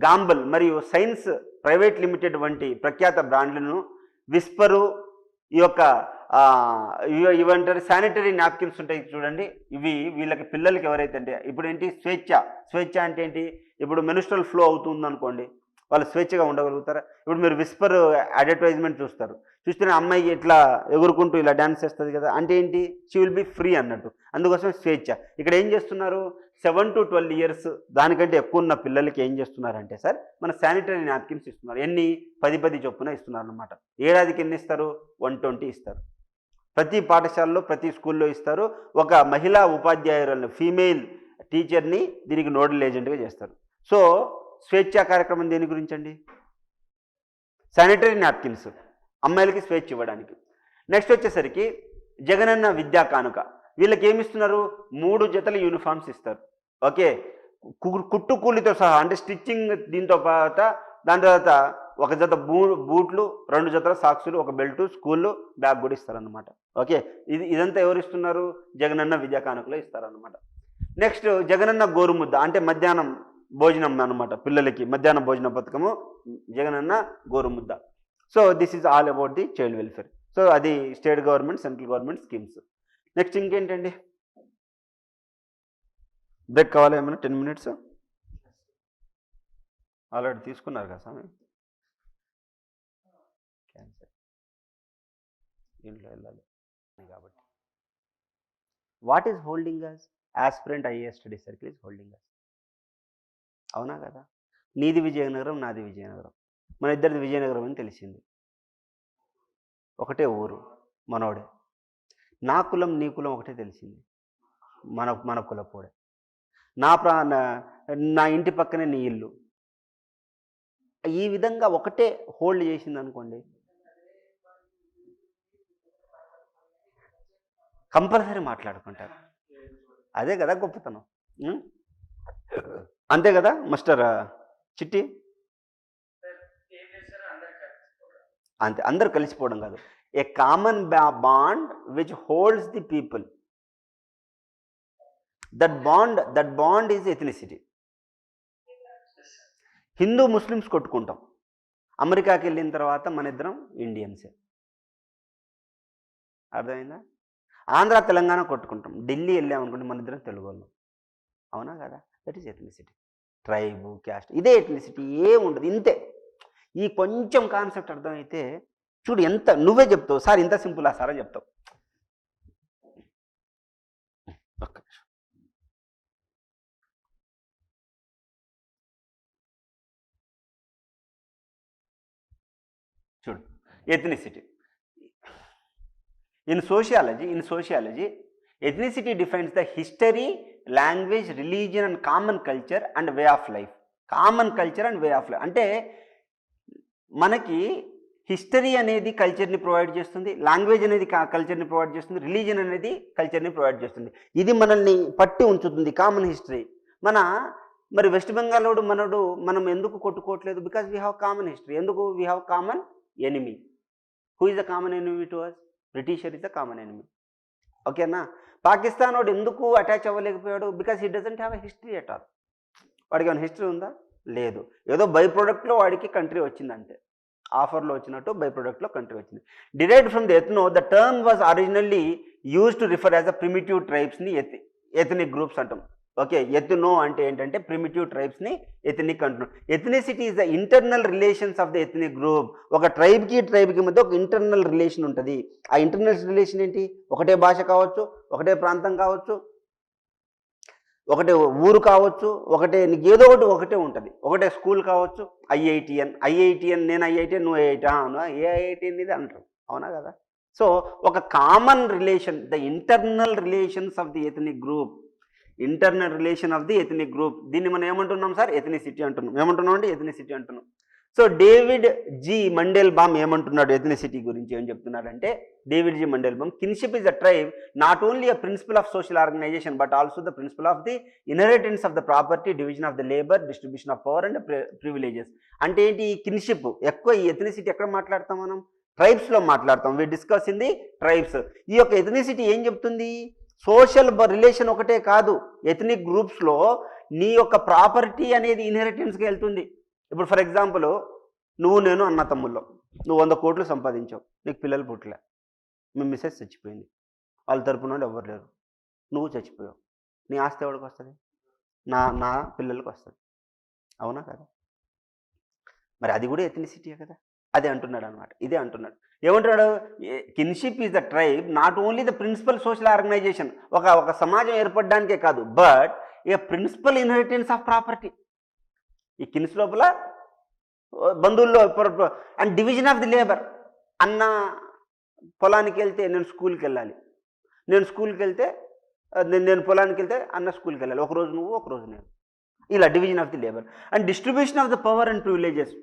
గాంబల్ మరియు సైన్స్ ప్రైవేట్ లిమిటెడ్ వంటి ప్రఖ్యాత బ్రాండ్లను విస్పరు, ఈ యొక్క ఇవంటారు శానిటరీ నాప్కిన్స్ ఉంటాయి చూడండి, ఇవి వీళ్ళకి పిల్లలకి ఎవరైతే అంటే ఇప్పుడు ఏంటి స్వేచ్ఛ అంటే ఏంటి, ఇప్పుడు మెన్స్ట్రల్ ఫ్లో అవుతుంది అనుకోండి, వాళ్ళు స్వేచ్ఛగా ఉండగలుగుతారా? ఇప్పుడు మీరు విస్పర్ అడ్వర్టైజ్మెంట్ చూస్తే అమ్మాయికి ఇట్లా ఎగురుకుంటూ ఇలా డ్యాన్స్ చేస్తుంది కదా, అంటే ఏంటి, షీ విల్ బి ఫ్రీ అన్నట్టు. అందుకోసం స్వేచ్ఛ. ఇక్కడ ఏం చేస్తున్నారు, 7 to 12 years దానికంటే ఎక్కువ ఉన్న పిల్లలకి ఏం చేస్తున్నారంటే సార్ మన శానిటరీ నాప్కిన్స్ ఇస్తున్నారు. ఎన్ని 10 చొప్పున ఇస్తున్నారు అనమాట. ఏడాదికి ఎన్ని ఇస్తారు, 120 ఇస్తారు. ప్రతి పాఠశాలలో ప్రతి స్కూల్లో ఇస్తారు. ఒక మహిళా ఉపాధ్యాయురాలను ఫీమేల్ టీచర్ని దీనికి నోడల్ ఏజెంట్గా చేస్తారు. సో స్వేచ్ఛా కార్యక్రమం దేని గురించి అండి, శానిటరీ నాప్కిన్స్, అమ్మాయిలకి స్వేచ్ఛ ఇవ్వడానికి. నెక్స్ట్ వచ్చేసరికి జగనన్న విద్యా కానుక, వీళ్ళకి ఏమి ఇస్తున్నారు, 3 జతల యూనిఫామ్స్ ఇస్తారు. ఓకే, కుట్టు కూలితో సహా, అంటే స్టిచ్చింగ్ దీంతో పాత, దాని తర్వాత 1 జత బూట్లు, 2 జతల సాక్సులు, 1 బెల్టు, స్కూల్లో బ్యాగ్ కూడా ఇస్తారనమాట. ఓకే, ఇదంతా ఎవరు ఇస్తున్నారు, జగనన్న విద్యా కానుకలో ఇస్తారనమాట. నెక్స్ట్ జగనన్న గోరుముద్ద, అంటే మధ్యాహ్నం భోజనం అనమాట, పిల్లలకి మధ్యాహ్న భోజన పథకము Jagananna Gorumudda. So this is all about the child welfare. So అది state government, central government schemes. Next ఇంకేంటండి, బ్రేక్ కావాలి ఏమైనా 10 minutes? ఆల్రెడీ తీసుకున్నారు కదా స్వామి, క్యాన్సర్ ఇంట్లో వెళ్ళాలి కాబట్టి. What is holding us? Aspirant IAS study circle is holding us. అవునా కదా, నీది విజయనగరం, నాది విజయనగరం, మన ఇద్దరిది విజయనగరం అని తెలిసింది, ఒకటే ఊరు, మనోడే. నా కులం నీ కులం ఒకటే తెలిసింది, మన కులపోడే. నా ఇంటి పక్కనే నీ ఇల్లు. ఈ విధంగా ఒకటే హోల్డ్ చేసింది అనుకోండి, కంపల్సరీ మాట్లాడుకుంటారు. అదే కదా గొప్పతనం. అంతే కదా మాస్టర్ చిట్టి, అంతే, అందరు కలిసిపోవడం కాదు. A common bond which holds the people, that bond is ethnicity. Hindu Muslims కొట్టుకుంటాం, అమెరికాకి వెళ్ళిన తర్వాత మన ఇద్దరం ఇండియన్సే. అర్థమైందా? ఆంధ్ర తెలంగాణ కొట్టుకుంటాం, ఢిల్లీ వెళ్ళామనుకుంటే మన ఇద్దరం తెలుగు వాళ్ళం. అవునా కదా, that is ethnicity. Tribe, caste, ఇదే ఎథనిసిటీ, ఏముండదు, ఇంతే. ఈ కొంచెం కాన్సెప్ట్ అర్థమైతే చూడు, ఎంత నువ్వే చెప్తావు సార్, ఇంత సింపుల్ సార్ అని చెప్తావు. ఒక్క నిమిషం. చూడు, ethnicity in sociology ethnicity defines the history, language, religion and common culture and way of life. అంటే మనకి హిస్టరీ అనేది కల్చర్ని ప్రొవైడ్ చేస్తుంది, లాంగ్వేజ్ అనేది కల్చర్ని ప్రొవైడ్ చేస్తుంది, రిలీజన్ అనేది కల్చర్ని ప్రొవైడ్ చేస్తుంది. ఇది మనల్ని పట్టి ఉంచుతుంది, కామన్ హిస్టరీ. మరి వెస్ట్ బెంగాలోడు మనం ఎందుకు కొట్టుకోవట్లేదు? Because we have common history. ఎందుకు? We have common enemy. Who is the common enemy to us? Britisher is the common enemy. ఓకేనా? పాకిస్తాన్ వాడు ఎందుకు అటాచ్ అవ్వలేకపోయాడు? Because he doesn't have a history at all. వాడికి ఏమైనా హిస్టరీ ఉందా? లేదు. ఏదో బై ప్రోడక్ట్లో వాడికి కంట్రీ వచ్చిందంటే, ఆఫర్లో వచ్చినట్టు బై ప్రోడక్ట్లో కంట్రీ వచ్చింది. Derived from the ethno, the term was originally use to refer as a primitive ట్రైబ్స్ని ఎథనిక్ గ్రూప్స్ అంటాం. ఓకే, ఎథ్నో అంటే ఏంటంటే ప్రిమిటివ్ ట్రైబ్స్ని ఎథనిక్ అంటున్నాం. Ethnicity is the internal relations of the ethnic group. ఒక ట్రైబ్కి మధ్య ఒక ఇంటర్నల్ రిలేషన్ ఉంటుంది. ఆ ఇంటర్నల్ రిలేషన్ ఏంటి? ఒకటే భాష కావచ్చు, ఒకటే ప్రాంతం కావచ్చు, ఒకటే ఊరు కావచ్చు, నీకు ఏదో ఒకటే ఉంటుంది. ఒకటే స్కూల్ కావచ్చు, ఐఐటిఎన్, నేను ఐఐటిఎన్, నువ్వు ఐఐటిఎన్ ఇది అంటారు. అవునా కదా? సో ఒక common relation, the internal relations of the ethnic group. దీన్ని మనం ఏమంటున్నాం సార్? ఎథనిసిటీ అంటున్నాం. ఏమంటున్నాం అంటే ఎథనిసిటీ అంటున్నాం. సో డేవిడ్ జి మండెల్బామ్ ఏమంటున్నాడు ఎథనిసిటీ గురించి? ఏం చెప్తున్నాడంటే, David G Mandelbaum, kinship is the tribe not only a principle of social organisation but also the principle of the inheritance of the property, division of the labour, distribution of power and privileges. అంటే ఏంటి? ఈ kinship ఎక్కువ, ఈ ethnicity ఎక్కడ మాట్లాడతాం మనం? ట్రైబ్స్లో మాట్లాడతాం. We discuss in the tribes. ఈ యొక్క ఎథనిసిటీ ఏం చెప్తుంది? సోషల్ రిలేషన్ ఒకటే కాదు, ఎథనిక్ గ్రూప్స్లో నీ యొక్క ప్రాపర్టీ అనేది ఇన్హెరిటెన్స్కి వెళ్తుంది. ఇప్పుడు ఫర్ ఎగ్జాంపుల్, నువ్వు నేను అన్న తమ్ముళ్ళం, నువ్వు 100 కోట్లు సంపాదించావు, నీకు పిల్లలు పుట్టలే, మీ మిస్సెస్ చచ్చిపోయింది, వాళ్ళ తరపున వాళ్ళు ఎవ్వరు లేరు, నువ్వు చచ్చిపోయావు, నీ ఆస్తి ఎవరికి వస్తుంది? నా పిల్లలకి వస్తుంది. అవునా కదా? మరి అది కూడా ఎథనిసిటీయే కదా. అదే అంటున్నాడు అనమాట. ఇదే అంటున్నాడు. ఏమంటున్నాడు? Kinship is the tribe not only the principal social organisation, ఒక సమాజం ఏర్పడడానికే కాదు, but a principal inheritance of property. ఈ కిన్స్ లోపల బంధువుల్లో and division of the labour. అన్న పొలానికి వెళ్తే నేను స్కూల్కి వెళ్ళాలి, నేను స్కూల్కి వెళ్తే నేను పొలానికి వెళ్తే అన్న స్కూల్కి వెళ్ళాలి, ఒకరోజు నువ్వు ఒకరోజు నేను, ఇలా division of the labour and distribution of the power and privileges.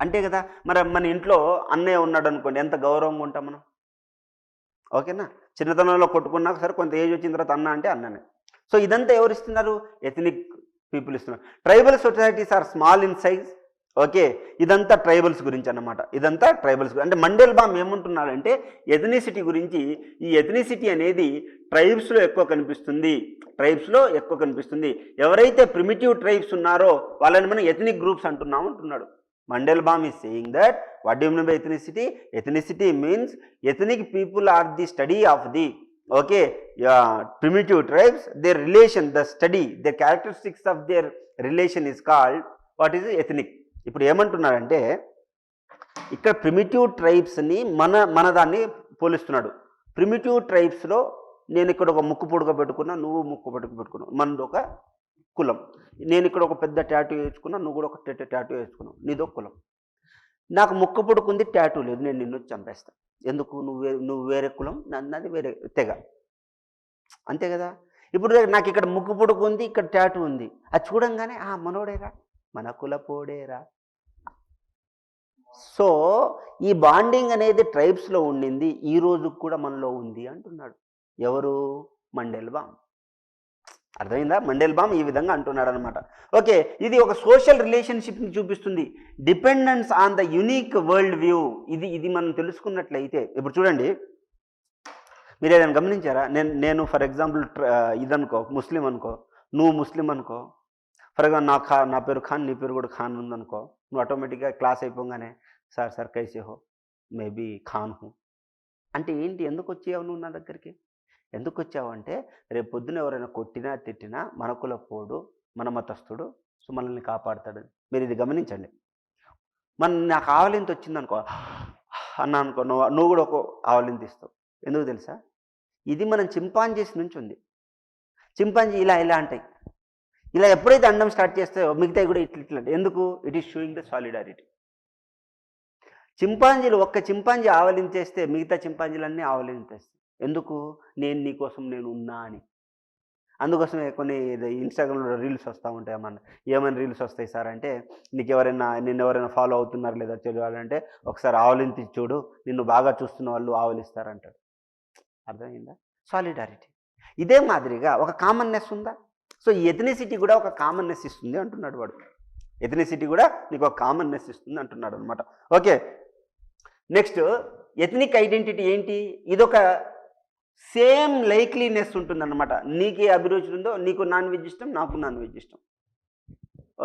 అంతే కదా. మరి మన ఇంట్లో అన్నయ్య ఉన్నాడు అనుకోండి, ఎంత గౌరవంగా ఉంటాం మనం. ఓకేనా? చిన్నతనంలో కొట్టుకున్నాక సరే కొంత ఏజ్ వచ్చిన తర్వాత అన్న అంటే అన్ననే. సో ఇదంతా ఎవరు ఇస్తున్నారు? ఎథనిక్ పీపుల్ ఇస్తున్నారు. Tribal societies are small in size. Okay, ఇదంతా ట్రైబల్స్ గురించి అన్నమాట. ఇదంతా ట్రైబల్స్ గురించి. అంటే మండేల్బామ్ ఏమంటున్నాడంటే ఎథనిసిటీ గురించి, ఈ ఎథనిసిటీ అనేది ట్రైబ్స్లో ఎక్కువ కనిపిస్తుంది, ట్రైబ్స్లో ఎక్కువ కనిపిస్తుంది. ఎవరైతే ప్రిమిటివ్ ట్రైబ్స్ ఉన్నారో వాళ్ళని మనం ఎథనిక్ గ్రూప్స్ అంటున్నాం అంటున్నాడు. Mandelbaum is saying that, what do you mean by ethnicity? Ethnicity means ethnic people are the study of the, okay, primitive tribes, their relation, the study, the characteristics of their relation is called, what is ethnic. ఇప్పుడు ఏమంటున్నాడంటే ఇక్కడ primitive ట్రైబ్స్ని మన దాన్ని పోలిస్తున్నాడు. Primitive ట్రైబ్స్లో నేను ఇక్కడ ఒక ముక్కు పొడుగ పెట్టుకున్నా, నువ్వు ముక్కు పొడుగ పెట్టుకున్నావు, మనది ఒక కులం. నేను ఇక్కడ ఒక పెద్ద ట్యాటూ వేసుకున్నా, నువ్వు కూడా ఒక ట్యాటూ వేసుకున్నావు, నీదో కులం. నాకు ముక్కు పొడుకుంది, ట్యాటూ లేదు, నేను నిన్ను చంపేస్తాను. ఎందుకు? నువ్వు వేరే కులం, నాది వేరే తెగ. అంతే కదా. ఇప్పుడు నాకు ఇక్కడ ముక్కు పొడుకుంది, ఇక్కడ ట్యాటూ ఉంది, అది చూడంగానే మనోడేరా, మన కులపోడేరా. సో ఈ బాండింగ్ అనేది ట్రైబ్స్లో ఉండింది, ఈ రోజు కూడా మనలో ఉంది అంటున్నాడు. ఎవరు? మండేల్బామ్. అర్థమైందా? మండేల్బామ్ ఈ విధంగా అంటున్నాడు అనమాట. ఓకే, ఇది ఒక సోషల్ రిలేషన్షిప్ని చూపిస్తుంది, dependence on the unique world view. ఇది మనం తెలుసుకున్నట్లయితే, ఇప్పుడు చూడండి, మీరు ఏదైనా గమనించారా? నేను ఫర్ ఎగ్జాంపుల్ ఇదనుకో, ముస్లిం అనుకో, నువ్వు ముస్లిం అనుకో, ఫర్ ఎగ్జాంపుల్ నా పేరు ఖాన్, నీ పేరు కూడా ఖాన్ ఉందనుకో, నువ్వు ఆటోమేటిక్గా క్లాస్ అయిపోగానే సార్ కైసే హో, మేబీ ఖాన్ హూ అంటే ఏంటి? ఎందుకు వచ్చావు నువ్వు నా దగ్గరికి? ఎందుకు వచ్చావు అంటే, రేపు పొద్దున ఎవరైనా కొట్టినా తిట్టినా మన కులపోడు, మన మతస్థుడు, సో మనల్ని కాపాడుతాడు. మీరు ఇది గమనించండి. నాకు ఆవలింత వచ్చిందనుకో అన్నా అనుకో, నువ్వు కూడా ఒక ఆవలింత ఇస్తావు. ఎందుకు తెలుసా? ఇది మనం చింపాంజీస్ నుంచి ఉంది. చింపాంజీ ఇలా అంటాయి, ఇలా ఎప్పుడైతే అండం స్టార్ట్ చేస్తాయో మిగతాయి కూడా ఇట్లా. ఎందుకు? It is showing the solidarity. చింపాంజీలు ఒక్క చింపాంజీ ఆవలించేస్తే మిగతా చింపాంజీలన్నీ ఆవలించేస్తాయి. ఎందుకు? నేను నీకోసం నేను ఉన్నా అని. అందుకోసమే కొన్ని ఇన్స్టాగ్రామ్లో రీల్స్ వస్తూ ఉంటాయి. ఏమైనా రీల్స్ వస్తాయి సార్ అంటే, నిన్ను ఎవరైనా ఫాలో అవుతున్నారు లేదా తెలియాలంటే ఒకసారి ఆవలించి చూడు, నిన్ను బాగా చూస్తున్న వాళ్ళు ఆవలిస్తారంటాడు. అర్థమైందా? సాలిడారిటీ. ఇదే మాదిరిగా ఒక కామన్నెస్ ఉందా? సో ఈ ఎథనిసిటీ కూడా ఒక కామన్నెస్ ఇస్తుంది అంటున్నాడు వాడు. ఎథనిసిటీ కూడా నీకు ఒక కామన్నెస్ ఇస్తుంది అంటున్నాడు అనమాట. ఓకే, నెక్స్ట్ ఎథనిక్ ఐడెంటిటీ ఏంటి? ఇదొక సేమ్ లైక్లీనెస్ ఉంటుందన్నమాట. నీకు ఏ అభిరుచి ఉందో, నీకు నాన్ వెజ్ ఇష్టం, నాకు నాన్ వెజ్ ఇష్టం.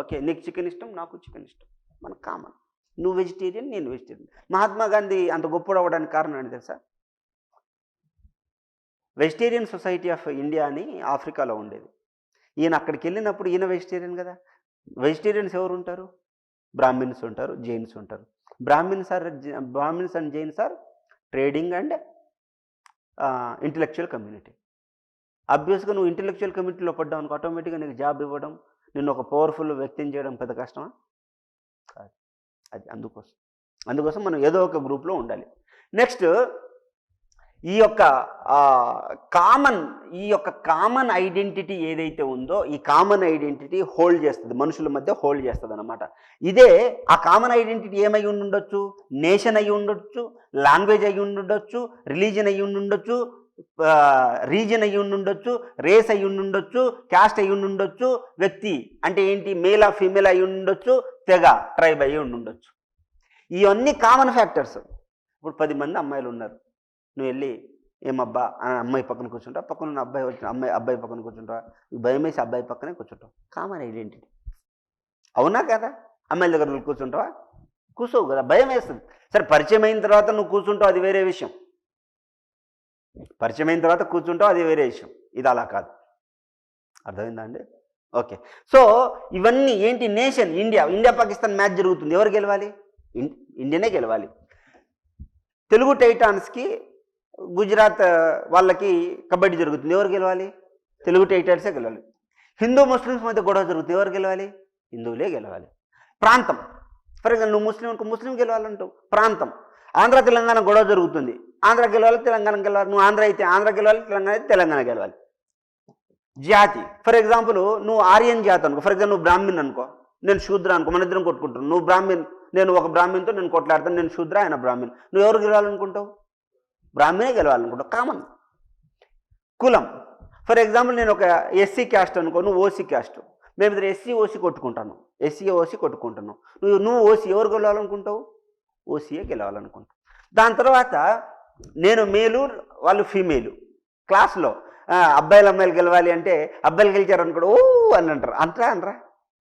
ఓకే, నీకు చికెన్ ఇష్టం, నాకు చికెన్ ఇష్టం, మనకు కామన్. నువ్వు వెజిటేరియన్, నేను వెజిటేరియన్. మహాత్మా గాంధీ అంత గొప్పడు అవ్వడానికి కారణం ఏంటి తెలుసా? వెజిటేరియన్ సొసైటీ ఆఫ్ ఇండియా అని ఆఫ్రికాలో ఉండేది. ఈయన అక్కడికి వెళ్ళినప్పుడు ఈయన వెజిటేరియన్ కదా. వెజిటేరియన్స్ ఎవరు ఉంటారు? బ్రాహ్మిన్స్ ఉంటారు, జైన్స్ ఉంటారు. Brahmins and Jains are trading and intellectual community. అబ్వియస్గా నువ్వు ఇంటలెక్చువల్ కమ్యూనిటీలో పడ్డావు అనుకో, ఆటోమేటిక్గా నీకు జాబ్ ఇవ్వడం, నిన్ను ఒక పవర్ఫుల్ వ్యక్తిని చేయడం పెద్ద కష్టమా? కాదు. అది అందుకోసం మనం ఏదో ఒక గ్రూప్లో ఉండాలి. నెక్స్ట్ ఈ యొక్క కామన్ ఐడెంటిటీ ఏదైతే ఉందో, ఈ కామన్ ఐడెంటిటీ హోల్డ్ చేస్తుంది, మనుషుల మధ్య హోల్డ్ చేస్తుంది అనమాట. ఇదే ఆ కామన్ ఐడెంటిటీ ఏమై ఉండొచ్చు? నేషన్ అయి ఉండొచ్చు, లాంగ్వేజ్ అయి ఉండొచ్చు, రిలీజన్ అయి ఉండొచ్చు, రీజన్ అయి ఉండొచ్చు, రేస్ అయి ఉండొచ్చు, క్యాస్ట్ అయి ఉండొచ్చు, వ్యక్తి అంటే ఏంటి, మేల్ ఫీమేల్ అయి ఉండొచ్చు, తెగ ట్రైబ్ అయి ఉండొచ్చు. ఇవన్నీ కామన్ ఫ్యాక్టర్స్. ఇప్పుడు 10 మంది అమ్మాయిలు ఉన్నారు, నువ్వు వెళ్ళి ఏమబ్బా అని అమ్మాయి పక్కన కూర్చుంటావు, పక్కన ఉన్న అబ్బాయి వచ్చిన అబ్బాయి పక్కన కూర్చుంటావా? భయం వేసి అబ్బాయి పక్కనే కూర్చుంటావు. Common identity. అవునా కదా? అమ్మాయిల దగ్గర కూర్చుంటావా? కూర్చోవు కదా, భయం వేస్తుంది. సరే పరిచయం అయిన తర్వాత నువ్వు కూర్చుంటావు, అది వేరే విషయం. పరిచయం అయిన తర్వాత కూర్చుంటావు, అది వేరే విషయం. ఇది అలా కాదు. అర్థమైందా అండి? ఓకే. సో ఇవన్నీ ఏంటి? నేషన్ ఇండియా పాకిస్తాన్ మ్యాచ్ జరుగుతుంది. ఎవరు గెలవాలి? ఇండియానే గెలవాలి. తెలుగు టైటాన్స్కి గుజరాత్ వాళ్ళకి కబడ్డీ జరుగుతుంది. ఎవరు గెలవాలి? తెలుగు టైటాన్సే గెలవాలి. హిందూ ముస్లిమ్స్ మధ్య గొడవ జరుగుతుంది. ఎవరు గెలవాలి? హిందువులే గెలవాలి. ప్రాంతం, ఫర్ ఎగ్జాంపుల్ నువ్వు ముస్లిం అనుకో, ముస్లిం గెలవాలంటావు. ప్రాంతం, ఆంధ్ర తెలంగాణ గొడవ జరుగుతుంది. ఆంధ్ర గెలవాలి, తెలంగాణ గెలవాలి. నువ్వు ఆంధ్ర అయితే ఆంధ్ర గెలవాలి, తెలంగాణ అయితే తెలంగాణ గెలవాలి. జాతి, ఫర్ ఎగ్జాంపుల్ నువ్వు ఆర్యన్ జాతి అనుకో, ఫర్ ఎగ్జాంపుల్ నువ్వు బ్రాహ్మణ్ అనుకో, నేను శూద్ర అనుకో, మన ఇద్దరం కొట్టుకుంటాను. నువ్వు బ్రాహ్మణ్, నేను ఒక బ్రాహ్మణ్తో నేను కొట్లాడతాను. నేను శూద్ర, ఆయన బ్రాహ్మణ్. నువ్వు ఎవరు గెలవాలనుకుంటావు? బ్రాహ్మణే గెలవాలనుకుంటావు. కామన్. కులం, ఫర్ ఎగ్జాంపుల్ నేను ఒక ఎస్సీ క్యాస్ట్ అనుకో, నువ్వు ఓసీ క్యాస్ట్. మేము ఇద్దరు ఎస్సీ ఓసీ కొట్టుకుంటాను, ఎస్సీ ఓసీ కొట్టుకుంటాను. నువ్వు ఓసీ, ఎవరు గెలవాలనుకుంటావు? ఓసీయే గెలవాలనుకుంటావు. దాని తర్వాత నేను మేలు, వాళ్ళు ఫీమేలు. క్లాస్లో అబ్బాయిలు అమ్మాయిలు గెలవాలి అంటే అబ్బాయిలు గెలిచారు అనుకోడు ఓ అని అంటారు. అనరా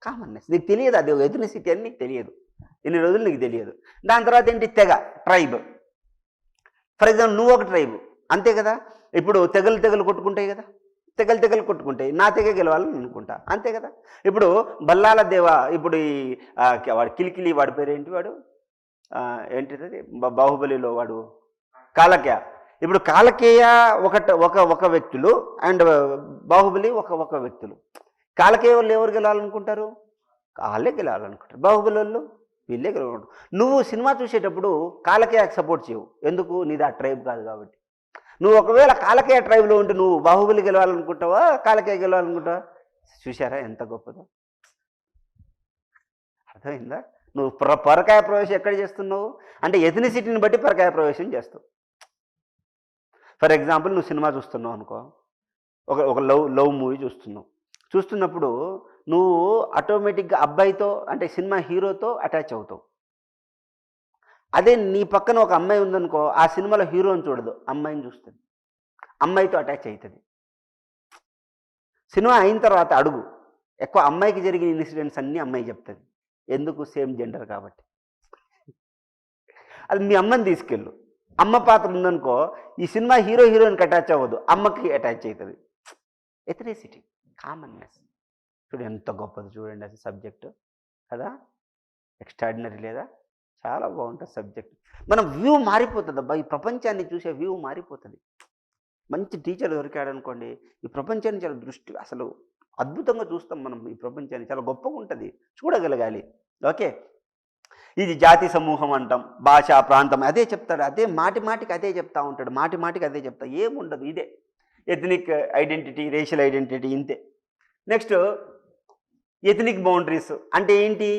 కామన్నెస్. నీకు తెలియదు, అది ఎథనిసిటీ అని నీకు తెలియదు. ఇన్ని రోజులు నీకు తెలియదు. దాని తర్వాత ఏంటి? తెగ, ట్రైబ్. ఫర్ ఎగ్జాంపుల్ నువ్వు ఒక ట్రైబ్, అంతే కదా. ఇప్పుడు తెగలు కొట్టుకుంటాయి కదా, తెగలు కొట్టుకుంటాయి. నా తెగ గెలవాలని అనుకుంటా, అంతే కదా. ఇప్పుడు బల్లాల దేవ, ఇప్పుడు ఈ వాడు కిలికిలి, వాడి పేరు ఏంటి, వాడు ఏంటిది బాహుబలిలో వాడు కాలకేయ. ఇప్పుడు కాలకేయ ఒక వ్యక్తులు అండ్ బాహుబలి ఒక వ్యక్తులు. కాలకేయ వాళ్ళు ఎవరు గెలవాలనుకుంటారు? వాళ్ళే గెలవాలనుకుంటారు. బాహుబలి వాళ్ళు వీళ్ళే గెలవాలనుకుంటారు. నువ్వు సినిమా చూసేటప్పుడు కాలకేయకు సపోర్ట్ చేయవు. ఎందుకు? నీది ఆ ట్రైబ్ కాదు కాబట్టి. నువ్వు ఒకవేళ కాలకేయ ట్రైబ్లో ఉంటే నువ్వు బాహుబలి గెలవాలనుకుంటావా, కాలకేయ గెలవాలనుకుంటావా? చూసారా ఎంత గొప్పదో? అర్థమైందా? నువ్వు పరకాయ ప్రవేశం ఎక్కడ చేస్తున్నావు అంటే ఎథనిసిటీని బట్టి పరకాయ ప్రవేశం చేస్తావు. ఫర్ ఎగ్జాంపుల్ నువ్వు సినిమా చూస్తున్నావు అనుకో, ఒక లవ్ మూవీ చూస్తున్నప్పుడు నువ్వు ఆటోమేటిక్గా అబ్బాయితో అంటే సినిమా హీరోతో అటాచ్ అవుతావు. అదే నీ పక్కన ఒక అమ్మాయి ఉందనుకో, ఆ సినిమాలో హీరోని చూడదు, అమ్మాయిని చూస్తుంది, అమ్మాయితో అటాచ్ అవుతుంది. సినిమా అయిన తర్వాత అడుగు, ఎక్కువ అమ్మాయికి జరిగిన ఇన్సిడెంట్స్ అన్నీ అమ్మాయి చెప్తుంది. ఎందుకు? సేమ్ జెండర్ కాబట్టి. అది మీ అమ్మని తీసుకెళ్ళు. అమ్మ పాత్ర ఉందనుకో, ఈ సినిమా హీరోయిన్కి అటాచ్ అవ్వదు, అమ్మకి అటాచ్ అవుతుంది. Ethnicity, commonness. చూడండి ఎంత గొప్పది, చూడండి అది సబ్జెక్టు కదా, ఎక్స్ట్రాడినరీ లేదా? చాలా బాగుంటుంది సబ్జెక్ట్. మన వ్యూ మారిపోతుంది అబ్బా, ఈ ప్రపంచాన్ని చూసే వ్యూ మారిపోతుంది. మంచి టీచర్ దొరికాడు అనుకోండి, ఈ ప్రపంచాన్ని చాలా దృష్టి అసలు అద్భుతంగా చూస్తాం మనం. ఈ ప్రపంచాన్ని చాలా గొప్పగా ఉంటుంది, చూడగలగాలి. ఓకే, ఇది జాతి సమూహం అంటాం, భాష, ప్రాంతం అదే చెప్తాడు. అదే మాటికి అదే చెప్తా ఉంటాడు, మాటికి అదే చెప్తా. ఏముండదు, ఇదే ఎథనిక్ ఐడెంటిటీ, రేషియల్ ఐడెంటిటీ, ఇంతే. నెక్స్ట్ ఎథనిక్ బౌండరీస్ అంటే ఏంటి?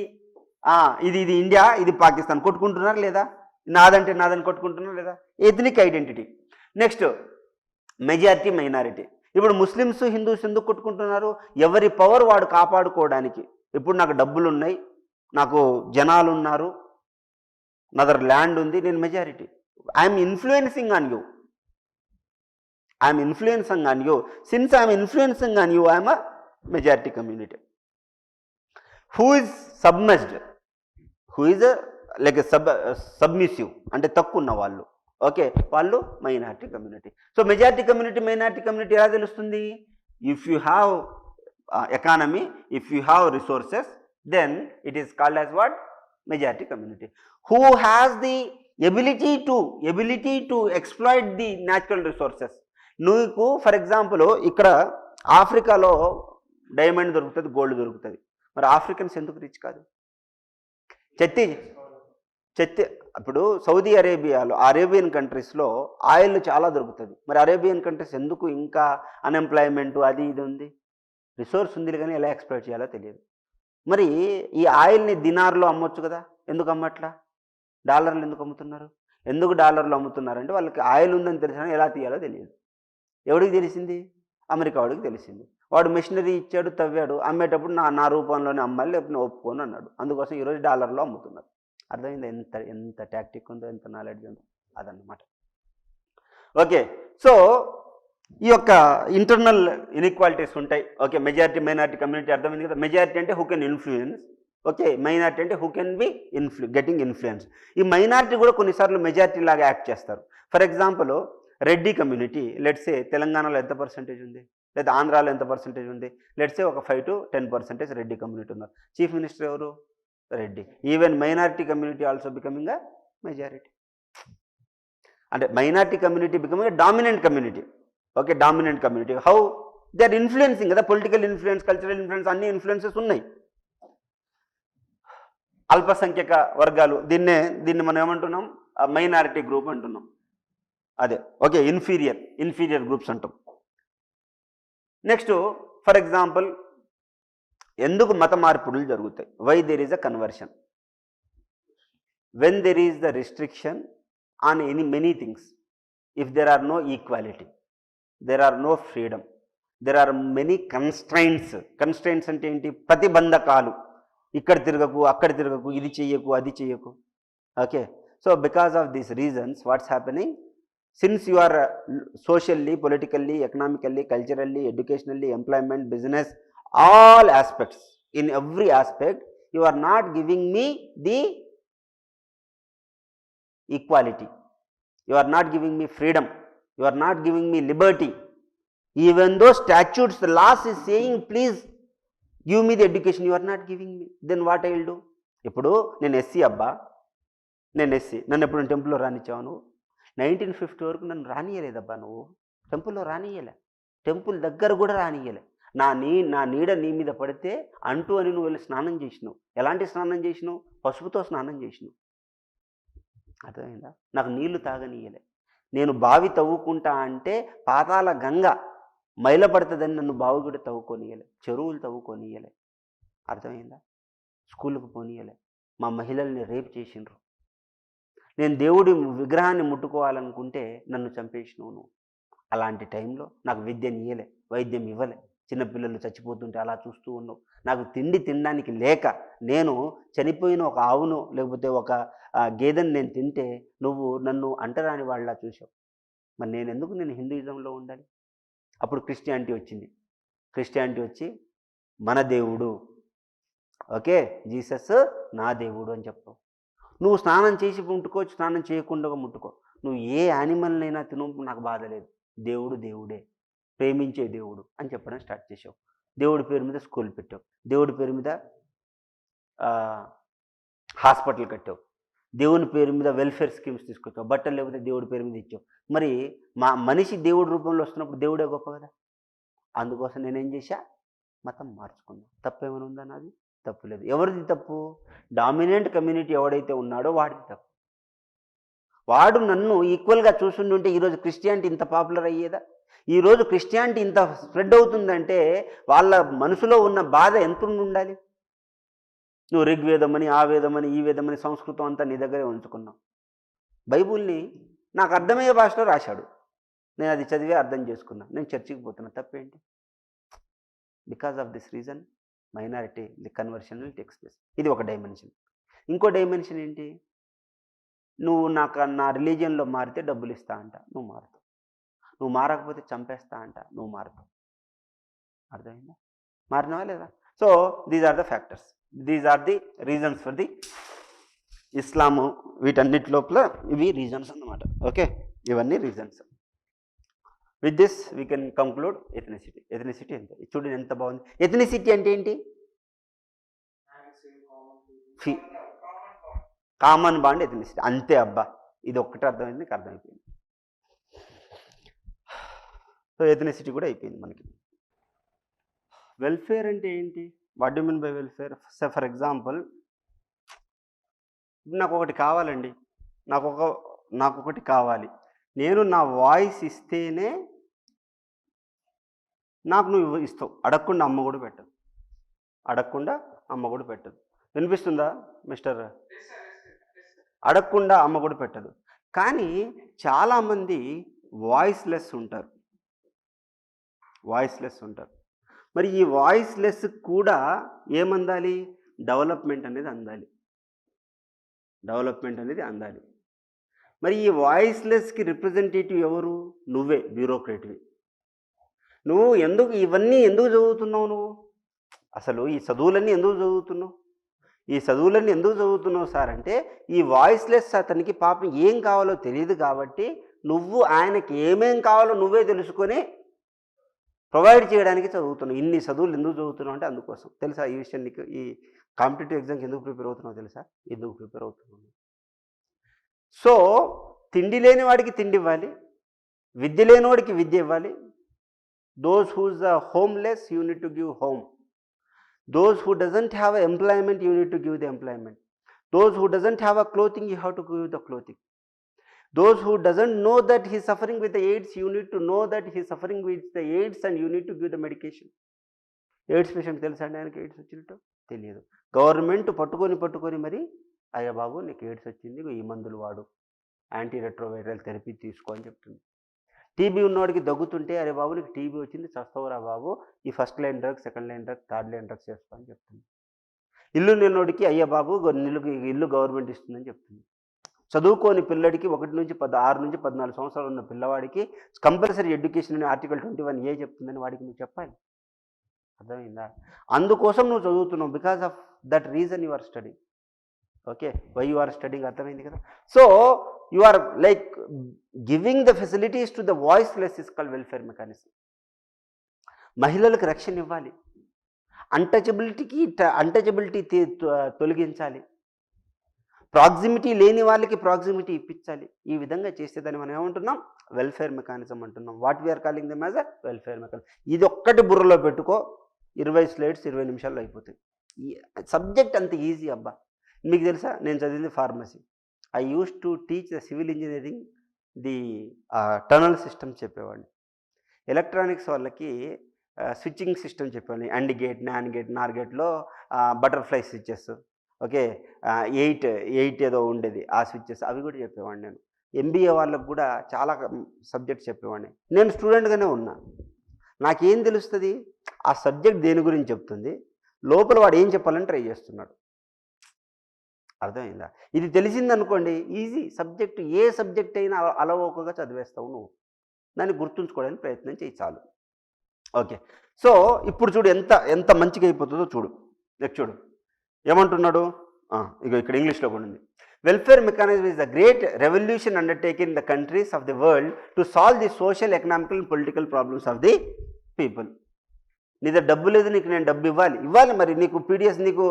ఇది ఇండియా, ఇది పాకిస్తాన్, కొట్టుకుంటున్నారు లేదా? నాదని కొట్టుకుంటున్నారు లేదా? Ethnic identity. Next majority, minority. ఇప్పుడు ముస్లిమ్స్, హిందూస్ ఎందుకు కొట్టుకుంటున్నారు? ఎవరి పవర్ వాడు కాపాడుకోవడానికి. ఇప్పుడు నాకు డబ్బులు ఉన్నాయి, నాకు జనాలు ఉన్నారు, నా దగ్గర ల్యాండ్ ఉంది, నేను majority. I'm influencing on you. Since I'm influencing on you, I'm a majority community. Who is submissed, who is like submissive అంటే తక్కువ ఉన్న వాళ్ళు, ఓకే, వాళ్ళు minority community. So majority community, minority community ఎలా తెలుస్తుంది? If you have economy, if you have resources, then it is called as what? Majority community. Who has the ability to exploit the natural resources. నీకు for example ఇక్కడ ఆఫ్రికాలో diamond దొరుకుతుంది, gold దొరుకుతుంది. మరి Africans ఎందుకు rich కాదు? ఇప్పుడు Saudi అరేబియాలో, అరేబియన్ కంట్రీస్లో ఆయిల్ చాలా దొరుకుతుంది. మరి అరేబియన్ కంట్రీస్ ఎందుకు ఇంకా అన్ఎంప్లాయ్మెంట్ అది ఇది ఉంది? రిసోర్స్ ఉంది కానీ ఎలా ఎక్స్ప్లోయిట్ చేయాలో తెలియదు. మరి ఈ ఆయిల్ని దినార్లో అమ్మొచ్చు కదా, ఎందుకు అమ్మట్లా? డాలర్లు ఎందుకు అమ్ముతున్నారు? ఎందుకు డాలర్లు అమ్ముతున్నారంటే వాళ్ళకి ఆయిల్ ఉందని తెలిసినా ఎలా తీయాలో తెలియదు. ఎవడికి తెలిసింది? అమెరికా వాడికి తెలిసింది. వాడు మెషినరీ ఇచ్చాడు, తవ్వాడు, అమ్మేటప్పుడు నా రూపంలోనే అమ్మాలి, లేకపోతే ఒప్పుకోను అన్నాడు. అందుకోసం ఈరోజు డాలర్లో అమ్ముతున్నారు. అర్థమైంది? ఎంత టాక్టిక్ ఉందో, ఎంత నాలెడ్జ్ ఉందో, అదన్నమాట. ఓకే, సో ఈ యొక్క ఇంటర్నల్ ఇన్ఈక్వాలిటీస్ ఉంటాయి. ఓకే, మెజారిటీ, మైనారిటీ కమ్యూనిటీ అర్థమైంది కదా. మెజారిటీ అంటే who can influence, okay, minority అంటే who can be getting influence. ఈ మైనారిటీ కూడా కొన్నిసార్లు మెజారిటీ లాగా యాక్ట్ చేస్తారు. For example, Reddy community let's say తెలంగాణలో ఎంత పర్సెంటేజ్ ఉంది, లేదా ఆంధ్రాలో ఎంత పర్సెంటేజ్ ఉంది, లెట్సే ఒక 5 to 10% రెడ్డి కమ్యూనిటీ ఉన్నారు. చీఫ్ మినిస్టర్ ఎవరు? Reddy. Even minority community also becoming a majority. అంటే minority community becoming a dominant community. Okay, dominant community. How they are influencing కదా, పొలిటికల్ ఇన్ఫ్లుయెన్స్, కల్చరల్ ఇన్ఫ్లుయెన్స్, అన్ని ఇన్ఫ్లుయెన్సెస్ ఉన్నాయి. అల్పసంఖ్యక వర్గాలు, దీన్ని మనం ఏమంటున్నాం? మైనారిటీ గ్రూప్ అంటున్నాం. అదే ఓకే, ఇన్ఫీరియర్ గ్రూప్స్ అంటాం. నెక్స్ట్, ఫర్ ఎగ్జాంపుల్, ఎందుకు మత మార్పులు జరుగుతాయి? Why there is a conversion? When there is the restriction on many things, if there are no equality, there are no freedom, there are many constraints అంటే ఏంటి? ప్రతిబంధకాలు. ఇక్కడ తిరగకు, అక్కడ తిరగకు, ఇది చెయ్యకు, అది చెయ్యకు. Okay, so because of these reasons what's happening? Since you are socially, politically, economically, culturally, educationally, employment, business, all aspects, in every aspect, you are not giving me the equality, you are not giving me freedom, you are not giving me liberty. Even though statutes, the laws is saying, please give me the education, you are not giving me. Then what I will do? ఇప్పుడు నేను SC అబ్బా, నేను SC, నన్ను ఎప్పుడు టెంపుల్లో రానిచ్చావు నువ్వు? 1950 వరకు నన్ను రానియలేదబ్బా నువ్వు, టెంపుల్లో రానియలే, టెంపుల్ దగ్గర కూడా రానియలే. నా నీడ నీ మీద పడితే అంటూ అని నువ్వు వెళ్ళి స్నానం చేసినావు. ఎలాంటి స్నానం చేసినావు? పసుపుతో స్నానం చేసినావు. అర్థమైందా? నాకు నీళ్లు తాగనీయలే. నేను బావి తవ్వుకుంటా అంటే పాతాల గంగ మైలపడుతుందని నన్ను బావి కూడా తవ్వుకోనియలే, చెరువులు తవ్వుకోనియలే. అర్థమైందా? స్కూల్కి పోనీయలే, మా మహిళల్ని రేప్ చేసిండ్రు. నేను దేవుడి విగ్రహాన్ని ముట్టుకోవాలనుకుంటే నన్ను చంపేసినావు నువ్వు. అలాంటి టైంలో నాకు విద్యను ఇయ్యలే, వైద్యం ఇవ్వలే, చిన్నపిల్లలు చచ్చిపోతుంటే అలా చూస్తూ ఉన్నావు. నాకు తినడానికి లేక నేను చనిపోయిన ఒక ఆవును లేకపోతే ఒక గేదెని నేను తింటే నువ్వు నన్ను అంటరాని వాళ్ళలా చూసావు. మరి నేను హిందూయిజంలో ఉండాలి? అప్పుడు క్రిస్టియానిటీ వచ్చింది. క్రిస్టియానిటీ వచ్చి మన దేవుడు, ఓకే, జీసస్ నా దేవుడు అని చెప్పావు. నువ్వు స్నానం చేసి ముట్టుకోవచ్చు, స్నానం చేయకుండా ముట్టుకో, నువ్వు ఏ యానిమల్నైనా తిను, నాకు బాధ లేదు, దేవుడు దేవుడే, ప్రేమించే దేవుడు అని చెప్పడం స్టార్ట్ చేసావు. దేవుడి పేరు మీద స్కూల్ పెట్టావు, దేవుడి పేరు మీద హాస్పిటల్ కట్టావు, దేవుని పేరు మీద వెల్ఫేర్ స్కీమ్స్ తీసుకొచ్చావు, బట్టలు లేకపోతే దేవుడి పేరు మీద ఇచ్చావు. మరి మనిషి దేవుడి రూపంలో వస్తున్నప్పుడు దేవుడే గొప్ప కదా. అందుకోసం నేనేం చేశా? మతం మార్చుకున్నాను. తప్పేమైనా ఉందా? నాది తప్పు లేదు. ఎవరిది తప్పు? డామినెంట్ కమ్యూనిటీ ఎవడైతే ఉన్నాడో వాడిది తప్పు. వాడు నన్ను ఈక్వల్గా చూస్తుంటే ఈరోజు క్రిస్టియానిటీ ఇంత పాపులర్ అయ్యేదా? ఈరోజు క్రిస్టియానిటీ ఇంత స్ప్రెడ్ అవుతుందంటే వాళ్ళ మనసులో ఉన్న బాధ ఎంత ఉండాలి? నువ్వు ఋగ్వేదమని, ఆ వేదమని, ఈ వేదమని, సంస్కృతం అంతా నీ దగ్గరే ఉంచుకున్నావు. బైబుల్ని నాకు అర్థమయ్యే భాషలో రాశాడు, నేను అది చదివే అర్థం చేసుకున్నా, నేను చర్చికి పోతున్నా, తప్పేంటి? Because of this reason minority conversion will takes place. ఇది ఒక డైమెన్షన్. ఇంకో డైమెన్షన్ ఏంటి? నువ్వు నా రిలీజియన్లో మారితే డబ్బులు ఇస్తా అంట, నువ్వు మారుతావు. నువ్వు మారకపోతే చంపేస్తా అంట, నువ్వు మారుతావు. అర్థమైందా? మారినవా లేదా? So these are the factors, these are the reasons for the Islam. వీటన్నిటి లోపల ఇవి రీజన్స్ అన్నమాట. ఓకే, ఇవన్నీ reasons. With this we can conclude ethnicity. Ethnicity ఎంత చూడండి, ఎంత బాగుంది. ఎథనిసిటీ అంటే ఏంటి? కామన్ బాండ్ ఎథనిసిటీ, అంతే అబ్బా. ఇది ఒక్కటే అర్థమైంది, నీకు అర్థమైపోయింది. సో ఎథనిసిటీ కూడా అయిపోయింది మనకి. వెల్ఫేర్ అంటే ఏంటి? What do mean by welfare? For example, నాకు ఒకటి కావాలండి, నాకు ఒకటి కావాలి, నేను నా వాయిస్ ఇస్తేనే నాకు నువ్వు ఇస్తావు. అడగకుండా అమ్మ కూడా పెట్టదు, అడగకుండా అమ్మ కూడా పెట్టదు. వినిపిస్తుందా మిస్టర్? అడగకుండా అమ్మ కూడా పెట్టదు. కానీ చాలామంది వాయిస్లెస్ ఉంటారు. మరి ఈ వాయిస్లెస్ కూడా ఏమందాలి? డెవలప్మెంట్ అనేది అందాలి. మరి ఈ వాయిస్లెస్కి రిప్రజెంటేటివ్ ఎవరు? నువ్వే, బ్యూరోక్రేట్వి. నువ్వు ఇవన్నీ ఎందుకు చదువుతున్నావు? నువ్వు అసలు ఈ చదువులన్నీ ఎందుకు చదువుతున్నావు? ఈ చదువులన్నీ ఎందుకు చదువుతున్నావు సార్ అంటే, ఈ వాయిస్లెస్ అతనికి పాపం ఏం కావాలో తెలియదు కాబట్టి నువ్వు ఆయనకి ఏమేం కావాలో నువ్వే తెలుసుకొని ప్రొవైడ్ చేయడానికి చదువుతున్నావు. ఇన్ని చదువులు ఎందుకు చదువుతున్నావు అంటే అందుకోసం. తెలుసా ఈ విషయం నీకు? ఈ కాంపిటేటివ్ ఎగ్జామ్కి ఎందుకు ప్రిపేర్ అవుతున్నావు తెలుసా? ఎందుకు ప్రిపేర్ అవుతున్నావు? సో తిండి లేని వాడికి తిండి ఇవ్వాలి, విద్య లేని వాడికి విద్య ఇవ్వాలి. Those whose the homeless you need to give home. Those who doesn't have employment, you need to give the employment. Those who doesn't have a clothing, you have to give the clothing. Those who doesn't know that he is suffering with the AIDS, you need to know that he is suffering with the AIDS and you need to give the medication. AIDS patient తెలుసా అండి ఆయనకి AIDS వచ్చినట్టు? తెలియదు. Government పట్టుకొని మరి అయ్యా బాబు నీకు AIDS వచ్చింది, ఈ మందులు వాడు, యాంటీ రెట్రోవైరల్ థెరపీ తీసుకో అని చెప్తుంది. టీబీ ఉన్నవాడికి దగ్గుతుంటే అరే బాబు నీకు టీబీ వచ్చింది చస్తావురా బాబు, ఈ first line drugs, second line drugs, third line drugs చేసుకో అని చెప్తుంది. ఇల్లు నిన్నోడికి అయ్యా బాబు ఇల్లు గవర్నమెంట్ ఇస్తుందని చెప్తుంది. చదువుకోని పిల్లడికి 6 నుంచి 14 సంవత్సరాలు ఉన్న పిల్లవాడికి కంపల్సరీ ఎడ్యుకేషన్ అని ఆర్టికల్ 21A చెప్తుందని వాడికి నువ్వు చెప్పాలి. అర్థమైందా? అందుకోసం నువ్వు చదువుతున్నావు. Because of that reason you are study. Okay, why you are studying అర్థమైంది కదా? So you are like giving the facilities to the voiceless is called welfare mechanism. మహిళలకు రక్షణ ఇవ్వాలి, అంటచబిలిటీ తొలగించాలి, ప్రాక్సిమిటీ లేని వాళ్ళకి ప్రాక్సిమిటీ ఇప్పించాలి. ఈ విధంగా చేసేదాన్ని మనం ఏమంటున్నాం? వెల్ఫేర్ మెకానిజం అంటున్నాం. What we are calling them as a welfare mechanism. ఇది ఒక్కటి బుర్రలో పెట్టుకో, 20 స్లైడ్స్ 20 నిమిషాల్లో అయిపోతాయి. ఈ సబ్జెక్ట్ అంత ఈజీ అబ్బా. మీకు తెలుసా, నేను చదివింది pharmacy. I use to teach the civil engineering the tunnel system చెప్పేవాడిని. ఎలక్ట్రానిక్స్ వాళ్ళకి స్విచ్చింగ్ సిస్టమ్ చెప్పేవాడిని. And gate, non gate, Nar గేట్లో butterfly switches, okay, 8 ఏదో ఉండేది ఆ స్విచ్చెస్, అవి కూడా చెప్పేవాడిని నేను. ఎంబీఏ వాళ్ళకు కూడా చాలా సబ్జెక్ట్స్ చెప్పేవాడిని. నేను స్టూడెంట్గానే ఉన్నా. నాకేం తెలుస్తుంది? ఆ సబ్జెక్ట్ దేని గురించి చెప్తుంది, లోపల వాడు ఏం చెప్పాలని ట్రై చేస్తున్నాడు. అర్థమైందా? ఇది తెలిసిందనుకోండి ఈజీ. సబ్జెక్టు ఏ సబ్జెక్ట్ అయినా అలవోకగా చదివేస్తావు నువ్వు. దాన్ని గుర్తుంచుకోవడానికి ప్రయత్నం చేయి చాలు. ఓకే, సో ఇప్పుడు చూడు ఎంత మంచిగా అయిపోతుందో చూడు. నెక్స్ట్ చూడు ఏమంటున్నాడు. ఇక్కడ ఇంగ్లీష్లో కూడా ఉంది. Welfare mechanism is the great revolution undertaken in the countries of the world to solve the social, economical and political problems of the people. నీ దగ్గర డబ్బు లేదు, నీకు నేను డబ్బు ఇవ్వాలి. మరి నీకు పీడిఎస్, నీకు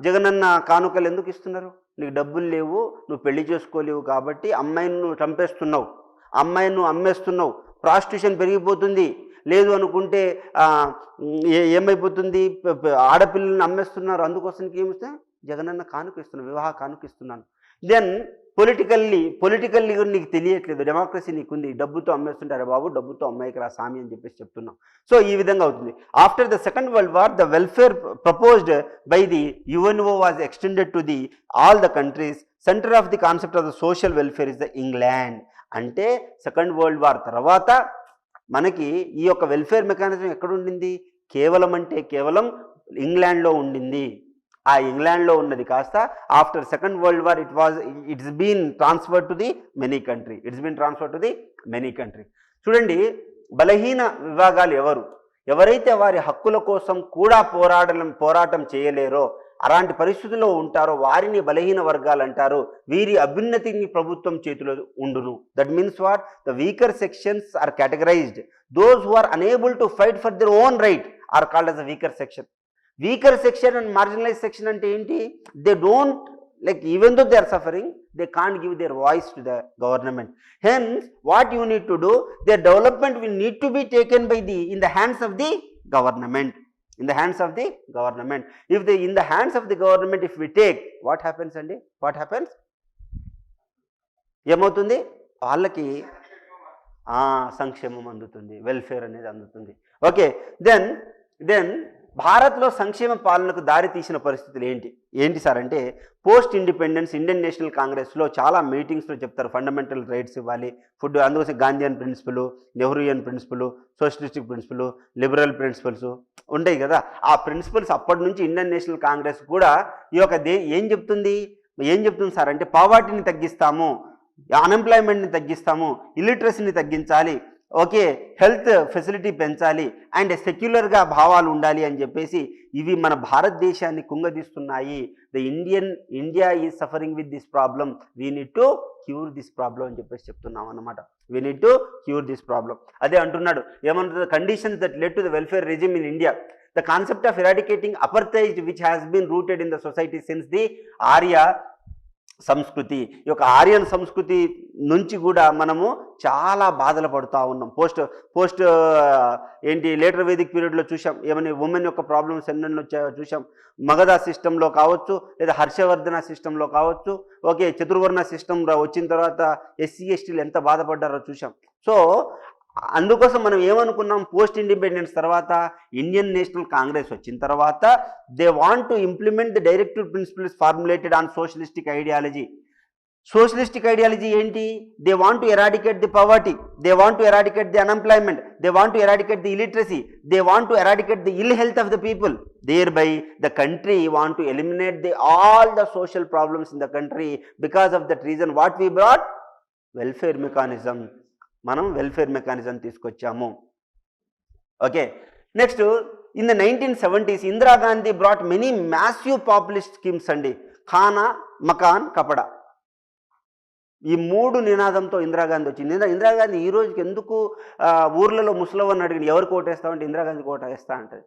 జగనన్న కానుకలు ఎందుకు ఇస్తున్నారు? నీకు డబ్బులు లేవు, నువ్వు పెళ్లి చేసుకోలేవు కాబట్టి అమ్మాయిని నువ్వు చంపేస్తున్నావు, అమ్మాయిని నువ్వు అమ్మేస్తున్నావు, ప్రాస్టిట్యూషన్ పెరిగిపోతుంది. లేదు అనుకుంటే ఏమైపోతుంది, ఆడపిల్లల్ని అమ్మేస్తున్నారు. అందుకోసం ఏమిస్తే జగనన్న కానుక ఇస్తున్నాను, వివాహ కానుక ఇస్తున్నాను. దెన్ పొలిటికల్లీ నీకు తెలియట్లేదు, డెమోక్రసీ నీకుంది, డబ్బుతో అమ్మేస్తుంటారు బాబు, డబ్బుతో అమ్మాయికి రా సామి అని చెప్పేసి చెప్తున్నాం. సో ఈ విధంగా అవుతుంది. After the second world war the welfare proposed by the UNO was extended to the all the countries. Centre of the concept of the social welfare is the England. అంటే సెకండ్ వరల్డ్ వార్ తర్వాత మనకి ఈ యొక్క welfare mechanism ఎక్కడ ఉండింది? కేవలం ఇంగ్లాండ్లో ఉండింది. ఆ ఇంగ్లాండ్లో ఉన్నది కాస్త after second world war it's been transferred to the many country. చూడండి, బలహీన విభాగాలు ఎవరైతే వారి హక్కుల కోసం కూడా పోరాటం చేయలేరో, అలాంటి పరిస్థితుల్లో ఉంటారో వారిని బలహీన వర్గాలు అంటారు. వీరి అభ్యున్నతిని ప్రభుత్వం చేతిలో ఉండును. That means what? The weaker sections are categorised. Those who are unable to fight for their own right are called as a weaker section. Weaker section and marginalise section అంటే ఏంటి? They don't like, even though they are suffering, they can't give their voice to the government. Hence what you need to do, their development will need to be taken by in the hands of the government. In the hands of the government. If they in the hands of the government, if we take, what happens andi? What happens? ఏమవుతుంది? వాళ్ళకి సంక్షేమం అందుతుంది, welfare అనేది అందుతుంది. Okay, then భారత్లో సంక్షేమ పాలనకు దారి తీసిన పరిస్థితులు ఏంటి సార్ అంటే, పోస్ట్ ఇండిపెండెన్స్ ఇండియన్ నేషనల్ కాంగ్రెస్లో చాలా మీటింగ్స్లో చెప్తారు ఫండమెంటల్ రైట్స్ ఇవ్వాలి, ఫుడ్. అందుకోసం Gandhian principle, Nehruvian principle, socialistic principle, liberal principles ఉంటాయి కదా. ఆ ప్రిన్సిపల్స్ అప్పటి నుంచి ఇండియన్ నేషనల్ కాంగ్రెస్ కూడా ఈ యొక్క ఏం చెప్తుంది సార్ అంటే, పావర్టీని తగ్గిస్తాము, అన్ఎంప్లాయ్మెంట్ని తగ్గిస్తాము, ఇల్లిటరసీని తగ్గించాలి, ఓకే, హెల్త్ ఫెసిలిటీ పెంచాలి అండ్ సెక్యులర్గా భావాలు ఉండాలి అని చెప్పేసి ఇవి మన భారతదేశాన్ని కుంగదీస్తున్నాయి. India is suffering with this problem, we need to cure this problem అని చెప్పేసి చెప్తున్నాం అన్నమాట. We need to cure this problem. అదే అంటున్నాడు, ఏమంటుంది, conditions that led to the welfare regime in India, the concept of eradicating apartheid which has been rooted in the society since the Arya sanskriti. ఈ యొక్క ఆర్యన్ సంస్కృతి నుంచి కూడా మనము చాలా బాధలు పడుతూ ఉన్నాం. పోస్ట్ లేటర్ వేదిక్ పీరియడ్లో చూసాం, ఏమని ఉమెన్ యొక్క ప్రాబ్లమ్స్ ఎన్నెన్నో వచ్చాయో చూసాం. మగధ సిస్టంలో కావచ్చు, లేదా హర్షవర్ధన సిస్టంలో కావచ్చు, ఓకే, చతుర్వర్ణ సిస్టమ్ వచ్చిన తర్వాత ఎస్సీ ఎస్టీలు ఎంత బాధపడ్డారో చూసాం. సో అందుకోసం మనం ఏమనుకున్నాం, పోస్ట్ ఇండిపెండెన్స్ తర్వాత ఇండియన్ నేషనల్ కాంగ్రెస్ వచ్చిన తర్వాత they want to implement the directive principles formulated on socialistic ideology. Socialistic ideology ఏంటి? They want to eradicate the poverty, they want to eradicate the unemployment, they want to eradicate the illiteracy, they want to eradicate the ill health of the people. Thereby the country want to eliminate the all the social problems in the country. Because of that reason what we brought welfare mechanism. మనం welfare mechanism తీసుకొచ్చాము. Okay, next in the 1970s Indira Gandhi brought many massive populist schemes అండి. ఖానా, మకాన్, కపడా, ఈ 3 నినాదంతో ఇందిరాగాంధీ వచ్చింది. ఇందిరాగాంధీ ఈ రోజుకి ఎందుకు ఊర్లలో ముసలవని అడిగిన ఎవరికి ఓటేస్తామంటే ఇందిరాగాంధీ ఓట వేస్తా అంటది.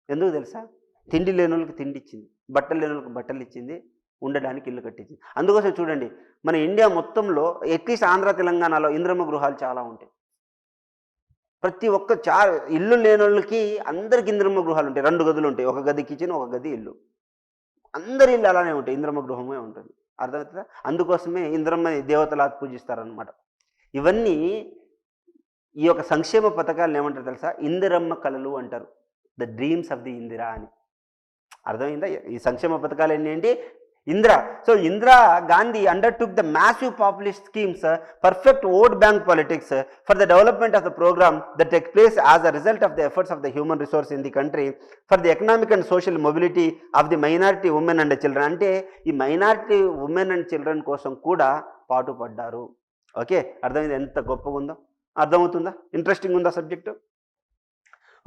ఎందుకు తెలుసా? తిండి లేని వాళ్ళకి తిండి ఇచ్చింది, బట్టలు లేని వాళ్ళకి బట్టలు ఇచ్చింది, ఉండడానికి ఇల్లు కట్టించింది. అందుకోసం చూడండి, మన ఇండియా మొత్తంలో అట్లీస్ట్ ఆంధ్ర తెలంగాణలో ఇంద్రమ్మ గృహాలు చాలా ఉంటాయి. ప్రతి ఒక్క ఇల్లు లేని వాళ్ళకి అందరికి ఇంద్రమ్మ గృహాలు ఉంటాయి. 2 గదులు ఉంటాయి, ఒక గది కిచెన్, ఒక గది ఇల్లు. అందరి ఇల్లు అలానే ఉంటాయి, ఇంద్రమ్మ గృహమే ఉంటుంది. అర్థమవుతుందా? అందుకోసమే ఇంద్రమ్మని దేవతలా పూజిస్తారనమాట. ఇవన్నీ ఈ యొక్క సంక్షేమ పథకాలను ఏమంటారు తెలుసా? ఇందిరమ్మ కళలు అంటారు, the dreams of the Indira అని. అర్థమైందా? ఈ సంక్షేమ పథకాలు ఏంటి? Indira. So Indira Gandhi undertook the massive populist schemes, perfect vote bank politics for the development of the program that take place as a result of the efforts of the human resource in the country for the economic and social mobility of the minority women and children. అంటే ఈ minority women and children కోసం కూడా పాటుపడ్డారు. Okay, అర్థమైంది ఎంత గొప్పగా ఉందో? అర్థమవుతుందా? Interesting ఉందా subject?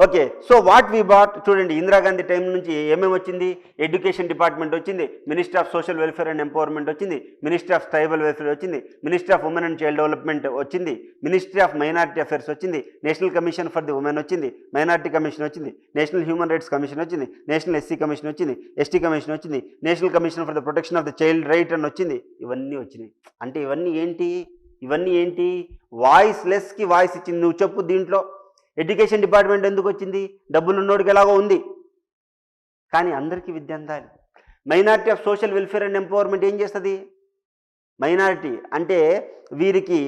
Okay, so what we bought చూడండి, ఇందిరాగాంధీ టైం నుంచి ఏమేమి వచ్చింది? ఎడ్యుకేషన్ డిపార్ట్మెంట్ వచ్చింది, ministry of social welfare and empowerment వచ్చింది, మినిస్ట్రీ ఆఫ్ ట్రైబల్ వెల్ఫేర్ వచ్చింది, ministry of women and child development వచ్చింది, మినిస్ట్రీ ఆఫ్ మైనారిటీ అఫేర్స్ వచ్చింది, national commission for the women వచ్చింది, మైనారిటీ కమిషన్ వచ్చింది, నేషనల్ హ్యూమన్ రైట్స్ కమిషన్ వచ్చింది, national SC commission వచ్చింది, ST commission వచ్చింది, national commission for the protection of the child right అని వచ్చింది. ఇవన్నీ వచ్చినాయి. అంటే ఇవన్నీ ఏంటి? వాయిస్ లెస్కి వాయిస్ ఇచ్చింది. నువ్వు చెప్పు, దీంట్లో ఎడ్యుకేషన్ డిపార్ట్మెంట్ ఎందుకు వచ్చింది? డబ్బులు ఉన్నోడికి ఎలాగో ఉంది, కానీ అందరికీ విద్య అందాలి. Minority of social welfare and empowerment ఏం చేస్తుంది? మైనారిటీ అంటే వీరికి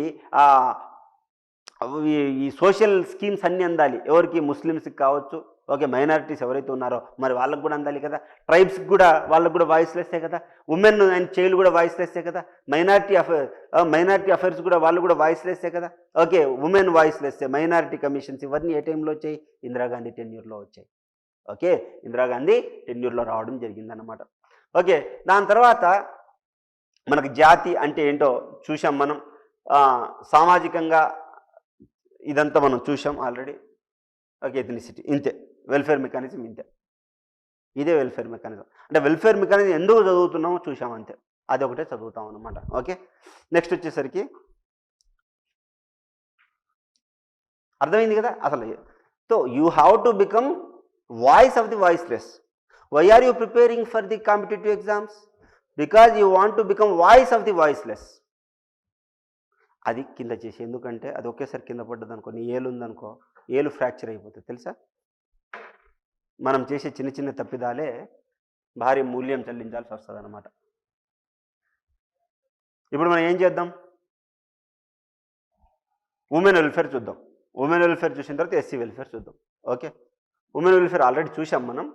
ఈ సోషల్ స్కీమ్స్ అన్నీ అందాలి. ఎవరికి? ముస్లిమ్స్కి కావచ్చు, ఓకే, మైనారిటీస్ ఎవరైతే ఉన్నారో మరి వాళ్ళకు కూడా అందాలి కదా. ట్రైబ్స్కి కూడా, వాళ్ళకు కూడా వాయిస్ లెస్సే కదా. ఉమెన్ అండ్ చైల్డ్ కూడా వాయిస్ లెస్సే కదా. మైనారిటీ అఫైర్స్ కూడా వాళ్ళు కూడా వాయిస్ లెస్సే కదా. ఓకే, ఉమెన్ వాయిస్ లెస్సే, మైనారిటీ కమిషన్స్ ఇవన్నీ ఏ టైంలో వచ్చాయి? ఇందిరాగాంధీ టెన్యూర్లో వచ్చాయి. ఓకే, ఇందిరాగాంధీ టెన్యూర్లో రావడం జరిగిందన్నమాట. ఓకే, దాని తర్వాత మనకు జాతి అంటే ఏంటో చూసాం మనం. సామాజికంగా ఇదంతా మనం చూసాం ఆల్రెడీ. ఓకే, ఎథనిసిటీ ఇంతే, వెల్ఫేర్ మెకానిజం ఇంతే. ఇదే వెల్ఫేర్ మెకానిజం. అంటే వెల్ఫేర్ మెకానిజం ఎందుకు చదువుతున్నామో చూసాం అంతే, అది ఒకటే చదువుతాం అనమాట. ఓకే, నెక్స్ట్ వచ్చేసరికి అర్థమైంది కదా అసలు. So you have to become voice of the voiceless. Why are you preparing for the competitive exams? Because you want to become voice of the voiceless. అది కింద చేసి, ఎందుకంటే అది ఒకేసారి కింద పడ్డది అనుకో, నీ ఏలు ఉందనుకో, ఏలు ఫ్రాక్చర్ అయిపోతుంది తెలుసా. మనం చేసే చిన్న చిన్న తప్పిదాలే భారీ మూల్యం చెల్లించాల్సి వస్తుంది అన్నమాట. ఇప్పుడు మనం ఏం చేద్దాం? ఉమెన్ వెల్ఫేర్ చూద్దాం. ఉమెన్ వెల్ఫేర్ చూసిన తర్వాత ఎస్సీ వెల్ఫేర్ చూద్దాం. ఓకే, ఉమెన్ వెల్ఫేర్ ఆల్రెడీ చూసాం మనం,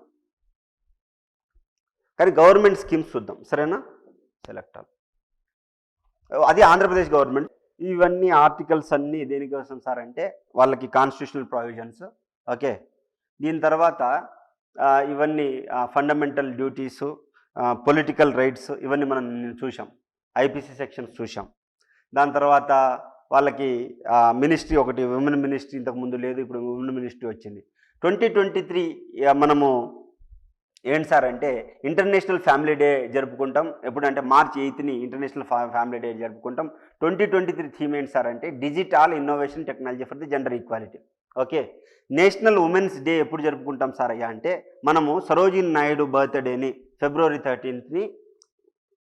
కానీ గవర్నమెంట్ స్కీమ్స్ చూద్దాం. సరేనా? Select all. అది ఆంధ్రప్రదేశ్ గవర్నమెంట్. ఇవన్నీ ఆర్టికల్స్ అన్నీ దేనికోసం సార్ అంటే వాళ్ళకి కాన్స్టిట్యూషనల్ ప్రొవిజన్స్. ఓకే, దీని తర్వాత ఇవన్నీ ఫండమెంటల్ డ్యూటీసు, పొలిటికల్ రైట్స్, ఇవన్నీ మనం చూసాం. ఐపీసీ సెక్షన్స్ చూసాం. దాని తర్వాత వాళ్ళకి మినిస్ట్రీ ఒకటి, విమెన్ మినిస్ట్రీ ఇంతకు ముందు లేదు, ఇప్పుడు విమెన్ మినిస్ట్రీ వచ్చింది. 2023 మనము ఏంటి సార్ అంటే ఇంటర్నేషనల్ ఫ్యామిలీ డే జరుపుకుంటాం. ఎప్పుడంటే March 8ని ఇంటర్నేషనల్ ఫ్యామిలీ డే జరుపుకుంటాం. 2023 థీమ్ ఏంటి సార్ అంటే digital innovation technology for the gender equality. Okay, national women's day ఎప్పుడు జరుపుకుంటాం సార్ అయ్యా అంటే మనము సరోజిని నాయుడు బర్త్డేని February 13ని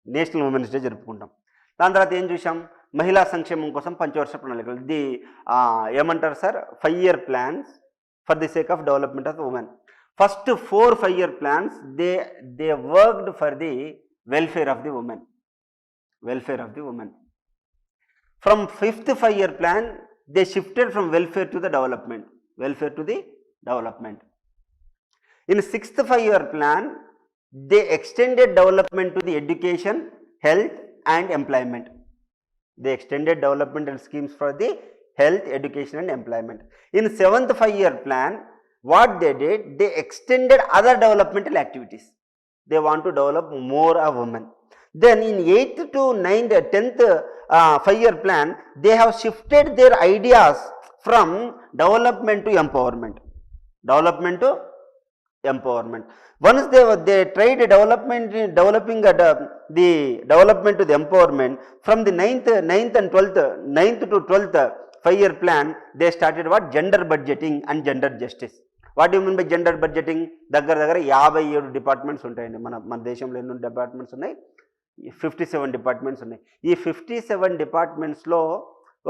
నేషనల్ ఉమెన్స్ డే జరుపుకుంటాం. దాని తర్వాత ఏం చూసాం, మహిళా సంక్షేమం కోసం పంచవర్ష ప్రణాళికలు, ఏమంటారు sir 5-year plans for the sake of development of women. First 4 5-year plans they worked for the welfare of the women. From 5th 5-year plan they shifted from welfare to the development. In 6th 5-year plan they extended development to the education, health and employment. They extended developmental schemes for the health, education and employment. In 7th 5-year plan, what they did, they extended other developmental activities. They want to develop more of women. Then in 8th to 9th 10th 5-year plan, they have shifted their ideas from development to empowerment. Once they tried developing the development to the empowerment, from the 9th to 12th 5-year plan, they started what? Gender budgeting and gender justice. What do you mean by gender budgeting? దగ్గర 57 departments ఉంటాయండి. మన దేశంలో ఎన్ని departments ఉన్నాయి? 57 departments ఉన్నాయి. ఈ 57 డిపార్ట్మెంట్స్లో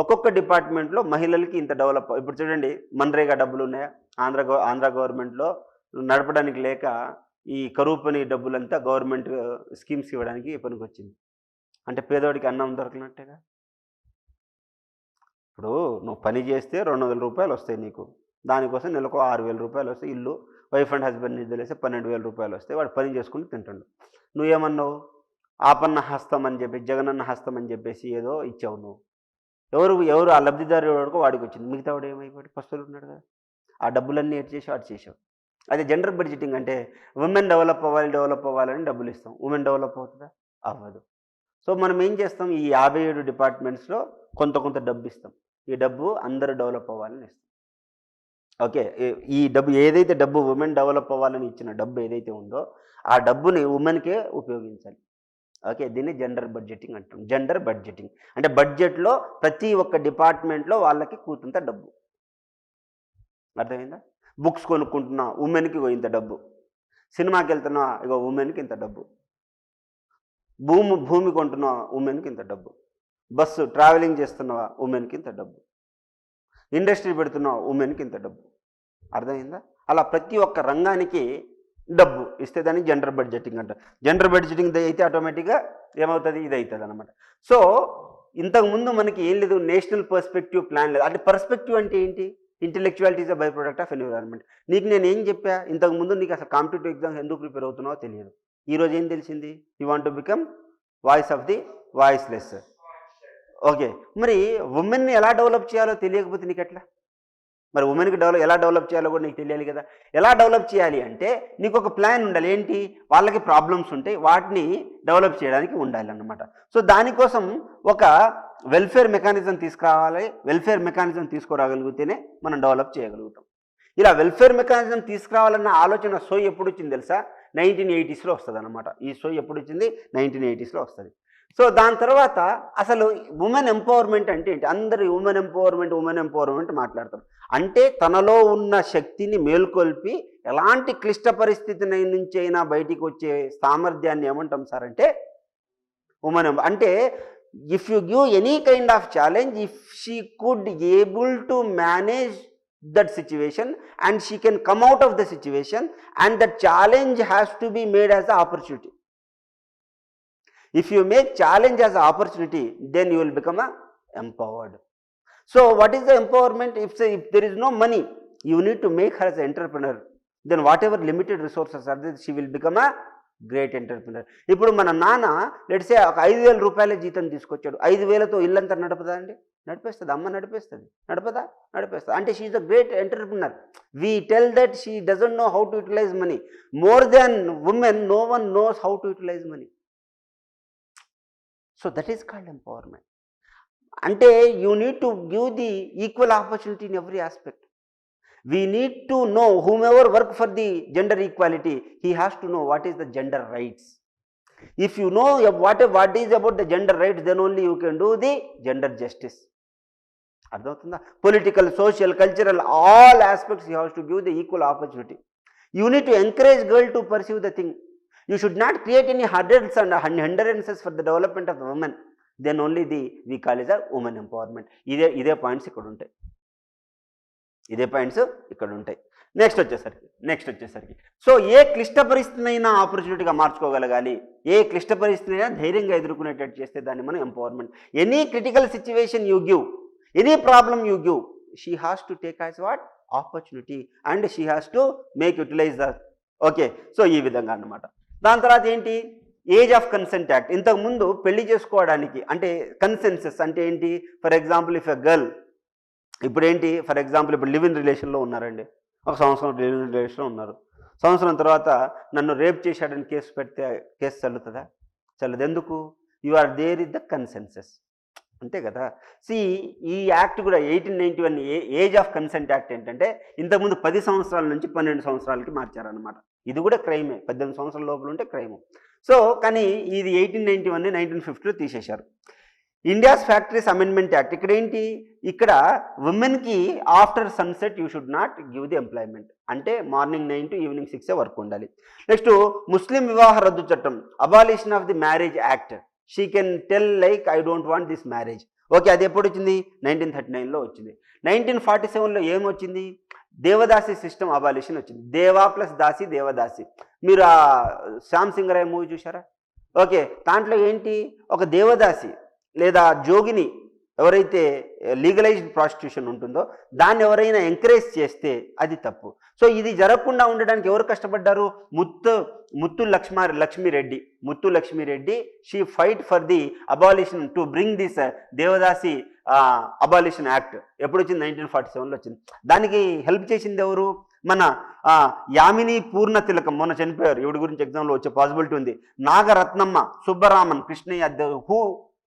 ఒక్కొక్క డిపార్ట్మెంట్లో మహిళలకి ఇంత డెవలప్. ఇప్పుడు చూడండి, మన్రేగా డబ్బులు ఉన్నాయా? ఆంధ్ర గవర్నమెంట్లో నడపడానికి లేక ఈ కరువు పని డబ్బులంతా గవర్నమెంట్ స్కీమ్స్ ఇవ్వడానికి పనికి వచ్చింది. అంటే పేదవాడికి అన్నం దొరకనట్టేగా. ఇప్పుడు నువ్వు పని చేస్తే 200 రూపాయలు వస్తాయి నీకు, దానికోసం నెలకు 6,000 రూపాయలు వస్తాయి. ఇల్లు వైఫ్ అండ్ హస్బెండ్ నిధులేస్తే 12,000 రూపాయలు వస్తాయి. వాడు పని చేసుకుని తింటుండు. నువ్వేమన్నావు? ఆపన్న హస్తం అని చెప్పి, జగనన్న హస్తం అని చెప్పేసి ఏదో ఇచ్చావు నువ్వు. ఎవరు ఆ లబ్ధిదారు వరకు వాడికి వచ్చింది, మిగతా వాడు ఏమైపోయాడు? పస్తులు ఉన్నాడు కదా. ఆ డబ్బులన్నీ ఎటు చేసావు? అటు చేసావు. అదే జెండర్ బడ్జెటింగ్ అంటే ఉమెన్ డెవలప్ అవ్వాలని డబ్బులు ఇస్తాం. ఉమెన్ డెవలప్ అవుతుందా? అవ్వదు. సో మనం ఏం చేస్తాం, ఈ 57 డిపార్ట్మెంట్స్లో కొంత డబ్బు ఇస్తాం. ఈ డబ్బు అందరూ డెవలప్ అవ్వాలని ఇస్తాం. ఓకే, ఈ డబ్బు ఏదైతే డబ్బు ఉమెన్ డెవలప్ అవ్వాలని ఇచ్చిన డబ్బు ఏదైతే ఉందో ఆ డబ్బుని ఉమెన్కే ఉపయోగించాలి. ఓకే, దీన్ని జెండర్ బడ్జెటింగ్ అంటాం. జెండర్ బడ్జెటింగ్ అంటే బడ్జెట్లో ప్రతి ఒక్క డిపార్ట్మెంట్లో వాళ్ళకి కూతుంత డబ్బు. అర్థమైందా? బుక్స్ కొనుక్కుంటున్నా, ఉమెన్కి ఇంత డబ్బు. సినిమాకి వెళ్తున్నా, ఇగో ఉమెన్కి ఇంత డబ్బు. భూమి కొంటున్నా, ఉమెన్కి ఇంత డబ్బు. బస్సు ట్రావెలింగ్ చేస్తున్నావా, ఉమెన్కి ఇంత డబ్బు. ఇండస్ట్రీ పెడుతున్నావా, ఉమెన్కి ఇంత డబ్బు. అర్థమైందా? అలా ప్రతి ఒక్క రంగానికి డబ్బు ఇస్తే దాన్ని జెండర్ బడ్జెటింగ్ అంటారు. జెండర్ బడ్జెటింగ్ అయితే ఆటోమేటిక్గా ఏమవుతుంది? ఇది అవుతుంది అనమాట. సో ఇంతకుముందు మనకి ఏం లేదు, నేషనల్ పర్స్పెక్టివ్ ప్లాన్ లేదు. అంటే పర్స్పెక్టివ్ అంటే ఏంటి? Intellectuality is a by product of environment. నీకు నేను ఏం చెప్పా? ఇంతకుముందు నీకు అసలు కాంపిటేటివ్ ఎగ్జామ్స్ ఎందుకు ప్రిపేర్ అవుతున్నావో తెలియదు. ఈరోజు ఏం తెలిసింది? You want to become voice of the voiceless. Okay, మరి ఉమెన్ని ఎలా డెవలప్ చేయాలో తెలియకపోతే నీకు ఎట్లా? మరి ఉమెన్కి ఎలా డెవలప్ చేయాలో కూడా నీకు తెలియాలి కదా. ఎలా డెవలప్ చేయాలి అంటే నీకు ఒక ప్లాన్ ఉండాలి. ఏంటి? వాళ్ళకి ప్రాబ్లమ్స్ ఉంటాయి, వాటిని డెవలప్ చేయడానికి ఉండాలి అన్నమాట. సో దానికోసం ఒక వెల్ఫేర్ మెకానిజం తీసుకురావాలి. వెల్ఫేర్ మెకానిజం తీసుకురాగలిగితేనే మనం డెవలప్ చేయగలుగుతాం. ఇలా వెల్ఫేర్ మెకానిజం తీసుకురావాలన్న ఆలోచన ఎప్పుడు వచ్చింది తెలుసా? 1980స్లో వస్తుంది అనమాట. ఈ ఎప్పుడు వచ్చింది? 1980స్లో వస్తుంది. సో దాని తర్వాత అసలు ఉమెన్ ఎంపవర్మెంట్ అంటే ఏంటి? అందరూ ఉమెన్ ఎంపవర్మెంట్ మాట్లాడతారు. అంటే తనలో ఉన్న శక్తిని మేల్కొల్పి ఎలాంటి క్లిష్ట పరిస్థితి నుంచి అయినా బయటికి వచ్చే సామర్థ్యాన్ని ఏమంటాం సార్ అంటే ఉమెన్. అంటే if you give any kind of challenge, if she could able to manage that situation and she can come out of the situation, and the challenge has to be made as an opportunity. If you make challenge as an opportunity, then you will become empowered. So what is the empowerment? If there is no money, you need to make her as an entrepreneur. Then whatever limited resources are there, she will become a great entrepreneur. ఇప్పుడు మన నాన్న let's say ఒక 5,000 రూపాయల జీతం తీసుకొచ్చాడు. 5,000తో ఇల్లంతా నడపదా అండి? నడిపేస్తుంది. అమ్మ నడిపేస్తుంది. నడపదా? నడిపేస్తుంది. అంటే she is a great entrepreneur. We tell that she doesn't know how to utilise money. More than women, no one knows how to utilise money. So that is called empowerment. అంటే you need to give the equal opportunity in every aspect. We need to know whomever work for the gender equality, he has to know what is the gender rights. If you know what is about the gender rights, then only you can do the gender justice. అర్థమవుతుందా? Political, social, cultural, all aspects you have to give the equal opportunity. You need to encourage girl to perceive the thing. You should not create any hurdles and hindrances for the development of the women. Then only we call is the women empowerment. ఇదే points ఇక్కడ ఉంటాయి. Next వచ్చేసరికి so ఏ క్లిష్ట పరిస్థితినైనా ఆపర్చునిటీగా మార్చుకోగలగాలి, ఏ క్లిష్ట పరిస్థితినైనా ధైర్యంగా ఎదుర్కొనేటట్టు చేస్తే దాన్ని మనం empowerment. Any critical situation you give, any problem you give, she has to take as what opportunity and she has to make utilize the. Okay, so ఈ విధంగా అన్నమాట. దాని తర్వాత ఏంటి, ఏజ్ ఆఫ్ కన్సెంట్ యాక్ట్. ఇంతకుముందు పెళ్లి చేసుకోవడానికి అంటే కన్సెన్సెస్ అంటే ఏంటి, for example if a girl, ఇప్పుడు ఏంటి, ఫర్ ఎగ్జాంపుల్ ఇప్పుడు లివ్ ఇన్ రిలేషన్లో ఉన్నారండి, ఒక సంవత్సరం లివ్ ఇన్ రిలేషన్లో ఉన్నారు. సంవత్సరం తర్వాత నన్ను రేప్ చేశాడని కేసు పెడితే కేసు చల్లుతుందా? చల్లదు. ఎందుకు? You are there is the consensus, అంతే కదా. ఈ యాక్ట్ కూడా 1891 ఏజ్ ఆఫ్ కన్సెంట్ యాక్ట్ ఏంటంటే ఇంతకుముందు 10 సంవత్సరాల నుంచి 12 సంవత్సరాలకి మార్చారనమాట. ఇది కూడా క్రైమే, 18 సంవత్సరాల లోపల ఉంటే క్రైము. సో కానీ ఇది 1891 1950లో తీసేశారు. ఇండియాస్ ఫ్యాక్టరీస్ అమెండ్మెంట్ యాక్ట్, ఇక్కడ ఏంటి, ఇక్కడ ఉమెన్కి after sunset you should not give the employment, అంటే మార్నింగ్ 9 to ఈవినింగ్ 6 వర్క్ ఉండాలి. నెక్స్ట్ ముస్లిం వివాహ రద్దు చట్టం, abolition of the marriage act. She can tell like I don't want this marriage. Okay, అది ఎప్పుడు వచ్చింది? 1939లో వచ్చింది. 1947లో ఏమొచ్చింది? దేవదాసి సిస్టమ్ అబాలిషన్ వచ్చింది. దేవా ప్లస్ దాసి, దేవదాసి. మీరు ఆ శ్యామ్ సింగ్ రాయ్ మూవీ చూసారా? ఓకే, దాంట్లో ఏంటి, ఒక దేవదాసి లేదా జోగిని ఎవరైతే లీగలైజ్డ్ ప్రాస్టిట్యూషన్ ఉంటుందో దాన్ని ఎవరైనా ఎంకరేజ్ చేస్తే అది తప్పు. సో ఇది జరగకుండా ఉండడానికి ఎవరు కష్టపడ్డారు? Muthu Lakshmi Reddy she fight for the abolition to bring this devadasi abolition act. ఎప్పుడు వచ్చింది? 1947లో వచ్చింది. దానికి హెల్ప్ చేసింది ఎవరు? మన యామిని పూర్ణ తిలకం, మొన్న చనిపోయారు, ఎవరి గురించి ఎగ్జామ్లో వచ్చే పాసిబిలిటీ ఉంది. Nagaratnamma, Subbaraman, Krishnaiah, who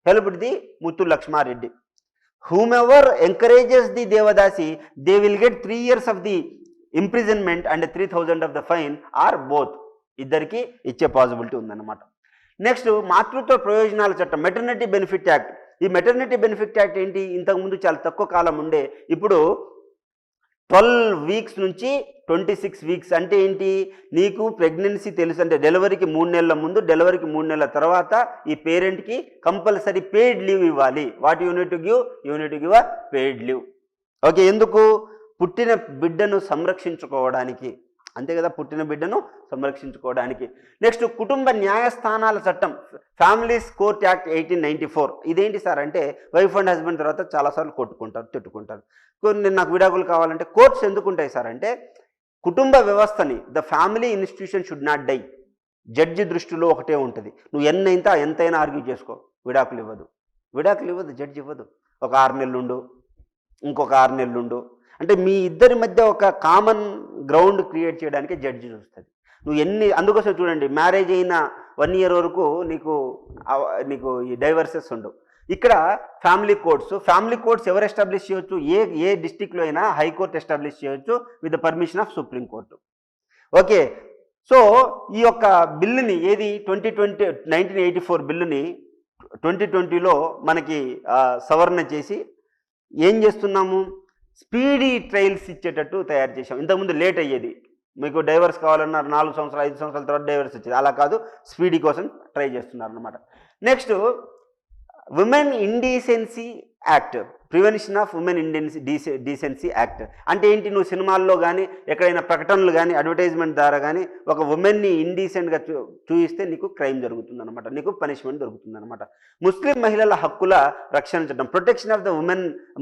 helped the Muthu Lakshmareddy. Whomever encourages the Devadasi, they will get 3 years of the imprisonment and 3,000 of the fine, or both. ఇద్దరికి ఇచ్చే పాసిబిలిటీ ఉందన్నమాట. నెక్స్ట్ మాతృత్వ ప్రయోజనాల చట్టం, మెటర్నిటీ బెనిఫిట్ యాక్ట్. ఈ మెటర్నిటీ బెనిఫిట్ యాక్ట్ ఏంటి, ఇంతకుముందు చాలా తక్కువ కాలం ఉండే, ఇప్పుడు 12 వీక్స్ నుంచి 26 వీక్స్. అంటే ఏంటి, నీకు ప్రెగ్నెన్సీ తెలుసు అంటే డెలివరీకి 3 నెలల ముందు, డెలివరీకి 3 నెలల తర్వాత ఈ పేరెంట్కి కంపల్సరీ పెయిడ్ లీవ్ ఇవ్వాలి. What unit to give a paid leave. Okay, ఎందుకు? పుట్టిన బిడ్డను సంరక్షించుకోవడానికి, అంతే కదా, పుట్టిన బిడ్డను సంరక్షించుకోవడానికి. నెక్స్ట్ కుటుంబ న్యాయస్థానాల చట్టం, ఫ్యామిలీస్ కోర్ట్ యాక్ట్ 1894. ఇదేంటి సార్ అంటే వైఫ్ అండ్ హస్బెండ్ తర్వాత చాలాసార్లు కొట్టుకుంటారు, తిట్టుకుంటారు. నాకు విడాకులు కావాలంటే కోర్ట్స్ ఎందుకు ఉంటాయి సార్ అంటే కుటుంబ వ్యవస్థని, the family institution should not die. Judge దృష్టిలో ఒకటే ఉంటుంది, నువ్వు ఎంతైనా ఆర్గ్యూ చేసుకో, విడాకులు ఇవ్వదు జడ్జి ఇవ్వదు. ఒక 6 నెలలుండు, ఇంకొక 6 నెలలుండు, అంటే మీ ఇద్దరి మధ్య ఒక కామన్ గ్రౌండ్ క్రియేట్ చేయడానికి జడ్జి చూస్తుంది. నువ్వు అందుకోసం చూడండి, మ్యారేజ్ అయిన 1 year వరకు నీకు ఈ డైవర్సెస్ ఉండవు. ఇక్కడ ఫ్యామిలీ కోర్ట్స్ ఎవరు ఎస్టాబ్లిష్ చేయొచ్చు? ఏ డిస్టిక్లో అయినా హైకోర్టు ఎస్టాబ్లిష్ చేయొచ్చు with the permission of supreme court. Okay, so ఈ యొక్క బిల్లుని 1984 బిల్లుని 2020లో మనకి సవరణ చేసి ఏం చేస్తున్నాము, స్పీడీ ట్రయల్స్ ఇచ్చేటట్టు తయారు చేసాం. ఇంతకుముందు లేట్ అయ్యేది, మీకు డైవర్స్ కావాలన్నారు 4 సంవత్సరాలు 5 సంవత్సరాల తర్వాత డైవర్స్ వచ్చేది, అలా కాదు, స్పీడీ కోసం ట్రై చేస్తున్నారు అనమాట. Next women indecency act, prevention of women decency act. అంటే ఏంటి, నువ్వు సినిమాల్లో కానీ ఎక్కడైనా ప్రకటనలు కానీ అడ్వర్టైజ్మెంట్ ద్వారా కానీ ఒక ఉమెన్ని ఇండీసెంట్గా చూపిస్తే నీకు క్రైమ్ జరుగుతుందన్నమాట, నీకు పనిష్మెంట్ దొరుకుతుందన్నమాట. ముస్లిం మహిళల హక్కుల రక్షణ చట్టం, protection of the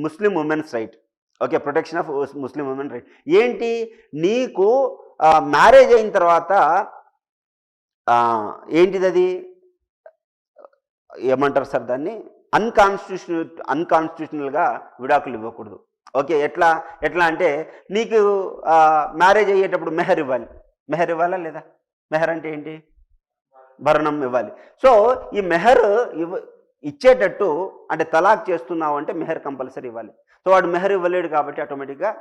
Muslim women's right. Okay, protection of Muslim women right ఏంటి, నీకు మ్యారేజ్ అయిన తర్వాత ఏంటిది, అది ఏమంటారు సార్ దాన్ని, అన్కాన్స్టిట్యూషనల్గా విడాకులు ఇవ్వకూడదు. ఓకే, ఎట్లా అంటే నీకు మ్యారేజ్ అయ్యేటప్పుడు మెహర్ ఇవ్వాలా లేదా? మెహర్ అంటే ఏంటి? భరణం ఇవ్వాలి. సో ఈ మెహర్ ఇచ్చేటట్టు అంటే తలాక్ చేస్తున్నావు అంటే మెహర్ కంపల్సరీ ఇవ్వాలి. సో వాడు మెహర్ ఇవ్వలేడు కాబట్టి ఆటోమేటిక్గా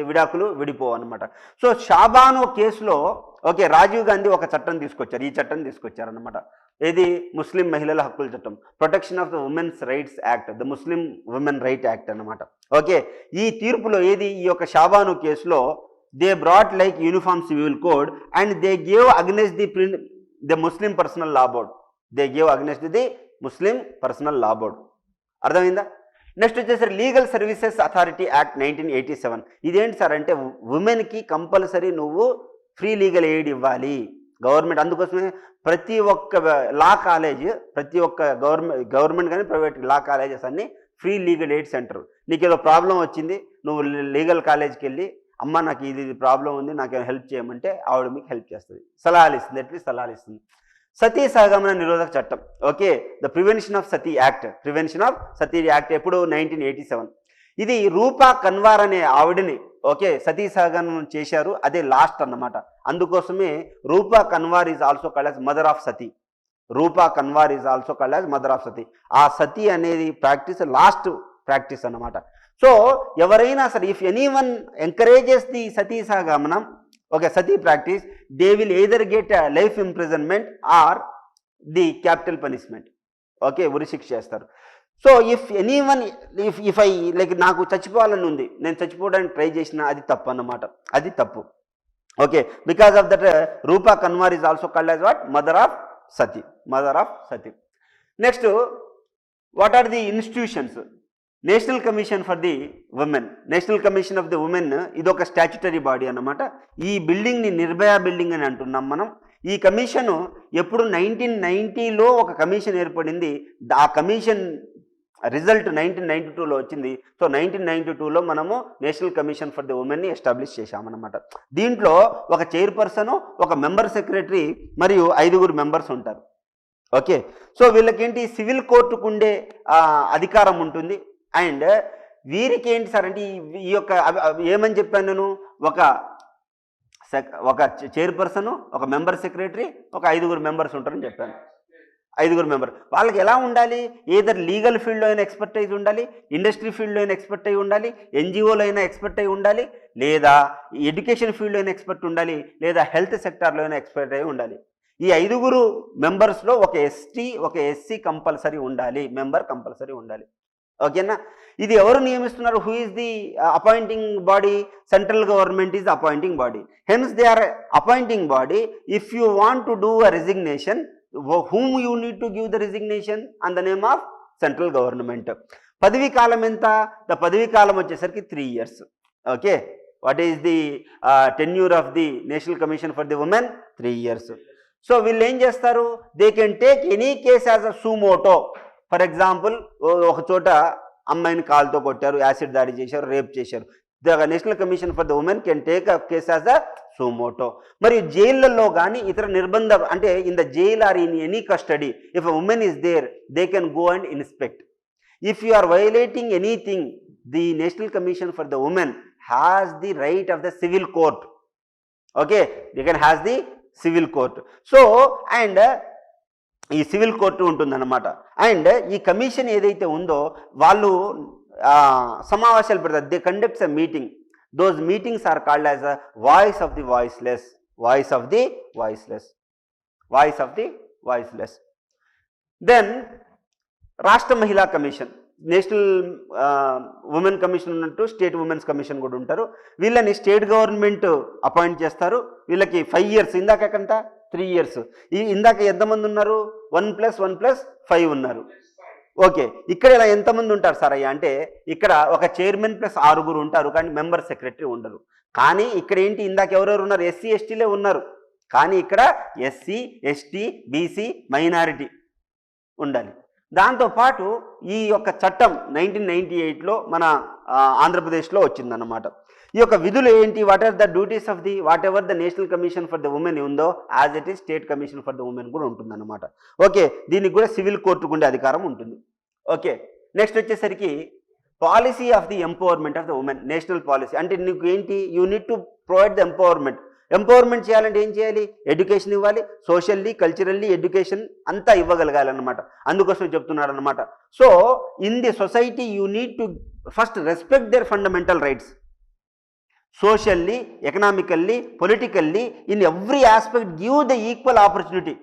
విడాకులు విడిపోవన్నమాట. సో షాబానో కేసులో ఓకే రాజీవ్ గాంధీ ఒక చట్టం తీసుకొచ్చారు, ఈ చట్టం తీసుకొచ్చారనమాట. ఏది ముస్లిం మహిళల హక్కుల చట్టం, protection of the women's rights act, the Muslim women right act అన్నమాట. ఓకే ఈ తీర్పులో ఏది ఈ యొక్క షాబాను కేసులో they brought like uniform civil code and they gave against the Muslim personal law board, they gave against the Muslim personal law board. అర్థమైందా? Next వచ్చేసరి legal services authority act 1987. ఇదేంటి sir అంటే ఉమెన్కి కంపల్సరీ నువ్వు ఫ్రీ లీగల్ ఎయిడ్ ఇవ్వాలి government. అందుకోసమే ప్రతి ఒక్క law college, ప్రతి ఒక్క గవర్నమెంట్ కానీ ప్రైవేట్ లా కాలేజెస్ అన్ని ఫ్రీ లీగల్ ఎయిడ్ సెంటర్. నీకు ఏదో ప్రాబ్లం వచ్చింది, నువ్వు లీగల్ కాలేజ్కి వెళ్ళి అమ్మ నాకు ఇది ప్రాబ్లం ఉంది, నాకేమైనా హెల్ప్ చేయమంటే ఆవిడ మీకు హెల్ప్ చేస్తుంది, సలహాలు ఇస్తుంది, అట్లీస్ట్ సలహాలు ఇస్తుంది. సతీ సహగమన నిరోధక చట్టం, okay the prevention of Sati act, prevention of Sati act ఎప్పుడు 1987. ఇది రూపా కన్వార్ అనే ఆవిడని ఓకే సతీ సహగమనం చేశారు, అదే లాస్ట్ అన్నమాట. అందుకోసమే Rupa Kanwar is also called as mother of sati, Rupa Kanwar is also called as mother of sati. ఆ సతీ అనేది ప్రాక్టీస్ లాస్ట్ ప్రాక్టీస్ అన్నమాట. సో ఎవరైనా సరే if anyone encourages the sati sahagamanam okay sati practice they will either get life imprisonment or the capital punishment, okay ఉరిశిక్ష చేస్తారు. So if anyone if I like నాకు చచ్చిపోవాలని ఉంది, నేను చచ్చిపోవడానికి ట్రై చేసిన, అది తప్పు అన్నమాట, అది తప్పు. Okay because of that Rupa Kanwar is also called as what mother of sati, mother of sati. Next what are the institutions? National commission for the women, national commission of the women ఇది ఒక స్టాచ్యుటరీ బాడీ అన్నమాట. ఈ బిల్డింగ్ని నిర్భయ బిల్డింగ్ అని అంటున్నాం మనం. ఈ commission ఎప్పుడు 1990లో ఒక కమిషన్ ఏర్పడింది, ఆ కమిషన్ రిజల్ట్ 1992లో వచ్చింది. సో 1992లో మనము నేషనల్ కమిషన్ ఫర్ ది ఉమెన్ని ఎస్టాబ్లిష్ చేశామన్నమాట. దీంట్లో ఒక చైర్పర్సన్, ఒక మెంబర్ సెక్రటరీ మరియు 5 మెంబర్స్ ఉంటారు. ఓకే సో వీళ్ళకేంటి సివిల్ కోర్టుకు ఉండే అధికారం ఉంటుంది. అండ్ వీరికి ఏంటి సార్ అంటే ఈ యొక్క ఏమని చెప్పాను నేను, ఒక చైర్పర్సన్, ఒక మెంబర్ సెక్రటరీ, ఒక 5 మెంబర్స్ ఉంటారని చెప్పాను. 5 మెంబర్ వాళ్ళకి ఎలా ఉండాలి? ఏదర్ లీగల్ ఫీల్డ్లో అయినా ఎక్స్పర్ట్ అయి ఉండాలి, ఇండస్ట్రీ ఫీల్డ్లో అయినా ఎక్స్పర్ట్ అయి ఉండాలి, ఎన్జిఓలో అయినా ఎక్స్పర్ట్ అయి ఉండాలి, లేదా ఎడ్యుకేషన్ ఫీల్డ్లో అయినా ఎక్స్పర్ట్ ఉండాలి, లేదా హెల్త్ సెక్టార్లో అయినా ఎక్స్పర్ట్ అయి ఉండాలి. ఈ 5 మెంబర్స్లో ఒక ఎస్టీ, ఒక ఎస్సీ కంపల్సరీ ఉండాలి, మెంబర్ కంపల్సరీ ఉండాలి. ఓకేనా? ఇది ఎవరు నియమిస్తున్నారు? Who is the appointing body? Central government is appointing body. Hence they are appointing body. If you want to do a resignation, whom you need to give the resignation on the name of central government. పదవీ కాలం ఎంత? The పదవీ కాలం వచ్చేసరికి 3 years. Okay what is the tenure of the national commission for the women? 3 years. So వీళ్ళు ఏం చేస్తారు? They can take any case as a suo motu. For example ఒక చోట అమ్మాయిని కాలుతో కొట్టారు, యాసిడ్ దాడి చేశారు, రేప్ చేశారు. The national commission for the women can take a case as a suo motu. మరియు జైళ్లలో కానీ ఇతర నిర్బంధ అంటే in the jail or in any custody if a women is there they can go and inspect. If you are violating anything the national commission for the women has the right of the civil court. Okay they can has the civil court. So and ఈ civil court ఉంటుందన్నమాట. And ఈ commission ఏదైతే ఉందో వాళ్ళు సమావేశాలు పెడతారు. They conducts a meeting. Those meetings are called as a voice of the voiceless, voice of the voiceless, voice of the voiceless. Then రాష్ట్ర మహిళా కమిషన్, నేషనల్ ఉమెన్ కమిషన్ ఉన్నట్టు స్టేట్ ఉమెన్స్ కమిషన్ కూడా ఉంటారు. వీళ్ళని స్టేట్ గవర్నమెంట్ అపాయింట్ చేస్తారు. వీళ్ళకి 5 years, ఇందాక ఎకంత 3 years. ఇందాక ఎంతమంది ఉన్నారు? 1 + 1 + 5 ఉన్నారు. ఓకే ఇక్కడ ఇలా ఎంతమంది ఉంటారు సార్ అయ్యా అంటే ఇక్కడ ఒక చైర్మన్ ప్లస్ 6 ఉంటారు, కానీ మెంబర్ సెక్రటరీ ఉండరు. కానీ ఇక్కడ ఏంటి ఇందాక ఎవరెవరు ఉన్నారు? ఎస్సీ ఎస్టీలే ఉన్నారు. కానీ ఇక్కడ ఎస్సీ ఎస్టీ బీసీ మైనారిటీ ఉండాలి. దాంతోపాటు ఈ యొక్క చట్టం 1998లో మన ఆంధ్రప్రదేశ్లో వచ్చిందన్నమాట. ఈ యొక్క విధులు ఏంటి? What are the duties of the whatever the national commission for the women ఉందో as it is state commission for the women కూడా ఉంటుందన్నమాట. ఓకే దీనికి కూడా సివిల్ కోర్టుకు ఉండే అధికారం ఉంటుంది. ఓకే నెక్స్ట్ వచ్చేసరికి policy of the empowerment of the women, national policy అంటే నీకు ఏంటి? You need to provide the empowerment. Empowerment చేయాలంటే ఏం చేయాలి? ఎడ్యుకేషన్ ఇవ్వాలి, సోషల్లీ కల్చరల్లీ ఎడ్యుకేషన్ అంతా ఇవ్వగలగాలన్నమాట. అందుకోసం చెప్తున్నాడు అనమాట. So in the society you need to first respect their fundamental rights, socially, economically, politically, in every aspect give the equal opportunity.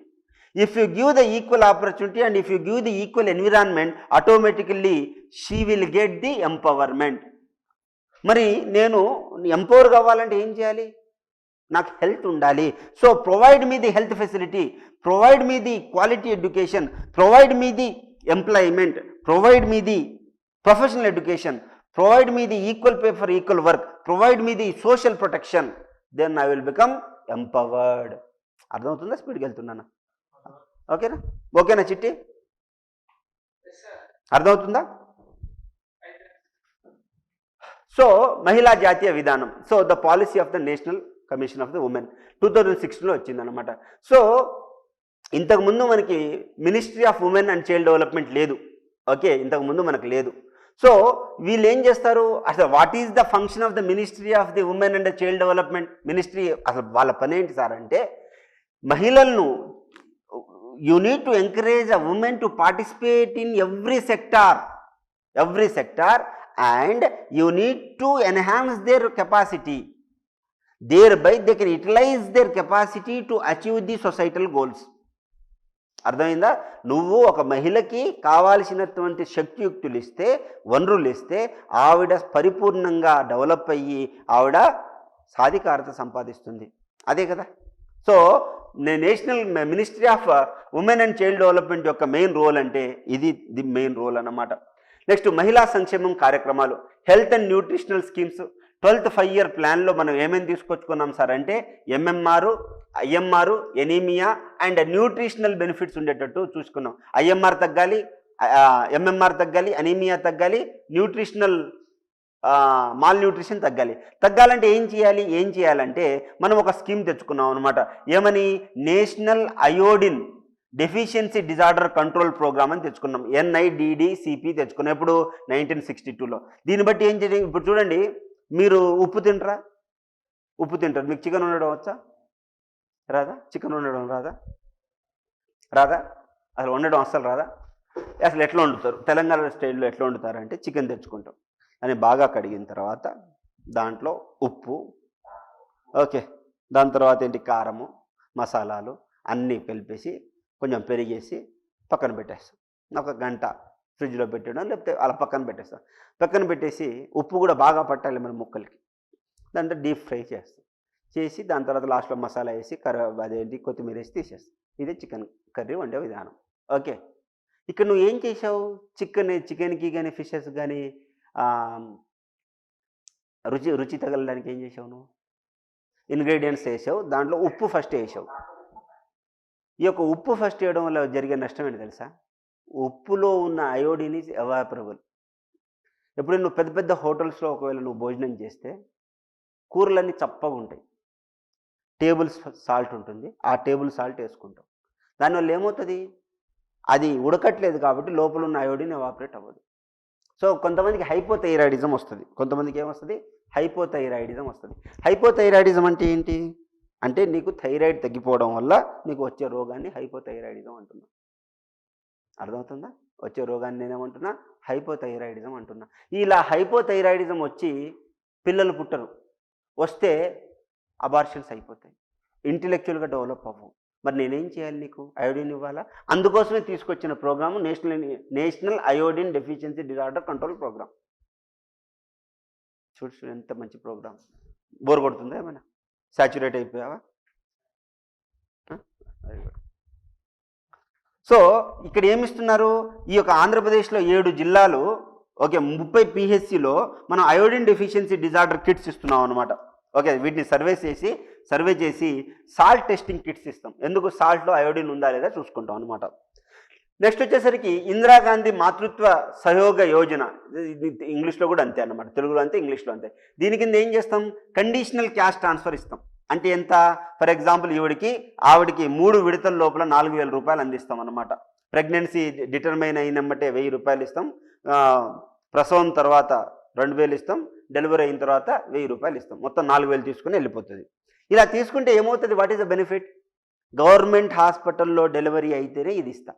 If you give the equal opportunity and if you give the equal environment, automatically she will get the empowerment. మరి నేను empower కావాలంటే ఏం చేయాలి? నాకు health ఉండాలి. So provide me the health facility, provide me the quality education, provide me the employment, provide me the professional education, provide me the equal pay for equal work, provide me the social protection, then I will become empowered. అర్థమవుతుందా? స్పీడ్కి వెళ్తున్నాను. ఓకేనా? ఓకేనా చిట్టి? అర్థమవుతుందా? So మహిళా జాతీయ విధానం, so the policy of the national commission of the women 2016లో వచ్చిందనమాట. సో ఇంతకుముందు మనకి ministry of women and child development లేదు. ఓకే, ఇంతకుముందు మనకు లేదు. సో వీళ్ళు ఏం చేస్తారు? అసలు what is the function of the ministry of the women and child development ministry? అసలు వాళ్ళ పని ఏంటి సార్ అంటే, మహిళలను you need to encourage a women to participate in every sector and you need to enhance their capacity, thereby they can utilize their capacity to achieve the societal goals. అర్థమైందా? నువ్వు ఒక మహిళకి కావాల్సినటువంటి శక్తియుక్తులు ఇస్తే, వనరులు ఇస్తే, ఆవిడ పరిపూర్ణంగా డెవలప్ అయ్యి ఆవిడ సాధికారత సంపాదిస్తుంది. అదే కదా. So national ministry of women and child development యొక్క మెయిన్ రోల్ అంటే ఇది ది మెయిన్ రోల్ అన్నమాట. నెక్స్ట్ మహిళా సంక్షేమం కార్యక్రమాలు, health and nutritional schemes. 12th 5-year ప్లాన్లో మనం ఏమేమి తీసుకొచ్చుకున్నాం సార్ అంటే, MMR, IMR, anaemia and nutritional benefits ఉండేటట్టు చూసుకున్నాం. ఐఎంఆర్ తగ్గాలి, ఎంఎంఆర్ తగ్గాలి, అనీమియా తగ్గాలి, న్యూట్రిషనల్ మాల్ న్యూట్రిషన్ తగ్గాలంటే ఏం చేయాలంటే మనం ఒక స్కీమ్ తెచ్చుకున్నాం అనమాట. ఏమని? National iodine deficiency disorder control program అని తెచ్చుకున్నాం. NIDDCP తెచ్చుకున్నాం. ఎప్పుడు? 1962లో. దీన్ని బట్టి ఏం చేయాలి? ఇప్పుడు చూడండి, మీరు ఉప్పు తింటారు, మీకు చికెన్ వండడం వచ్చా? రాదా? చికెన్ వండడం రాదా? అసలు వండడం అస్సలు రాదా? అసలు ఎట్లా వండుతారు? తెలంగాణ స్టైల్లో ఎట్లా వండుతారు అంటే, చికెన్ తెచ్చుకుంటాం అని బాగా కడిగిన తర్వాత దాంట్లో ఉప్పు, ఓకే, దాని తర్వాత ఏంటి, కారము, మసాలాలు అన్నీ కలిపేసి కొంచెం పెరిగేసి పక్కన పెట్టేస్తాం. ఒక గంట ఫ్రిడ్జ్లో పెట్టడం, లేకపోతే అలా పక్కన పెట్టేస్తాం. పక్కన పెట్టేసి ఉప్పు కూడా బాగా పట్టాలి మన ముక్కలకి. దాంట్లో డీప్ ఫ్రై చేసి దాని తర్వాత లాస్ట్లో మసాలా వేసి అదేంటి కొత్తిమీర వేసి తీసేస్తాం. ఇదే చికెన్ కర్రీ వండే విధానం. ఓకే, ఇక్కడ నువ్వు ఏం చేసావు? చికెన్కి కానీ ఫిషెస్ కానీ రుచి తగలడానికి ఏం చేసావు? నువ్వు ఇంగ్రీడియంట్స్ వేసావు, దాంట్లో ఉప్పు ఫస్ట్ వేసావు. ఈ యొక్క ఉప్పు ఫస్ట్ వేయడం వల్ల జరిగే నష్టం ఏంటి తెలుసా? ఉప్పులో ఉన్న అయోడిన్ ఈజ్ ఎవాపరబుల్. ఎప్పుడు నువ్వు పెద్ద పెద్ద హోటల్స్లో ఒకవేళ నువ్వు భోజనం చేస్తే కూరలన్నీ చప్పగా ఉంటాయి, టేబుల్ సాల్ట్ ఉంటుంది, ఆ టేబుల్ సాల్ట్ వేసుకుంటాం. దానివల్ల ఏమవుతుంది? అది ఉడకట్లేదు కాబట్టి లోపల ఉన్న అయోడిన్ ఎవాపరేట్ అవ్వదు. సో కొంతమందికి హైపోథైరాయిడిజం వస్తుంది. కొంతమందికి ఏమొస్తుంది? హైపోథైరాయిడిజం వస్తుంది. హైపోథైరాయిడిజం అంటే ఏంటి అంటే, నీకు థైరాయిడ్ తగ్గిపోవడం వల్ల నీకు వచ్చే రోగాన్ని హైపోథైరాయిడిజం అంటున్నా. అర్థమవుతుందా? వచ్చే రోగాన్ని నేనేమంటున్నా? హైపోథైరాయిడిజం అంటున్నా. ఇలా హైపోథైరాయిడిజం వచ్చి పిల్లలు పుట్టరు, వస్తే అబార్షన్స్ అయిపోతాయి, ఇంటెలెక్చువల్గా డెవలప్ అవ్వవు. మరి నేనేం చేయాలి? నీకు అయోడిన్ ఇవ్వాలా? అందుకోసమే తీసుకొచ్చిన program national iodine deficiency disorder control program. చూడు ఎంత మంచి ప్రోగ్రామ్. బోర్ కొడుతుందా? ఏమైనా సాచురేట్ అయిపోయావా? సో ఇక్కడ ఏమిస్తున్నారు? ఈ యొక్క ఆంధ్రప్రదేశ్లో 7 జిల్లాలు, ఓకే, 30 PHCలో మనం అయోడిన్ డెఫిషియన్సీ డిజార్డర్ కిట్స్ ఇస్తున్నాం అనమాట. ఓకే, వీటిని సర్వే చేసి సాల్ట్ టెస్టింగ్ కిట్స్ ఇస్తాం. ఎందుకు? సాల్ట్లో అయోడిన్ ఉందా లేదా చూసుకుంటాం అనమాట. నెక్స్ట్ వచ్చేసరికి ఇందిరాగాంధీ మాతృత్వ సహయోగ యోజన, ఇంగ్లీష్లో కూడా అంతే అన్నమాట, తెలుగులో అంతే, ఇంగ్లీష్లో అంతే. దీని కింద ఏం చేస్తాం? కండిషనల్ క్యాష్ ట్రాన్స్ఫర్ ఇస్తాం. అంటే ఎంత? ఫర్ ఎగ్జాంపుల్ ఆవిడికి 3 విడతల లోపల 4,000 రూపాయలు అందిస్తాం అన్నమాట. ప్రెగ్నెన్సీ డిటర్మైన్ అయినమ్మటే 1,000 రూపాయలు ఇస్తాం, ప్రసవం తర్వాత 2,000 ఇస్తాం, డెలివరీ అయిన తర్వాత 1,000 రూపాయలు ఇస్తాం. మొత్తం 4,000 తీసుకుని వెళ్ళిపోతుంది. ఇలా తీసుకుంటే ఏమవుతుంది? What is the benefit? Government హాస్పిటల్లో డెలివరీ అయితేనే ఇది ఇస్తా.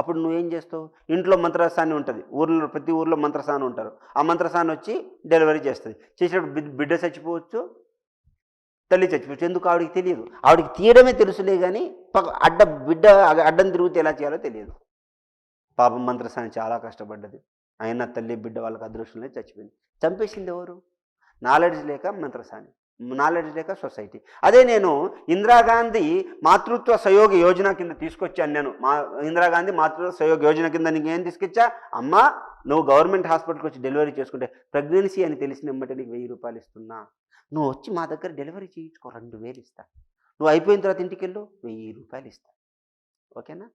అప్పుడు నువ్వేం చేస్తావు? ఇంట్లో మంత్రసాని ఉంటుంది, ఊర్లో ప్రతి ఊర్లో మంత్రసాని ఉంటారు. ఆ మంత్రసాని వచ్చి డెలివరీ చేస్తుంది. చేసేటప్పుడు బిడ్డ చచ్చిపోవచ్చు, తల్లి చచ్చిపోవచ్చు. ఎందుకు? ఆవిడికి తెలియదు. ఆవిడికి తీయడమే తెలుసులే కానీ బిడ్డ అడ్డం తిరిగితే ఎలా చేయాలో తెలియదు. పాపం మంత్రసాని చాలా కష్టపడ్డది. అయినా తల్లి బిడ్డ వాళ్ళకి అదృష్టంలో చచ్చిపోయింది. చంపేసింది ఎవరు? నాలెడ్జ్ లేక మంత్రసాని, నాలెడ్జ్ లేక సొసైటీ. అదే నేను ఇందిరాగాంధీ మాతృత్వ సహయోగ యోజన కింద తీసుకొచ్చాను. నేను ఇందిరాగాంధీ మాతృత్వ సహయోగ యోజన కింద నీకేం తీసుకొచ్చా? అమ్మా, నువ్వు గవర్నమెంట్ హాస్పిటల్కి వచ్చి డెలివరీ చేసుకుంటే ప్రెగ్నెన్సీ అని తెలిసిన వెంబటే నీకు 1000 రూపాయలు ఇస్తున్నా. నువ్వు వచ్చి మా దగ్గర డెలివరీ చేయించుకో, 2000 ఇస్తా. నువ్వు అయిపోయిన తర్వాత ఇంటికి వెళ్ళు, 1000 రూపాయలు ఇస్తా. ఓకేనా?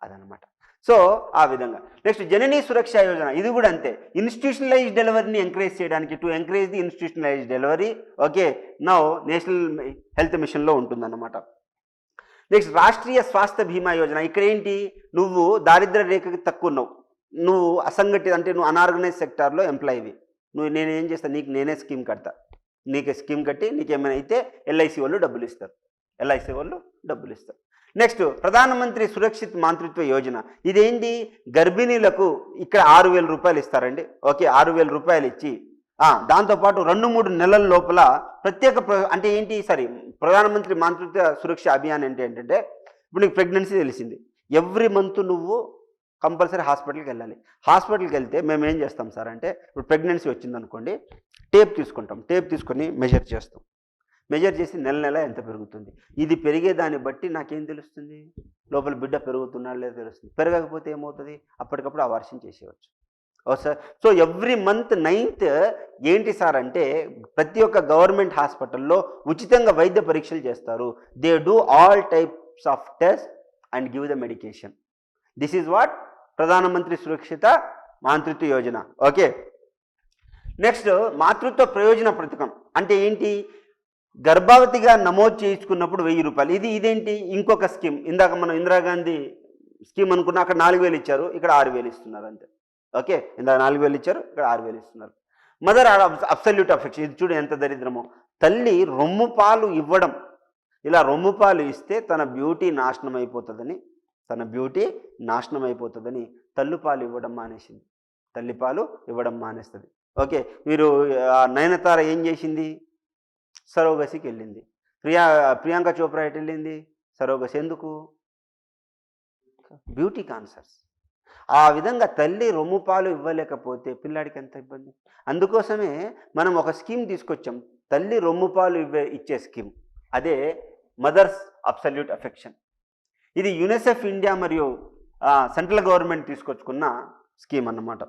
అదనమాట. సో ఆ విధంగా. నెక్స్ట్ జననీ సురక్ష యోజన, ఇది కూడా అంతే. ఇన్స్టిట్యూషనలైజ్డ్ డెలివరీని ఎంకరేజ్ చేయడానికి, to encourage the institutionalised delivery. Okay, now national health మిషన్లో ఉంటుందన్నమాట. నెక్స్ట్ రాష్ట్రీయ స్వాస్థ్య బీమా యోజన. ఇక్కడ ఏంటి? నువ్వు దారిద్ర్య రేఖకి తక్కువ ఉన్నావు, నువ్వు అసంఘటిత అంటే నువ్వు అనార్గనైజ్ సెక్టార్లో ఎంప్లాయీవి, నేనేం చేస్తాను? నేనే స్కీమ్ కడతా. నీకు స్కీమ్ కట్టి నీకేమైనా అయితే ఎల్ఐసి వాళ్ళు డబ్బులు ఇస్తారు. నెక్స్ట్ ప్రధానమంత్రి సురక్షిత్ మాతృత్వ యోజన. ఇదేంటి? గర్భిణీలకు ఇక్కడ 6000 రూపాయలు ఇస్తారండి. ఓకే, 6000 రూపాయలు ఇచ్చి దాంతోపాటు 2-3 నెలల లోపల ప్రత్యేక అంటే ఏంటి? ప్రధానమంత్రి మాతృత్వ సురక్ష అభియాన్ అంటే ఏంటంటే, ఇప్పుడు నీకు ప్రెగ్నెన్సీ తెలిసింది, ఎవ్రీ మంత్ నువ్వు కంపల్సరీ హాస్పిటల్కి వెళ్ళాలి. హాస్పిటల్కి వెళ్తే మేము ఏం చేస్తాం సార్ అంటే, ఇప్పుడు ప్రెగ్నెన్సీ వచ్చిందనుకోండి, టేప్ తీసుకొని మెజర్ చేస్తాం. మెజర్ చేసి నెల ఎంత పెరుగుతుంది, ఇది పెరిగేదాన్ని బట్టి నాకేం తెలుస్తుంది? లోపల బిడ్డ పెరుగుతున్నాడు లేదో తెలుస్తుంది. పెరగకపోతే ఏమవుతుంది? అప్పటికప్పుడు అవార్షన్ చేసేయవచ్చు. ఓ sir, so every month 9th ఏంటి సార్ అంటే, ప్రతి ఒక్క గవర్నమెంట్ హాస్పిటల్లో ఉచితంగా వైద్య పరీక్షలు చేస్తారు. They do all types of test and give the medication. This is what ప్రధానమంత్రి సురక్షిత మాతృత్వ యోజన. ఓకే, నెక్స్ట్ మాతృత్వ ప్రయోజన పథకం అంటే ఏంటి? గర్భవతిగా నమోదు చేయించుకున్నప్పుడు 1000 రూపాయలు. ఇదేంటి? ఇంకొక స్కీమ్. ఇందాక మనం ఇందిరాగాంధీ స్కీమ్ అనుకున్నా, అక్కడ 4000 ఇచ్చారు, ఇక్కడ 6000 ఇస్తున్నారు అంతే. ఓకే, ఇందాక 4000 ఇచ్చారు, ఇక్కడ 6000 ఇస్తున్నారు. Mother absolute affection. ఇది చూడు ఎంత దరిద్రమో. తల్లి రొమ్ము పాలు ఇవ్వడం, ఇలా రొమ్ము పాలు ఇస్తే తన బ్యూటీ నాశనం అయిపోతుందని తల్లిపాలు ఇవ్వడం మానేసింది. తల్లిపాలు ఇవ్వడం మానేస్తుంది. ఓకే, మీరు నయనతార ఏం చేసింది? సరోగసికి వెళ్ళింది. ప్రియాంక చోప్రా ఎటు వెళ్ళింది? సరోగసి. ఎందుకు? బ్యూటీ కాన్సర్స్. ఆ విధంగా తల్లి రొమ్ము పాలు ఇవ్వలేకపోతే పిల్లాడికి ఎంత ఇబ్బంది. అందుకోసమే మనం ఒక స్కీమ్ తీసుకొచ్చాం, తల్లి రొమ్ము పాలు ఇచ్చే స్కీమ్. అదే మదర్స్ అబ్సల్యూట్ అఫెక్షన్. ఇది యునిసెఫ్ ఇండియా మరియు సెంట్రల్ గవర్నమెంట్ తీసుకొచ్చుకున్న స్కీమ్ అన్నమాట.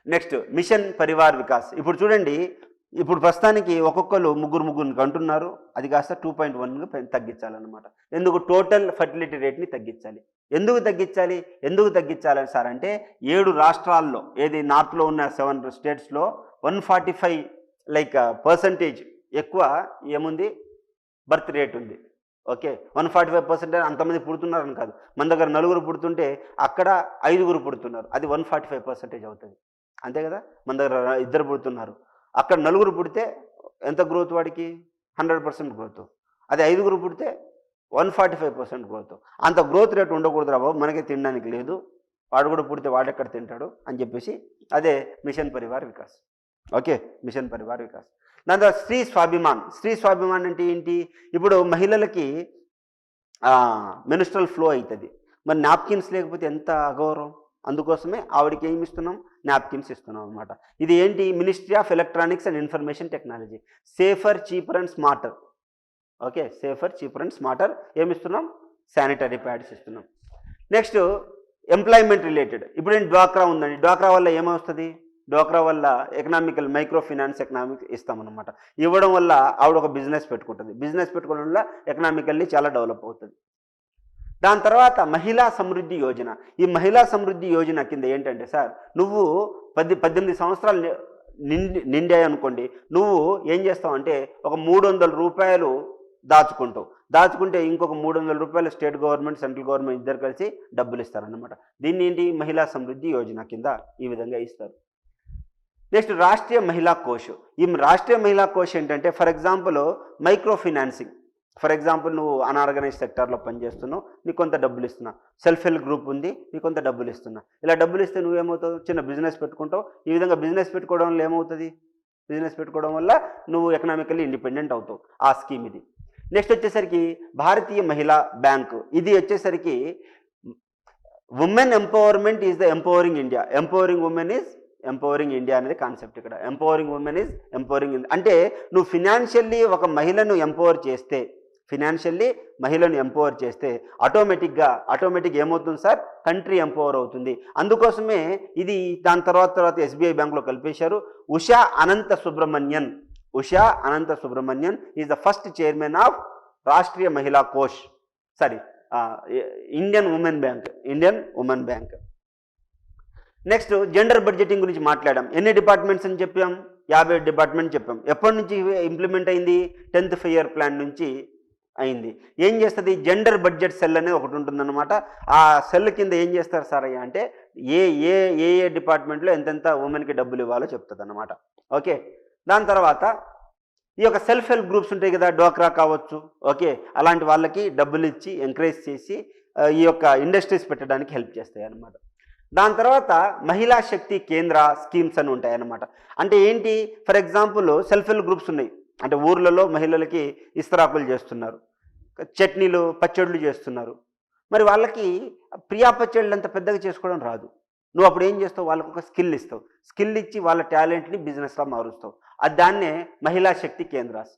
Next mission Parivar Vikas. ఇప్పుడు చూడండి, ఇప్పుడు ప్రస్తుతానికి ఒక్కొక్కరు ముగ్గురు అంటున్నారు, అది కాస్త 2.1గా తగ్గించాలన్నమాట. ఎందుకు? టోటల్ ఫర్టిలిటీ రేట్ని తగ్గించాలి. ఎందుకు తగ్గించాలి సార్ అంటే, 7 రాష్ట్రాల్లో, ఏది నార్త్లో ఉన్న 7 స్టేట్స్లో 145% ఎక్కువ ఏముంది? బర్త్ రేట్ ఉంది. ఓకే, 145% అంతమంది పుడుతున్నారని కాదు. మన దగ్గర 4 పుడుతుంటే అక్కడ 5 పుడుతున్నారు, అది 145% అవుతుంది. అంతే కదా? మన దగ్గర 2 పుడుతున్నారు, అక్కడ 4 పుడితే ఎంత గ్రోత్? వాడికి 100% గ్రోత్. అది 5 పుడితే 145% గ్రోత్. అంత గ్రోత్ రేట్ ఉండకూడదు బాబు, మనకే తినడానికి లేదు, వాడు కూడా పుడితే వాడెక్కడ తింటాడు అని చెప్పేసి అదే mission Parivar Vikas. Okay, mission Parivar Vikas. దాని తర్వాత స్త్రీ స్వాభిమాన్ అంటే ఏంటి? ఇప్పుడు మహిళలకి మెన్స్ట్రల్ ఫ్లో అవుతుంది, మరి నాప్కిన్స్ లేకపోతే ఎంత అగౌరవం. అందుకోసమే ఆవిడకి ఏమి ఇస్తున్నాం? నాప్కిన్స్ ఇస్తున్నాం అనమాట. ఇది ఏంటి? Ministry of electronics and information technology. Safer, cheaper and smarter. Okay, safer, cheaper and smarter ఏమిస్తున్నాం? శానిటరీ ప్యాడ్స్ ఇస్తున్నాం. Next employment related. ఇప్పుడు ఏంటి? డ్వాక్రా ఉందండి. డ్వాక్రా వల్ల ఏమవుతుంది? డ్వాక్రా వల్ల ఎకనామికల్ మైక్రో ఫినాన్స్ ఎకనామిక్ ఇస్తామన్నమాట. ఇవ్వడం వల్ల ఆవిడ ఒక బిజినెస్ పెట్టుకుంటుంది. బిజినెస్ పెట్టుకోవడం వల్ల ఎకనామికల్లీ చాలా డెవలప్ అవుతుంది. దాని తర్వాత మహిళా సమృద్ధి యోజన. ఈ మహిళా సమృద్ధి యోజన కింద ఏంటంటే సార్, నువ్వు 18 సంవత్సరాలు నిండాయి అనుకోండి, నువ్వు ఏం చేస్తావు అంటే ఒక 300 రూపాయలు దాచుకుంటే ఇంకొక 300 రూపాయలు స్టేట్ గవర్నమెంట్, సెంట్రల్ గవర్నమెంట్ ఇద్దరు కలిసి డబ్బులు ఇస్తారన్నమాట. దీన్ని ఏంటి? మహిళా సమృద్ధి యోజన కింద ఈ విధంగా ఇస్తారు. Next Rashtriya Mahila cosh. ఈ రాష్ట్రీయ మహిళా కోష్ ఏంటంటే for example micro financing. For example నువ్వు అన్ఆర్గనైజ్ సెక్టార్లో పనిచేస్తున్నావు, నీకు కొంత డబ్బులు ఇస్తున్నా. సెల్ఫ్ హెల్ప్ గ్రూప్ ఉంది, నీకు కొంత డబ్బులు ఇస్తున్నా. ఇలా డబ్బులు ఇస్తే నువ్వేమవుతావు, చిన్న బిజినెస్ పెట్టుకుంటావు. ఈ విధంగా బిజినెస్ పెట్టుకోవడం వల్ల ఏమవుతుంది, బిజినెస్ పెట్టుకోవడం వల్ల నువ్వు ఎకనామికల్లీ ఇండిపెండెంట్ అవుతావు. ఆ స్కీమ్ ఇది. నెక్స్ట్ వచ్చేసరికి భారతీయ మహిళా బ్యాంకు. ఇది వచ్చేసరికి women empowerment is the empowering India. Empowering women is empowering India అనేది కాన్సెప్ట్ ఇక్కడ. Empowering women is empowering India అంటే నువ్వు ఫినాన్షియల్లీ ఒక మహిళను ఎంపవర్ చేస్తే, ఫినాన్షియల్లీ మహిళను ఎంపవర్ చేస్తే ఆటోమేటిక్ ఏమవుతుంది సార్, కంట్రీ ఎంపవర్ అవుతుంది. అందుకోసమే ఇది దాని తర్వాత ఎస్బీఐ బ్యాంకులో కలిపేశారు. Usha Ananth Subrahmanyan is the first chairman of Rashtriya Mahila Kosh, Indian women bank. Next gender budgeting గురించి మాట్లాడాం. ఎన్ని డిపార్ట్మెంట్స్ అని చెప్పాం, 50 డిపార్ట్మెంట్ చెప్పాం. ఎప్పటి నుంచి ఇంప్లిమెంట్ అయింది, 10th ఫైవ్-ఇయర్ ప్లాన్ నుంచి అయింది. ఏం చేస్తుంది, జెండర్ బడ్జెట్ సెల్ అనేది ఒకటి ఉంటుందన్నమాట. ఆ సెల్ కింద ఏం చేస్తారు సార్ అయ్యా అంటే ఏ డిపార్ట్మెంట్లో ఎంతెంత ఉమెన్కి డబ్బులు ఇవ్వాలో చెప్తుంది అన్నమాట. ఓకే, దాని తర్వాత ఈ యొక్క సెల్ఫ్ హెల్ప్ గ్రూప్స్ ఉంటాయి కదా, డోక్రా కావచ్చు. ఓకే, అలాంటి వాళ్ళకి డబ్బులు ఇచ్చి ఎంకరేజ్ చేసి ఈ యొక్క ఇండస్ట్రీస్ పెట్టడానికి హెల్ప్ చేస్తాయి అన్నమాట. దాని తర్వాత మహిళా శక్తి కేంద్ర స్కీమ్స్ అని ఉంటాయి అన్నమాట. అంటే ఏంటి, for example self help groups ఉన్నాయి. అంటే ఊర్లలో మహిళలకి ఇస్తరాకులు చేస్తున్నారు, చట్నీలు పచ్చళ్ళు చేస్తున్నారు. మరి వాళ్ళకి ప్రియా పచ్చళ్ళు అంత పెద్దగా చేసుకోవడం రాదు. నువ్వు అప్పుడు ఏం చేస్తావు, వాళ్ళకు ఒక స్కిల్ ఇస్తావు. స్కిల్ ఇచ్చి వాళ్ళ టాలెంట్ని బిజినెస్గా మారుస్తావు. దాన్నే మహిళా శక్తి కేంద్రాస్.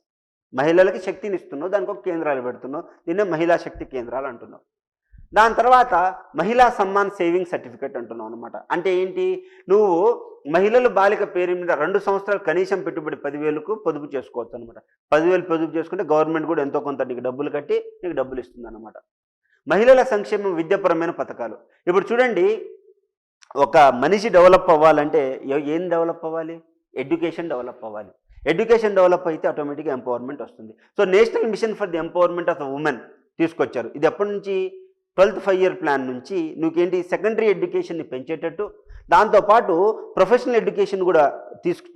మహిళలకి శక్తిని ఇస్తున్నావు, దానికి ఒక కేంద్రాలు పెడుతున్నావు. దీన్నే మహిళా శక్తి కేంద్రాలు అంటున్నావు. దాని తర్వాత మహిళా సమ్మాన్ సేవింగ్ సర్టిఫికేట్ అంటున్నావు అనమాట. అంటే ఏంటి, నువ్వు మహిళలు బాలిక పేరు మీద 2 సంవత్సరాలు కనీసం పెట్టుబడి 10,000కు పొదుపు చేసుకోవచ్చు అనమాట. 10,000 పొదుపు చేసుకుంటే గవర్నమెంట్ కూడా ఎంతో కొంత నీకు డబ్బులు కట్టి నీకు డబ్బులు ఇస్తుంది అనమాట. మహిళల సంక్షేమం విద్యాపరమైన పథకాలు. ఇప్పుడు చూడండి, ఒక మనిషి డెవలప్ అవ్వాలంటే ఏం డెవలప్ అవ్వాలి, ఎడ్యుకేషన్ డెవలప్ అవ్వాలి. ఎడ్యుకేషన్ డెవలప్ అయితే ఆటోమేటిక్గా ఎంపవర్మెంట్ వస్తుంది. So national mission for the empowerment of the women తీసుకొచ్చారు. ఇది ఎప్పటి నుంచి, 12th ఫైవ్-ఇయర్ ప్లాన్ నుంచి నువ్వేంటి సెకండరీ ఎడ్యుకేషన్ని పెంచేటట్టు, దాంతోపాటు ప్రొఫెషనల్ ఎడ్యుకేషన్ కూడా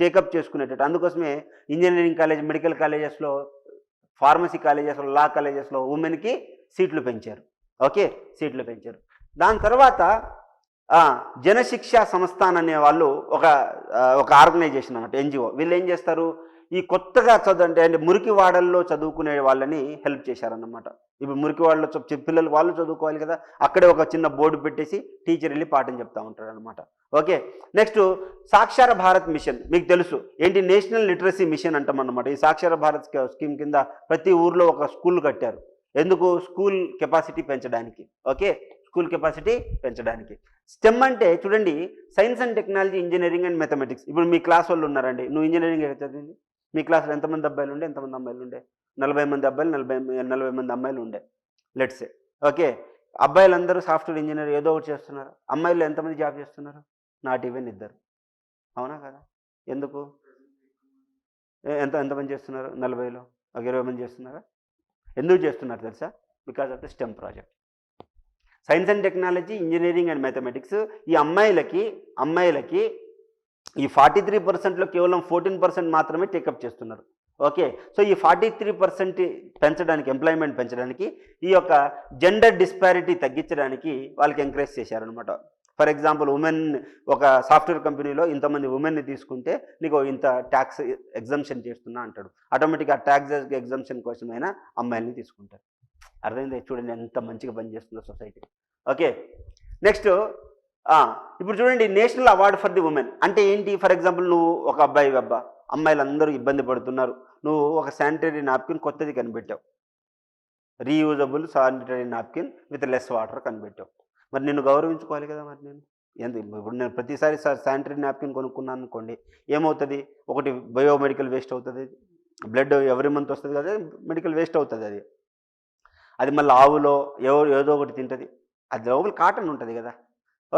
టేకప్ చేసుకునేటట్టు. అందుకోసమే ఇంజనీరింగ్ కాలేజ్, మెడికల్ కాలేజెస్లో, ఫార్మసీ కాలేజెస్లో, లా కాలేజెస్లో ఉమెన్కి సీట్లు పెంచారు. ఓకే, సీట్లు పెంచారు. దాని తర్వాత జనశిక్ష సంస్థాన్ అనే వాళ్ళు ఒక ఆర్గనైజేషన్ అన్నమాట, ఎన్జిఓ. వీళ్ళు ఏం చేస్తారు, ఈ కొత్తగా అంటే మురికి వాడల్లో చదువుకునే వాళ్ళని హెల్ప్ చేశారన్నమాట. ఇప్పుడు మురికి వాడలో పిల్లలు వాళ్ళు చదువుకోవాలి కదా, అక్కడే ఒక చిన్న బోర్డు పెట్టేసి టీచర్ వెళ్ళి పాఠం చెప్తా ఉంటాడు అనమాట. Okay, next Saakshar Bharat mission. మీకు తెలుసు ఏంటి, నేషనల్ లిటరసీ మిషన్ అంటాం అన్నమాట. ఈ సాక్షర భారత్ స్కీమ్ కింద ప్రతి ఊర్లో ఒక స్కూల్ కట్టారు. ఎందుకు, స్కూల్ కెపాసిటీ పెంచడానికి. ఓకే, స్కూల్ కెపాసిటీ పెంచడానికి. స్టెమ్ అంటే చూడండి, science and technology, engineering and mathematics. ఇప్పుడు మీ క్లాస్ వాళ్ళు ఉన్నారండి, నువ్వు ఇంజనీరింగ్ చదివింది, మీ క్లాస్లో ఎంతమంది అబ్బాయిలు ఉండే, ఎంతమంది అమ్మాయిలు ఉండే, 40 మంది అబ్బాయిలు, 40 మంది అమ్మాయిలు ఉండే లెట్సే. ఓకే, అబ్బాయిలందరూ సాఫ్ట్వేర్ ఇంజనీర్ ఏదో ఒకటి చేస్తున్నారు. అమ్మాయిలు ఎంతమంది జాబ్ చేస్తున్నారు, నాట్ ఈవెన్ 2. అవునా కదా, ఎందుకు, ఎంతమంది చేస్తున్నారు, 40లో ఒక 20 మంది చేస్తున్నారా? ఎందుకు చేస్తున్నారు తెలుసా, because of the stem project. Science and technology, engineering and mathematics. ఈ అమ్మాయిలకి ఈ 43%లో కేవలం 14% మాత్రమే టేకప్ చేస్తున్నారు. ఓకే, సో ఈ 43% పెంచడానికి, ఎంప్లాయ్మెంట్ పెంచడానికి, ఈ యొక్క జెండర్ డిస్పారిటీ తగ్గించడానికి వాళ్ళకి ఎంకరేజ్ చేశారనమాట. ఫర్ ఎగ్జాంపుల్, ఉమెన్ ఒక సాఫ్ట్వేర్ కంపెనీలో ఇంతమంది ఉమెన్ని తీసుకుంటే నీకు ఇంత ట్యాక్స్ ఎగ్జంప్షన్ చేస్తున్నా అంటాడు. ఆటోమేటిక్గా ఆ ట్యాక్స్ ఎగ్జంప్షన్ కోసమైనా అమ్మాయిల్ని తీసుకుంటారు. అర్థమైంది, చూడండి ఎంత మంచిగా పనిచేస్తుందో సొసైటీ. ఓకే, నెక్స్ట్ ఇప్పుడు చూడండి, national award for the women. అంటే ఏంటి, ఫర్ ఎగ్జాంపుల్ నువ్వు ఒక అమ్మాయిలందరూ ఇబ్బంది పడుతున్నారు, నువ్వు ఒక శానిటరీ నాప్కిన్ కొత్తది కనిపెట్టావు, reusable sanitary napkin with less water కనిపెట్టావు. మరి నిన్ను గౌరవించుకోవాలి కదా. మరి ఇప్పుడు నేను ప్రతిసారి శానిటరీ నాప్కిన్ కొనుక్కున్నాను అనుకోండి, ఏమవుతుంది, ఒకటి బయోమెడికల్ వేస్ట్ అవుతుంది, బ్లడ్ ఎవ్రీ మంత్ వస్తుంది కదా, మెడికల్ వేస్ట్ అవుతుంది. అది మళ్ళీ ఆవులో ఏదో ఒకటి తింటుంది, అది లోపల కాటన్ ఉంటుంది కదా.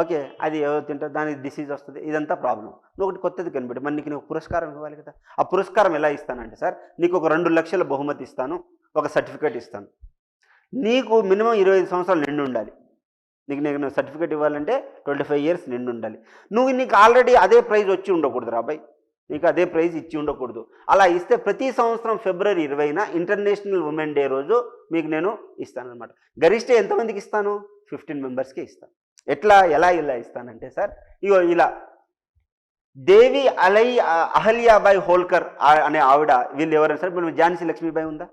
ఓకే, అది ఏదో తింటుంది, దానికి డిసీజ్ వస్తుంది, ఇదంతా ప్రాబ్లం. నువ్వు ఒకటి కొత్తది కనిపెట్టి, మరి నీకు పురస్కారం ఇవ్వాలి కదా. ఆ పురస్కారం ఎలా ఇస్తానంటే, సార్ నీకు ఒక 2 లక్షల బహుమతి ఇస్తాను, ఒక సర్టిఫికేట్ ఇస్తాను. నీకు మినిమం 25 సంవత్సరాలు నిండి ఉండాలి. నేను సర్టిఫికేట్ ఇవ్వాలంటే 25 ఇయర్స్ నిండి ఉండాలి. నీకు ఆల్రెడీ అదే ప్రైజ్ వచ్చి ఉండకూడదు రాబాయ్, నీకు అదే ప్రైజ్ ఇచ్చి ఉండకూడదు. అలా ఇస్తే ప్రతి సంవత్సరం ఫిబ్రవరి 20న ఇంటర్నేషనల్ ఉమెన్ డే రోజు మీకు నేను ఇస్తానన్నమాట. గరిష్ట ఎంతమందికి ఇస్తాను? 15 మెంబర్స్కి ఇస్తాను. ఎలా ఇస్తానంటే సార్, ఇగో ఇలా దేవి అహల్యాబాయి హోల్కర్ అనే ఆవిడ, వీళ్ళు ఎవరైనా సరే, ఇప్పుడు ఝాన్సీ లక్ష్మీబాయి ఉందా?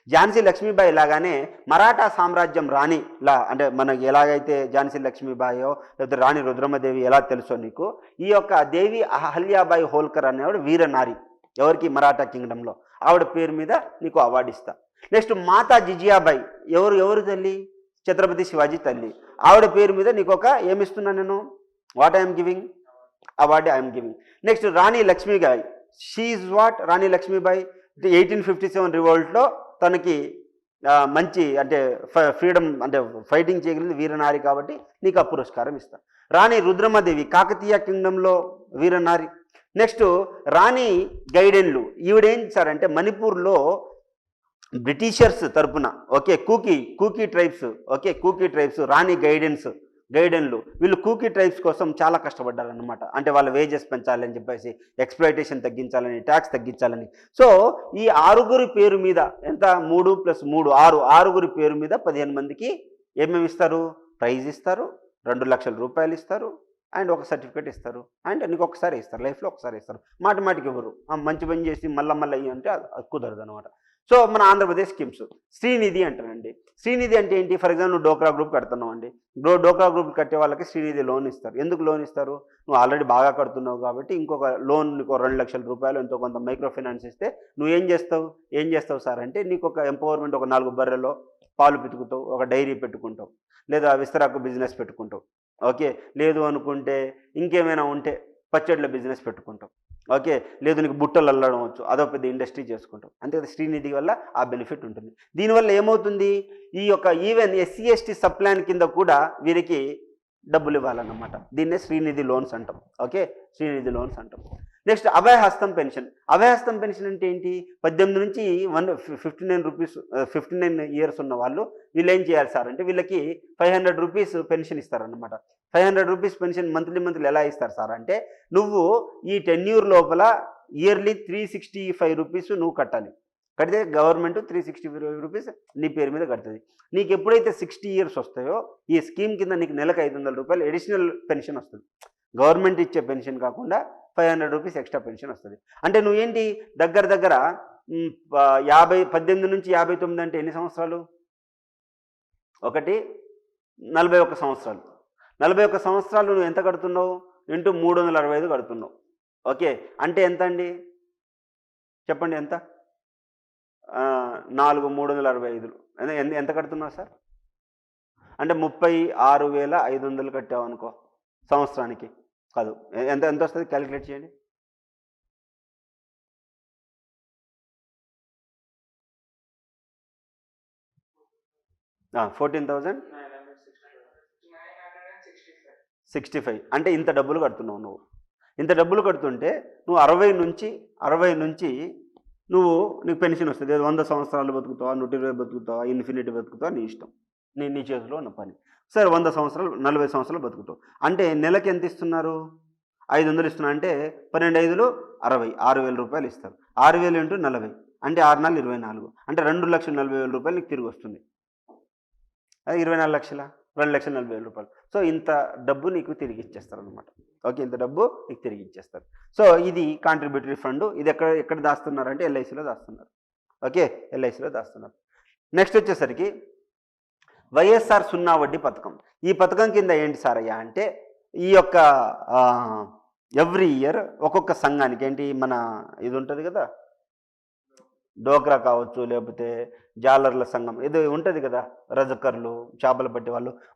ఝాన్సీ లక్ష్మీబాయి లాగానే మరాఠా సామ్రాజ్యం రాణిలా, అంటే మనకి ఎలాగైతే ఝాన్సీ లక్ష్మీబాయో లేకపోతే రాణి రుద్రమదేవి ఎలా తెలుసో నీకు, ఈ యొక్క దేవి అహల్యాబాయి హోల్కర్ అనేవాడు వీరనారి. ఎవరికి? మరాఠా కింగ్డంలో. ఆవిడ పేరు మీద నీకు అవార్డు ఇస్తా. నెక్స్ట్ మాతా జిజియాబాయి, ఎవరు తల్లి? ఛత్రపతి శివాజీ తల్లి. ఆవిడ పేరు మీద నీకు ఏమిస్తున్నా నేను? What I'm giving? Award I'm giving. Next Rani Lakshmibai, she is what? Rani Lakshmibai 1857 రివోల్ట్లో తనకి మంచి అంటే ఫ్రీడమ్ అంటే ఫైటింగ్ చేయగలిగింది, వీరనారి, కాబట్టి నీకు ఆ పురస్కారం ఇస్తా. రాణి రుద్రమదేవి కాకతీయ కింగ్డంలో వీరనారి. నెక్స్ట్ రాణి గైడెన్లు, ఈవిడేం చేశారంటే మణిపూర్లో బ్రిటిషర్స్ తరపున కూకీ ట్రైబ్స్ రాణి గైడెన్లు వీళ్ళు కూకీ ట్రైబ్స్ కోసం చాలా కష్టపడ్డారనమాట. అంటే వాళ్ళ వేజెస్ పెంచాలని చెప్పేసి, ఎక్స్‌ప్లాయిటేషన్ తగ్గించాలని, ట్యాక్స్ తగ్గించాలని. సో ఈ 6 పేరు మీద ఎంత? 3 + 3 6 పేరు మీద 15 మందికి ఏమేమి ఇస్తారు? ప్రైజ్ ఇస్తారు, 2 లక్షల రూపాయలు ఇస్తారు, అండ్ ఒక సర్టిఫికేట్ ఇస్తారు, అండ్ నీకు ఒకసారి ఇస్తారు, లైఫ్లో ఒకసారి ఇస్తారు. మాటికి ఇవ్వరు. మంచి పని చేసి మళ్ళీ అంటే అది కుదరదు అనమాట. సో మన ఆంధ్రప్రదేశ్ స్కీమ్స్ శ్రీనిధి అంటారండి. శ్రీనిధి అంటే ఏంటి? ఫర్ ఎగ్జాంపుల్ నువ్వు డోక్రా గ్రూప్ కడుతున్నావు అండి. డోక్రా గ్రూప్ కట్టే వాళ్ళకి శ్రీనిధి లోన్ ఇస్తారు. ఎందుకు లోన్ ఇస్తారు? నువ్వు ఆల్రెడీ బాగా కడుతున్నావు కాబట్టి ఇంకొక లోన్ నీకు 2 లక్షల రూపాయలు ఎంతో కొంత మైక్రో ఫైనాన్స్ ఇస్తే నువ్వు ఏం చేస్తావు సార్ అంటే, నీకు ఒక ఎంపవర్మెంట్, ఒక 4 బర్రెలో పాలు పితుకుతావు, ఒక డైరీ పెట్టుకుంటావు, లేదా విస్తరాకు బిజినెస్ పెట్టుకుంటావు. లేదు అనుకుంటే ఇంకేమైనా ఉంటే పచ్చడిల బిజినెస్ పెట్టుకుంటాం. లేదు నీకు బుట్టలు అల్లడం వచ్చు, అదో పెద్ద ఇండస్ట్రీ చేసుకుంటాం. అంతే కదా, శ్రీనిధి వల్ల ఆ బెనిఫిట్ ఉంటుంది. దీనివల్ల ఏమవుతుంది? ఈ యొక్క even SC ST sub plan కింద కూడా వీరికి డబ్బులు ఇవ్వాలన్నమాట. దీన్నే శ్రీనిధి లోన్స్ అంటాం. శ్రీనిధి లోన్స్ అంటాం. Next Abhayahastam pension. Abhayahastam pension అంటే ఏంటి? 18 నుంచి 59 ఇయర్స్ ఉన్న వాళ్ళు వీళ్ళు ఏం చేయాలి సార్ అంటే, వీళ్ళకి 500 రూపీస్ పెన్షన్ ఇస్తారనమాట. 500 రూపీస్ పెన్షన్ మంత్లీ ఎలా ఇస్తారు సార్ అంటే, నువ్వు ఈ టెన్యూర్ లోపల ఇయర్లీ 365 రూపీస్ నువ్వు కట్టాలి. కడితే గవర్నమెంట్ 365 రూపీస్ నీ పేరు మీద కడుతుంది. నీకు ఎప్పుడైతే 60 ఇయర్స్ వస్తాయో ఈ స్కీమ్ కింద నీకు నెలకు 500 రూపాయలు అడిషనల్ పెన్షన్ వస్తుంది. గవర్నమెంట్ ఇచ్చే పెన్షన్ కాకుండా 500 రూపీస్ ఎక్స్ట్రా పెన్షన్ వస్తుంది. అంటే నువ్వేంటి దగ్గర 18 నుంచి 59 అంటే ఎన్ని సంవత్సరాలు? 41 సంవత్సరాలు. 41 సంవత్సరాలు నువ్వు ఎంత కడుతున్నావు? ఇంటూ 365 కడుతున్నావు. అంటే ఎంత అండి? చెప్పండి ఎంత? 365 ఎంత కడుతున్నావు సార్ అంటే 36,500 కట్టావు అనుకో సంవత్సరానికి. కాదు, ఎంత వస్తుంది? క్యాలిక్యులేట్ చేయండి. 14,965 అంటే ఇంత డబ్బులు కడుతున్నావు నువ్వు. ఇంత డబ్బులు కడుతుంటే నువ్వు 60 నుంచి నీకు పెన్షన్ వస్తుంది. 100 సంవత్సరాలు బతుకుతావా, 120 బతుకుతావా, ఇన్ఫినిటీ బతుకుతావా, నీ ఇష్టం, నీ చేతిలో ఉన్న పని. సరే 100 సంవత్సరాలు 40 సంవత్సరాలు బతుకుతావు అంటే నెలకి ఎంత ఇస్తున్నారు? 500 ఇస్తున్నారు. అంటే 12 × 5 60, 6,000 రూపాయలు ఇస్తారు. 6,000 × 40 అంటే 6 నెలలు 24 అంటే 2,40,000 రూపాయలు నీకు తిరిగి వస్తుంది. అది 24 లక్షల 2,40,000 రూపాయలు. సో ఇంత డబ్బు నీకు తిరిగి ఇచ్చేస్తారు అనమాట. ఇంత డబ్బు నీకు తిరిగి ఇచ్చేస్తారు. సో ఇది కాంట్రిబ్యూటరీ ఫండ్. ఇది ఎక్కడ దాస్తున్నారంటే ఎల్ఐసిలో దాస్తున్నారు. ఎల్ఐసిలో దాస్తున్నారు. నెక్స్ట్ వచ్చేసరికి వైఎస్ఆర్ సున్నా వడ్డీ పథకం. ఈ పథకం కింద ఏంటి సార్ అయ్యా అంటే, ఈ యొక్క ఎవ్రీ ఇయర్ ఒక్కొక్క సంఘానికి ఏంటి, మన ఇది ఉంటుంది కదా, డోక్రా కావచ్చు, లేకపోతే జాలర్ల సంఘం ఇది ఉంటుంది కదా, రజకర్లు, చేపలు పట్టే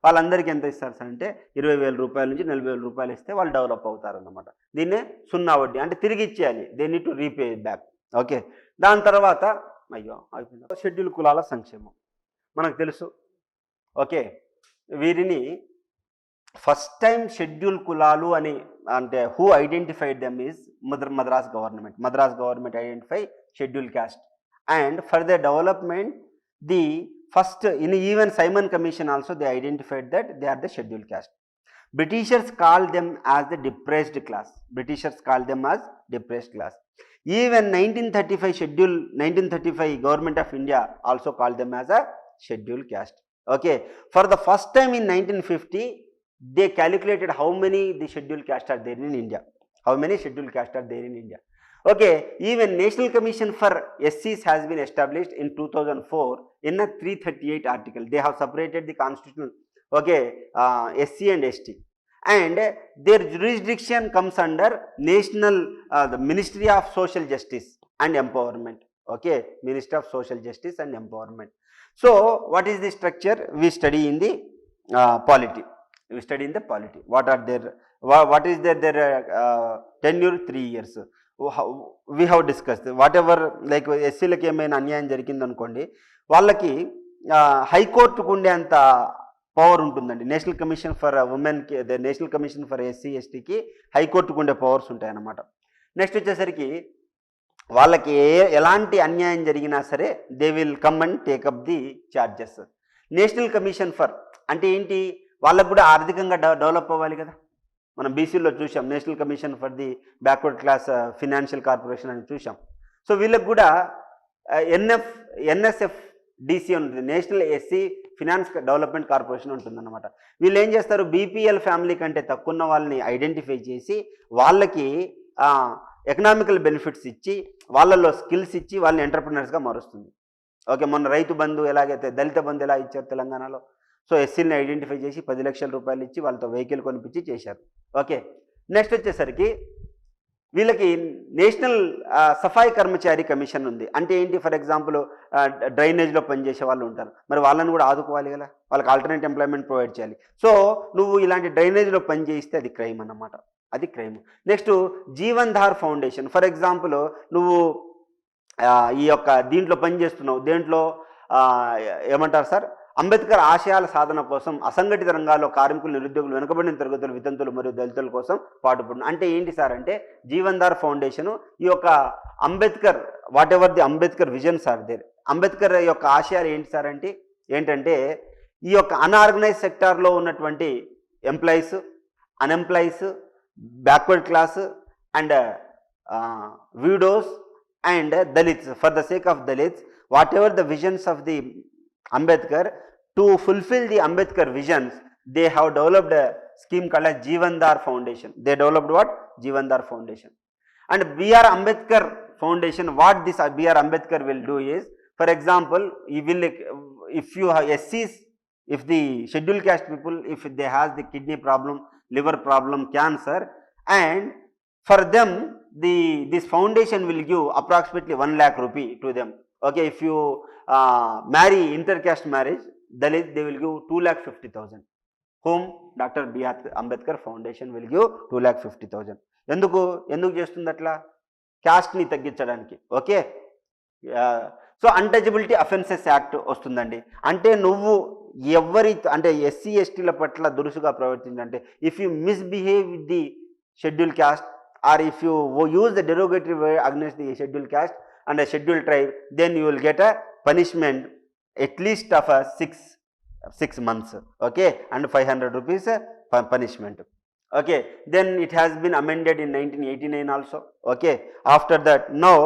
వాళ్ళందరికీ ఎంత ఇస్తారు సార్ అంటే 20,000 రూపాయల నుంచి 40,000 రూపాయలు ఇస్తే వాళ్ళు డెవలప్ అవుతారన్నమాట. దీన్నే సున్నా వడ్డీ అంటే తిరిగి ఇచ్చేయాలి. They need to repay back. దాని తర్వాత అయిపోయింది షెడ్యూల్ కులాల సంక్షేమం. మనకు తెలుసు. వీరిని ఫస్ట్ టైం షెడ్యూల్ కులాలు అని అంటే who identified them is Madras government identify schedule caste, and for the development the First, in even Simon Commission also they identified that they are the scheduled caste. Britishers called them as the depressed class. Britishers called them as depressed class. Even 1935 government of India also called them as a scheduled caste. Okay, for the first time in 1950 they calculated how many the scheduled caste are there in India. How many scheduled caste are there in India? Okay, even National Commission for SCs has been established in 2004 in a 338 article. They have separated the constitutional, okay, SC and ST, and their jurisdiction comes under the Ministry of Social Justice and Empowerment. Okay, Ministry of Social Justice and Empowerment. So what is the structure? We study in the polity. We study in the polity. What are their, what is their tenure? 3 years. We have discussed whatever, like ఎస్సీలకి ఏమైనా అన్యాయం జరిగింది అనుకోండి, వాళ్ళకి హైకోర్టుకు ఉండే అంత power ఉంటుందండి. నేషనల్ కమిషన్ ఫర్ ఉమెన్కి, నేషనల్ కమిషన్ ఫర్ ఎస్సీ ఎస్టీకి హైకోర్టుకు ఉండే పవర్స్ ఉంటాయన్నమాట. నెక్స్ట్ వచ్చేసరికి వాళ్ళకి ఎలాంటి అన్యాయం జరిగినా సరే they will come and take up the charges. National commission for అంటే ఏంటి? వాళ్ళకు కూడా ఆర్థికంగా డెవలప్ అవ్వాలి కదా. మనం బీసీలో చూసాం national commission for the backward class financial corporation అని చూసాం. సో వీళ్ళకి కూడా ఎన్ఎస్ఎఫ్ డిసి ఉంటుంది, national SC finance development corporation ఉంటుందన్నమాట. వీళ్ళు ఏం చేస్తారు? బీపీఎల్ ఫ్యామిలీ కంటే తక్కువ ఉన్న వాళ్ళని ఐడెంటిఫై చేసి వాళ్ళకి ఎకనామికల్ బెనిఫిట్స్ ఇచ్చి వాళ్ళలో స్కిల్స్ ఇచ్చి వాళ్ళని ఎంటర్ప్రినర్స్గా మారుస్తుంది. ఓకే, మొన్న రైతు బంధు ఎలాగైతే దళిత బంధు ఎలా ఇచ్చారు తెలంగాణలో, సో ఎస్సీని ఐడెంటిఫై చేసి 10 లక్షల రూపాయలు ఇచ్చి వాళ్ళతో వెహికల్ కొనిపించి చేశారు. ఓకే, నెక్స్ట్ వచ్చేసరికి వీళ్ళకి నేషనల్ సఫాయి కర్మచారి కమిషన్ ఉంది. అంటే ఏంటి? ఫర్ ఎగ్జాంపుల్ డ్రైనేజ్లో పనిచేసే వాళ్ళు ఉంటారు, మరి వాళ్ళని కూడా ఆదుకోవాలి కదా, వాళ్ళకి ఆల్టర్నేట్ ఎంప్లాయ్మెంట్ ప్రొవైడ్ చేయాలి. సో నువ్వు ఇలాంటి డ్రైనేజ్లో పని చేయిస్తే అది క్రైమ్ అన్నమాట, అది crime. Next Jeevan Dhar foundation. For example నువ్వు ఈ యొక్క దీంట్లో పని చేస్తున్నావు, దేంట్లో ఏమంటారు సార్, అంబేద్కర్ ఆశయాల సాధన కోసం అసంఘటిత రంగాల్లో కార్మికులు, నిరుద్యోగులు, వెనుకబడిన తరగతులు, వితంతులు మరియు దళితుల కోసం పాటుపడుతుంది. అంటే ఏంటి సార్ అంటే జీవన్ ధార్ ఫౌండేషన్ ఈ యొక్క Ambedkar, whatever the Ambedkar visions are there, Ambedkar యొక్క ఆశయాలు ఏంటి సార్ అంటే ఏంటంటే ఈ యొక్క అన్ఆర్గనైజ్ సెక్టార్లో ఉన్నటువంటి employees, unemployees, backward class and widows and Dalits, for the sake of Dalits, whatever the visions of the Ambedkar, to fulfill the Ambedkar visions, they have developed a scheme called as Jeevan Dar Foundation. They developed what? Jeevan Dar Foundation. And B.R. Ambedkar Foundation, what this B.R. Ambedkar will do is, for example, he will, if you have SCs, if the scheduled caste people, if they have the kidney problem, liver problem, cancer, and for them this foundation will give approximately 1 lakh rupee to them. Okay, if you marry intercaste marriage, Dalit, they will give 2,50,000. Whom? Dr. B.R. Ambedkar Foundation will give 2,50,000. ఎందుకు చేస్తుంది అట్లా? క్యాస్ట్ని తగ్గించడానికి. Okay, so untouchability offences act వస్తుందండి. అంటే నువ్వు ఎవరి అంటే ఎస్సీ ఎస్టీల పట్ల దురుసుగా ప్రవర్తించంటే, if you misbehave with the schedule caste or if you use the derogatory word against the scheduled caste and a scheduled tribe, then you will get a punishment at least of 6 months, okay, and 500 rupees punishment. Okay, then it has been amended in 1989 also. Okay, after that now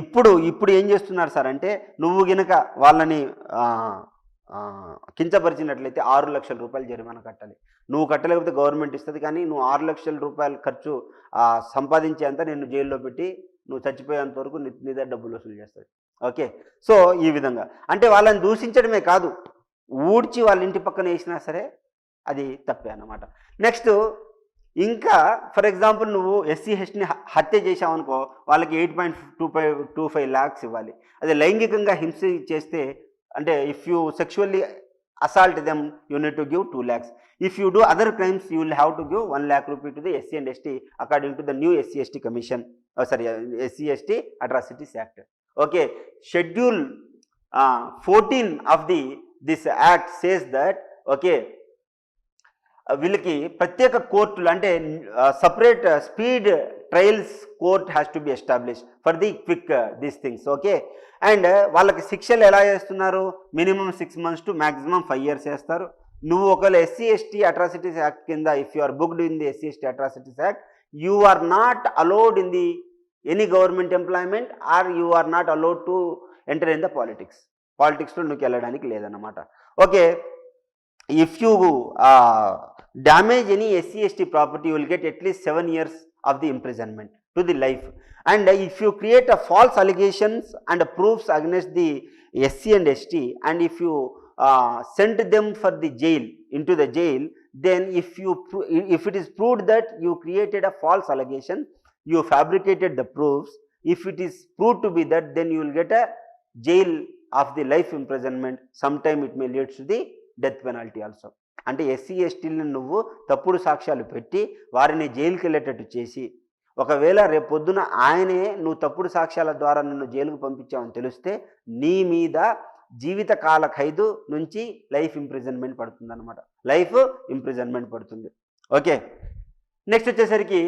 ఇప్పుడు ఏం చేస్తున్నారు sir అంటే, నువ్వు గనక వాళ్ళని కించపరిచినట్లయితే 6 లక్షల రూపాయలు జరిమానా కట్టాలి. నువ్వు కట్టలేకపోతే గవర్నమెంట్ ఇస్తుంది, కానీ నువ్వు 6 లక్షల రూపాయలు ఖర్చు సంపాదించేంత నిన్ను జైల్లో పెట్టి నువ్వు చచ్చిపోయేంత వరకు నీ దగ్గర డబ్బులు వసూలు చేస్తుంది. ఓకే, సో ఈ విధంగా అంటే వాళ్ళని దూషించడమే కాదు, ఊడ్చి వాళ్ళ ఇంటి పక్కన వేసినా సరే అది తప్పే అన్నమాట. నెక్స్ట్ ఇంకా ఫర్ ఎగ్జాంపుల్ నువ్వు ఎస్సీ ఎస్టీని హత్య చేసావనుకో, వాళ్ళకి 8.25 lakhs ఇవ్వాలి. అదే లైంగికంగా హింస చేస్తే అంటే if you sexually assault them, you need to give 2 lakhs. If you do other crimes, you will have to give 1 lakh rupee to the SC and ST according to the new SC/ST commission, SC/ST Atrocities Act. Okay, schedule 14 of this act says that, okay, వీళ్ళకి ప్రత్యేక కోర్టులు అంటే separate speed trials court has to be establish for the quick these things. Okay, and వాళ్ళకి శిక్షలు ఎలా చేస్తున్నారు, minimum 6 months to maximum 5 years చేస్తారు. నువ్వు ఒకవేళ ఎస్సీ ఎస్టీ అట్రాసిటీస్ యాక్ట్ కింద if you are booked in the SC ST atrocities act, you are not allowed in the any government employment or you are not allowed to enter in the politics. పాలిటిక్స్లో నువ్వు వెళ్ళడానికి లేదన్నమాట. Okay, if you damage any SC/ST property, you will get at least 7 years of the imprisonment to the life. And if you create a false allegations and proofs against the SC and ST, and if you send them for the jail, into the jail, then if it is proved that you created a false allegation, you fabricated the proofs, if it is proved to be that, then you will get a jail of the life imprisonment. Sometime it may lead to the death penalty also. అంటే SC ఎస్టీలను నువ్వు తప్పుడు సాక్ష్యాలు పెట్టి వారిని జైలుకి వెళ్ళేటట్టు చేసి, ఒకవేళ రేపొద్దున ఆయనే నువ్వు తప్పుడు సాక్ష్యాల ద్వారా నిన్ను జైలుకు పంపించావని తెలిస్తే నీ మీద జీవితకాల ఖైదు నుంచి లైఫ్ ఇంప్రిజన్మెంట్ పడుతుంది అనమాట. లైఫ్ ఇంప్రిజన్మెంట్ పడుతుంది. ఓకే, నెక్స్ట్ వచ్చేసరికి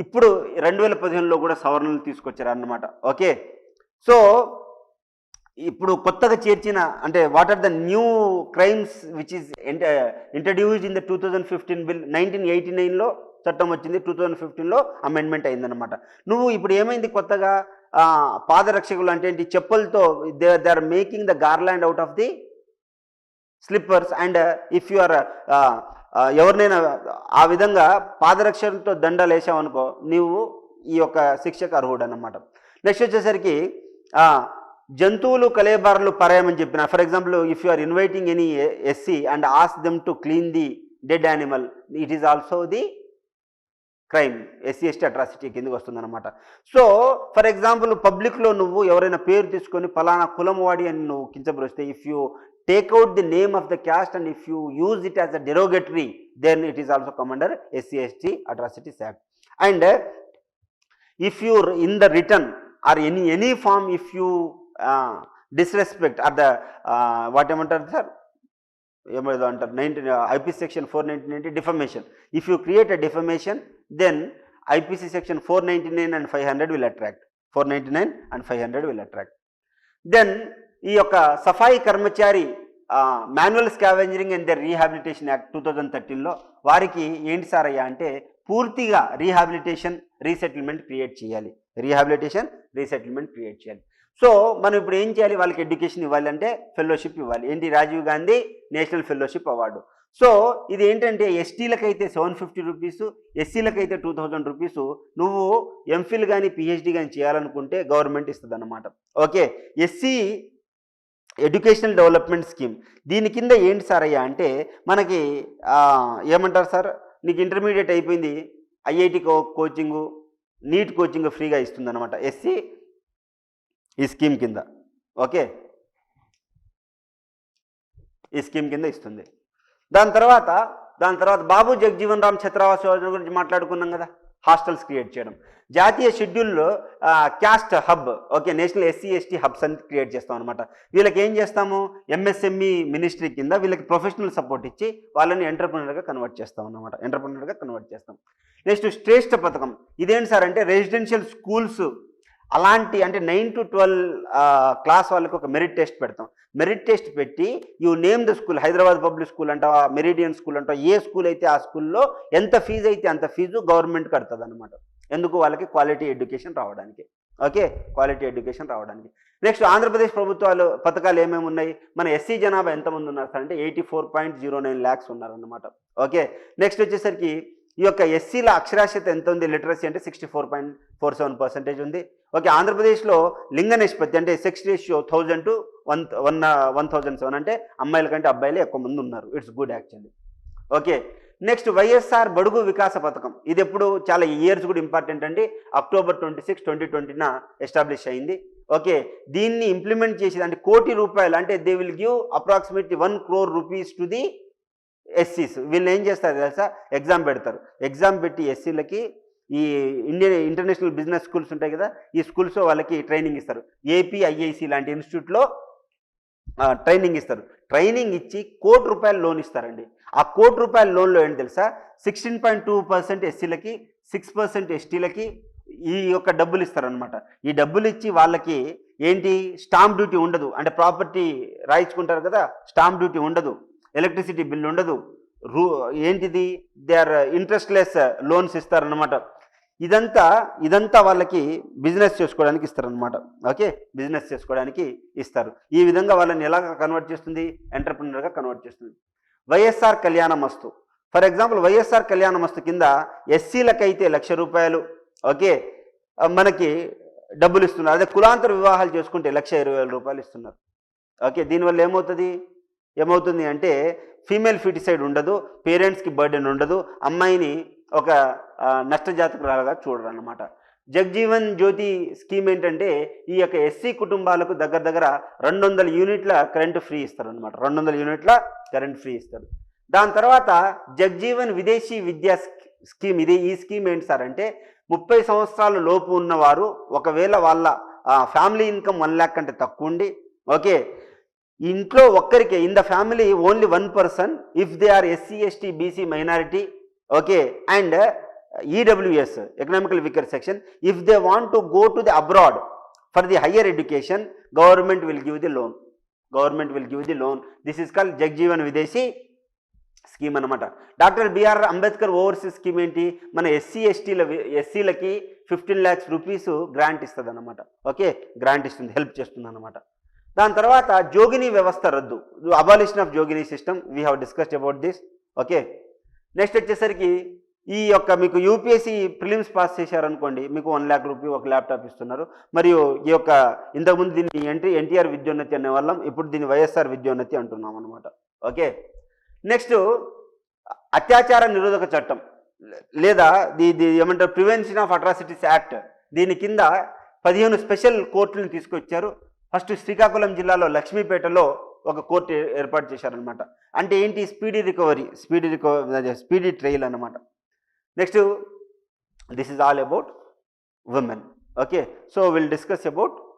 ఇప్పుడు 2015లో కూడా సవరణలు తీసుకొచ్చారు అన్నమాట. ఓకే, సో ఇప్పుడు కొత్తగా చేర్చిన అంటే what are the new crimes which is introduced in the 2015 bill. 1989లో చట్టం వచ్చింది, 2015లో అమెండ్మెంట్ అయిందనమాట. నువ్వు ఇప్పుడు ఏమైంది కొత్తగా, పాదరక్షకులు అంటే ఏంటి, చెప్పులతో they are making the garland out of the slippers. And if you are ఎవరినైనా ఆ విధంగా పాదరక్షలతో దండాలు వేసావనుకో నీవు ఈ యొక్క శిక్షకు అర్హుడు అన్నమాట. నెక్స్ట్ వచ్చేసరికి జంతువులు కలేబార్లు పరాయమని చెప్పిన. For example, if you are inviting any SC and ask them to clean the dead animal, it is also the crime, SC ST atrocity కిందకి వస్తుందన్నమాట. సో ఫర్ ఎగ్జాంపుల్, పబ్లిక్లో నువ్వు ఎవరైనా పేరు తీసుకొని ఫలానా కులం వాడి అని నువ్వు కించపరుస్తే, if you take out the name of the caste and if you use it as a derogatory, then it is also come under SC ST atrocities act. And if you in the return or any form if you disrespect or the what ఏమంటారు sir, ఏమేదో అంటారు, IPC section 499 defamation. If you create a defamation, then IPC section 499 and 500 will attract. 499 and 500 will attract. Then ఈ యొక్క Safai Karamchari manual scavengering and the rehabilitation act 2013లో వారికి ఏంటి sir అయ్యా అంటే పూర్తిగా రీహాబిలిటేషన్ రీసెటిల్మెంట్ క్రియేట్ చేయాలి. రీహాబిలిటేషన్ రీసెటిల్మెంట్ క్రియేట్ చేయాలి. సో మనం ఇప్పుడు ఏం చేయాలి, వాళ్ళకి ఎడ్యుకేషన్ ఇవ్వాలి అంటే ఫెలోషిప్ ఇవ్వాలి. ఏంటి, Rajiv Gandhi national fellowship award. So ఇది ఏంటంటే ఎస్టీలకైతే 750 రూపీస్, ఎస్సీలకైతే 2000 రూపీస్. నువ్వు ఎంఫిల్ కానీ పిహెచ్డి కానీ చేయాలనుకుంటే గవర్నమెంట్ ఇస్తుంది అన్నమాట. Okay, SC educational development scheme. దీని కింద ఏంటి సార్ అయ్యా అంటే మనకి ఏమంటారు సార్, నీకు ఇంటర్మీడియట్ అయిపోయింది, ఐఐటి కోచింగు, నీట్ కోచింగ్ ఫ్రీగా ఇస్తుంది అనమాట ఎస్సీ ఈ స్కీమ్ కింద. ఓకే, ఈ స్కీమ్ కింద ఇస్తుంది. దాని తర్వాత బాబు జగజీవన్ రామ్ ఛత్రావాస్ యోజన గురించి మాట్లాడుకున్నాం కదా, హాస్టల్స్ క్రియేట్ చేయడం. జాతీయ షెడ్యూల్లో caste hub, okay, national SC ST hubs అని క్రియేట్ చేస్తాం అనమాట. వీళ్ళకి ఏం చేస్తాము, MSME మినిస్ట్రీ కింద వీళ్ళకి ప్రొఫెషనల్ సపోర్ట్ ఇచ్చి వాళ్ళని ఎంటర్ప్రెన్యూర్గా కన్వర్ట్ చేస్తాం అన్నమాట. ఎంటర్ప్రెన్యూర్గా కన్వర్ట్ చేస్తాం. నెక్స్ట్ శ్రేష్ఠ పథకం. ఇదేంటి సార్ అంటే రెసిడెన్షియల్ స్కూల్స్ అలాంటి అంటే 9 to 12 క్లాస్ వాళ్ళకి ఒక మెరిట్ టెస్ట్ పెడతాం. మెరిట్ టెస్ట్ పెట్టి you name the school, Hyderabad public school అంటావా, మెరిడియన్ స్కూల్ అంటావా, ఏ స్కూల్ అయితే ఆ స్కూల్లో ఎంత ఫీజు అయితే అంత ఫీజు గవర్నమెంట్ కడుతుంది అనమాట. ఎందుకు, వాళ్ళకి క్వాలిటీ ఎడ్యుకేషన్ రావడానికి. ఓకే, క్వాలిటీ ఎడ్యుకేషన్ రావడానికి. నెక్స్ట్ ఆంధ్రప్రదేశ్ ప్రభుత్వాలు పథకాలు ఏమేమి ఉన్నాయి, మన ఎస్సీ జనాభా ఎంతమంది ఉన్నారు సార్ అంటే 84.09 lakhs ఉన్నారన్నమాట. ఓకే, నెక్స్ట్ వచ్చేసరికి ఈ యొక్క ఎస్సీల అక్షరాస్యత ఎంత ఉంది, లిటరసీ అంటే 64.47% ఉంది. ఓకే, ఆంధ్రప్రదేశ్లో లింగ నిష్పత్తి అంటే సెక్స్ రేషియో 1000 to 1007 అంటే అమ్మాయిల కంటే అబ్బాయిలే ఎక్కువ మంది ఉన్నారు. It's good actually. Okay, next YSR బడుగు వికాస పథకం. ఇది ఎప్పుడు చాలా ఇయర్స్ కూడా ఇంపార్టెంట్ అండి. October 26, 2020 ఎస్టాబ్లిష్ అయింది. ఓకే, దీన్ని ఇంప్లిమెంట్ చేసేది అంటే ₹1,00,00,000 అంటే they will give approximately 1 crore rupees to the ఎస్సీస్. వీళ్ళు ఏం చేస్తారు తెలుసా, ఎగ్జామ్ పెడతారు. ఎగ్జామ్ పెట్టి ఎస్సీలకి ఈ ఇంటర్నేషనల్ బిజినెస్ స్కూల్స్ ఉంటాయి కదా, ఈ స్కూల్స్లో వాళ్ళకి ట్రైనింగ్ ఇస్తారు. APIIC లాంటి ఇన్స్టిట్యూట్లో ట్రైనింగ్ ఇస్తారు. ట్రైనింగ్ ఇచ్చి ₹1,00,00,000 లోన్ ఇస్తారండి. ఆ ₹1,00,00,000 లోన్లో ఏంటి తెలుసా, 16.2% ఎస్సీలకి, 6% ఎస్టీలకి ఈ యొక్క డబ్బులు ఇస్తారనమాట. ఈ డబ్బులు ఇచ్చి వాళ్ళకి ఏంటి, స్టాంప్ డ్యూటీ ఉండదు, అంటే ప్రాపర్టీ రాయించుకుంటారు కదా, స్టాంప్ డ్యూటీ ఉండదు, ఎలక్ట్రిసిటీ బిల్ ఉండదు, ఏంటిది, దే ఆర్ ఇంట్రెస్ట్లెస్ లోన్స్ ఇస్తారనమాట. ఇదంతా వాళ్ళకి బిజినెస్ చేసుకోవడానికి ఇస్తారనమాట. ఓకే, బిజినెస్ చేసుకోవడానికి ఇస్తారు. ఈ విధంగా వాళ్ళని ఎలా కన్వర్ట్ చేస్తుంది, ఎంటర్ప్రినర్గా కన్వర్ట్ చేస్తుంది. వైఎస్ఆర్ కళ్యాణమస్తు, ఫర్ ఎగ్జాంపుల్ వైఎస్ఆర్ కళ్యాణమస్తు కింద ఎస్సీలకైతే ₹1,00,000, ఓకే, మనకి డబ్బులు ఇస్తున్నారు. అదే కులాంతర వివాహాలు చేసుకుంటే ₹1,20,000 ఇస్తున్నారు. ఓకే, దీనివల్ల ఏమవుతుంది అంటే ఫీమేల్ ఫిటిసైడ్ ఉండదు, పేరెంట్స్కి బర్డెన్ ఉండదు, అమ్మాయిని ఒక నష్టజాతకురాలుగా చూడరు అన్నమాట. జగ్జీవన్ జ్యోతి స్కీమ్ ఏంటంటే ఈ యొక్క ఎస్సీ కుటుంబాలకు దగ్గర 200 యూనిట్ల కరెంటు ఫ్రీ ఇస్తారు అనమాట. 200 యూనిట్ల కరెంట్ ఫ్రీ ఇస్తారు. దాని తర్వాత జగ్జీవన్ విదేశీ విద్యా స్కీమ్. ఈ స్కీమ్ ఏంటి సార్ అంటే 30 సంవత్సరాల లోపు ఉన్నవారు ఒకవేళ వాళ్ళ ఫ్యామిలీ ఇన్కమ్ 1 lakh కంటే తక్కువ ఉండి, ఓకే, ఇంట్లో ఒక్కరికే, in the family only 1 person if they are SC ST BC minority, okay, and EWS economical weaker section, if they want to go to the abroad for the higher education, government will give the loan. This is called Jagjivan Videshi scheme అనమాట. Doctor BR Ambedkar overseas scheme ఏంటి, మన ఎస్సీలకి 15 lakhs grant ఇస్తుంది అనమాట. Okay, grant ఇస్తుంది, help చేస్తుంది అనమాట. దాని తర్వాత జోగిని వ్యవస్థ రద్దు, abolition of jogini system, we have discussed about this. Okay, next వచ్చేసరికి ఈ యొక్క మీకు యూపీఎస్సీ ప్రిలిమ్స్ పాస్ చేశారనుకోండి, మీకు 1 lakh రూపీ ఒక ల్యాప్టాప్ ఇస్తున్నారు. మరియు ఈ యొక్క ఇంతకుముందు దీన్ని ఎన్టీఆర్ విద్యోన్నతి అనేవాళ్ళం, ఇప్పుడు దీన్ని వైఎస్ఆర్ విద్యోన్నతి అంటున్నాం అనమాట. ఓకే, నెక్స్ట్ అత్యాచార నిరోధక చట్టం, లేదా ఏమంటారు, ప్రివెన్షన్ ఆఫ్ అట్రాసిటీస్ యాక్ట్. దీని కింద 15 స్పెషల్ కోర్టులను తీసుకొచ్చారు. ఫస్ట్ శ్రీకాకుళం జిల్లాలో లక్ష్మీపేటలో ఒక కోర్టు ఏర్పాటు చేశారనమాట. అంటే ఏంటి, స్పీడీ ట్రయల్ అనమాట. Next this is all about women. Okay, so will discuss about